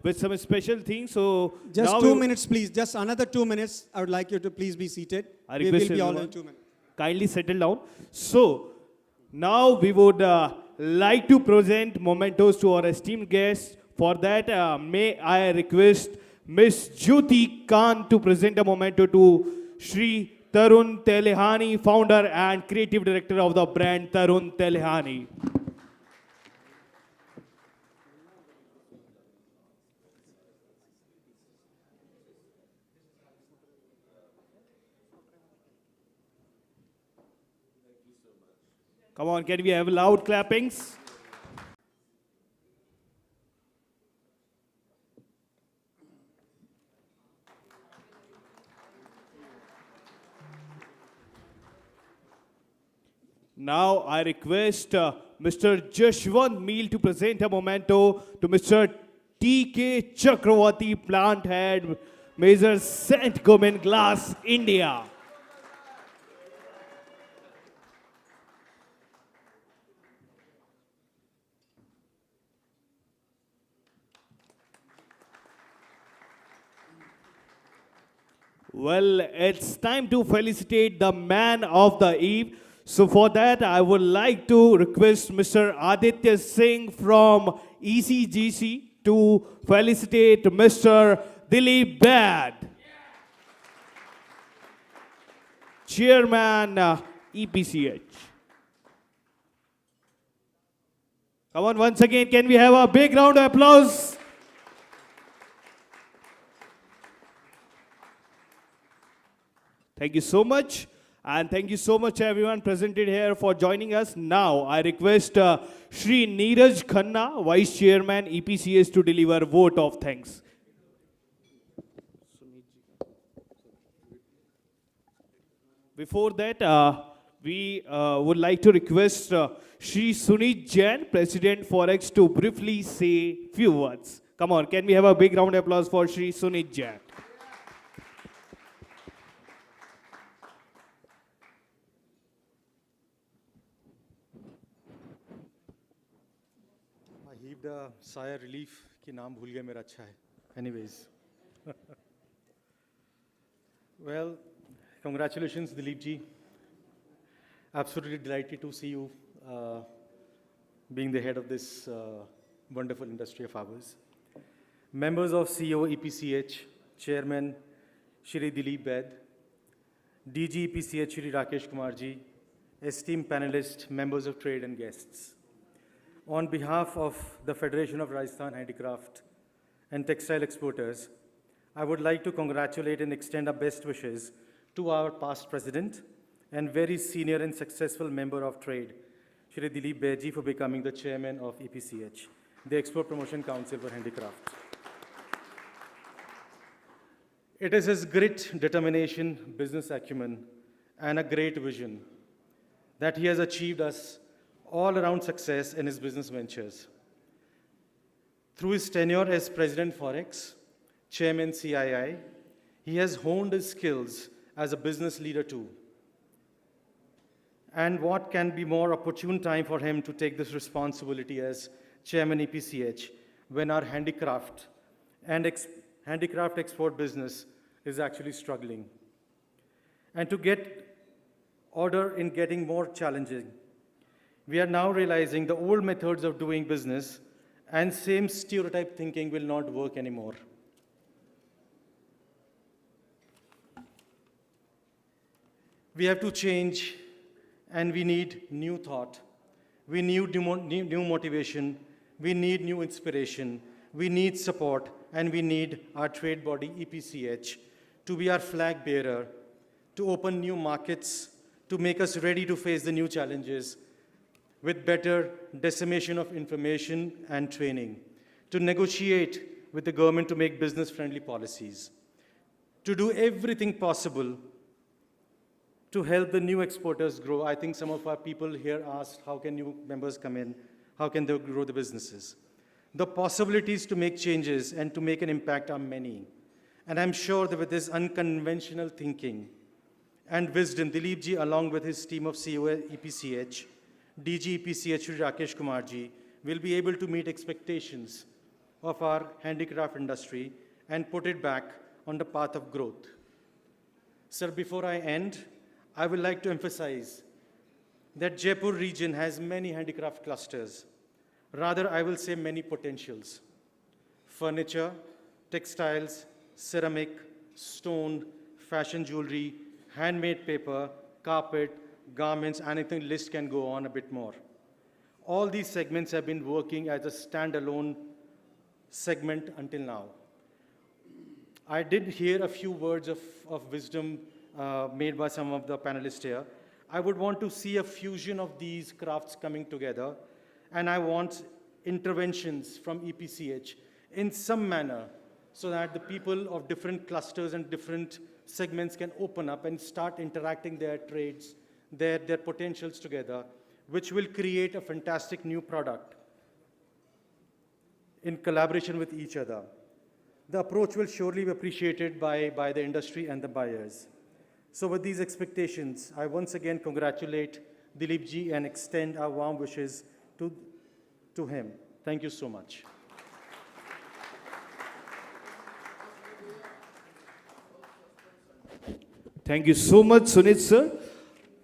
with some special things. So just now 2 minutes, please. Just another 2 minutes. I would like you to please be seated. I We request will be all everyone in 2 minutes. kindly settle down. So now we would like to present mementos to our esteemed guests. For that, may I request Miss Jyoti Khan to present a memento to Shri Tarun Telehani, founder and creative director of the brand Tarun Telehani. Come on, can we have loud clappings? Now I request Mr. Jashwant Meel to present a memento to Mr. T.K. Chakravarti, plant head, Major St. Gobain Glass, India. Well, it's time to felicitate the man of the eve. So for that, I would like to request Mr. Aditya Singh from ECGC to felicitate Mr. Dilip Bad, Chairman EPCH. Come on, once again, can we have a big round of applause? Thank you so much. And thank you so much, everyone presented here, for joining us. Now, I request Shri Neeraj Khanna, Vice Chairman, EPCS, to deliver vote of thanks. Before that, we would like to request Shri Sunit Jain, President Forex, to briefly say few words. Come on, can we have a big round of applause for Shri Sunit Jain? sigh of relief कि नाम भूल गया मेरा अच्छा है. Anyways. Well, congratulations Dilip ji. Absolutely delighted to see you being the head of this wonderful industry of ours. Members of CEO EPCH, Chairman Shri Dilip Bed, DG EPCH Shri Rakesh Kumar ji, esteemed panelists, members of trade and guests. On behalf of the Federation of Rajasthan Handicraft and Textile Exporters, I would like to congratulate and extend our best wishes to our past president and very senior and successful member of trade, Shri Dilip Beji, for becoming the chairman of EPCH, the Export Promotion Council for Handicrafts. It is his grit, determination, business acumen, and a great vision that he has achieved us all-around success in his business ventures. Through his tenure as President Forex, Chairman CII, he has honed his skills as a business leader too. And what can be more opportune time for him to take this responsibility as Chairman EPCH when our handicraft and handicraft export business is actually struggling. And to get order in getting more challenging, we are now realizing the old methods of doing business and same stereotype thinking will not work anymore. We have to change, and we need new thought. We need new motivation. We need new inspiration. We need support, and we need our trade body, EPCH, to be our flag bearer, to open new markets, to make us ready to face the new challenges with better dissemination of information and training, to negotiate with the government to make business-friendly policies, to do everything possible to help the new exporters grow. I think some of our people here asked, how can new members come in? How can they grow the businesses? The possibilities to make changes and to make an impact are many. And I'm sure that with this unconventional thinking and wisdom, Dilip ji, along with his team of CEO EPCH, DG EPCH Shri Rakesh Kumar ji, will be able to meet expectations of our handicraft industry and put it back on the path of growth. Sir, before I end, I would like to emphasize that Jaipur region has many handicraft clusters. Rather, I will say many potentials. Furniture, textiles, ceramic, stone, fashion jewelry, handmade paper, carpet, garments, anything, list can go on a bit more. All these segments have been working as a standalone segment until now. I did hear a few words of wisdom made by some of the panelists here. I would want to see a fusion of these crafts coming together, and I want interventions from EPCH in some manner so that the people of different clusters and different segments can open up and start interacting their trades, their potentials together, which will create a fantastic new product in collaboration with each other. The approach will surely be appreciated by the industry and the buyers. So with these expectations, I once again congratulate Dilip ji and extend our warm wishes to him. Thank you so much. Thank you so much, Sunit sir.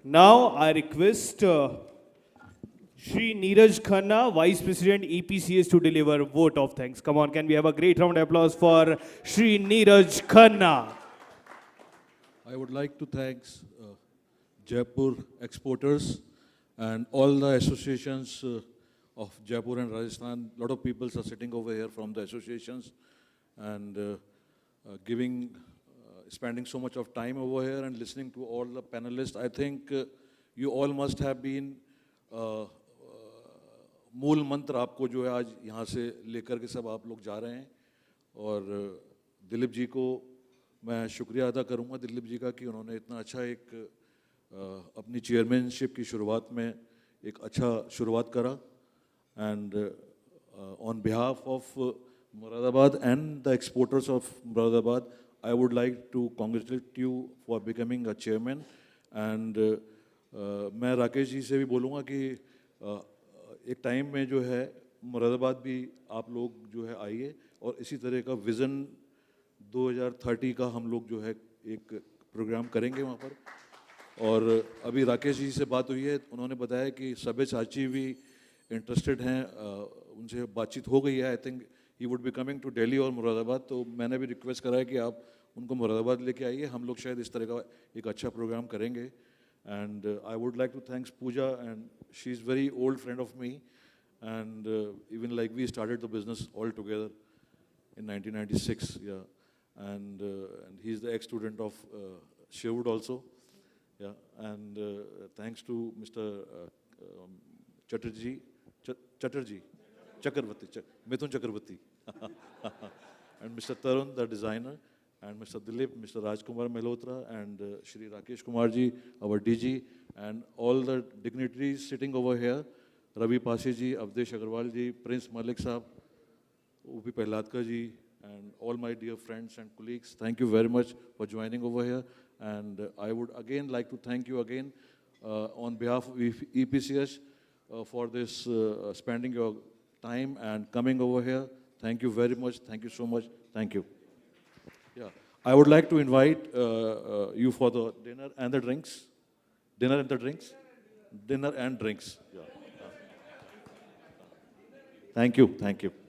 Now I request Shri Neeraj Khanna, Vice President EPCS, to deliver a vote of thanks. Come on, can we have a great round of applause for Shri Neeraj Khanna? I would like to thank Jaipur exporters and all the associations of Jaipur and Rajasthan. A lot of people are sitting over here from the associations and spending so much of time over here and listening to all the panelists. I think you all must have been मूल मंत्र आपको जो है आज यहाँ से लेकर के सब आप लोग जा रहे हैं और दिलीप जी को मैं शुक्रिया अदा करूँगा दिलीप जी का कि उन्होंने इतना अच्छा एक अपनी चेयरमैनशिप की शुरुआत में एक अच्छा शुरुआत करा and on behalf of Moradabad and the exporters of Moradabad I would like to congratulate you for becoming a chairman and मैं राकेश जी से भी बोलूँगा कि एक टाइम में जो है मुरादाबाद भी आप लोग जो है आइए और इसी तरह का विज़न 2030 का हम लोग जो है एक प्रोग्राम करेंगे वहाँ पर और अभी राकेश जी से बात हुई है उन्होंने बताया कि सभ्य चाची भी इंटरेस्टेड हैं उनसे बातचीत हो गई है I think he would be coming to Delhi और मुरादाबाद तो मैंने भी रिक्वेस्ट करा है कि आप उनको मुरादाबाद लेके आइए हम लोग शायद इस तरह का एक अच्छा प्रोग्राम करेंगे and I would like to thank Pooja and she's very old friend of me and even like we started the business all together in 1996 and he's the ex-student of Sherwood also and thanks to Mr. Chatterjee Mithun Chakravarti and Mr. Tarun the designer and Mr. Dilip, Mr. Rajkumar Malhotra, and Shri Rakesh Kumar ji, our DG, and all the dignitaries sitting over here, Ravi Pasi ji, Avdesh Agarwal ji, Prince Malik Saab, Upi Pehladkar ji, and all my dear friends and colleagues, thank you very much for joining over here. And I would again like to thank you again on behalf of EPCS for this spending your time and coming over here. Thank you very much. Thank you so much. Thank you. Yeah, I would like to invite you for the dinner and the drinks. Dinner and the drinks? Dinner and drinks. Yeah. Thank you. Thank you.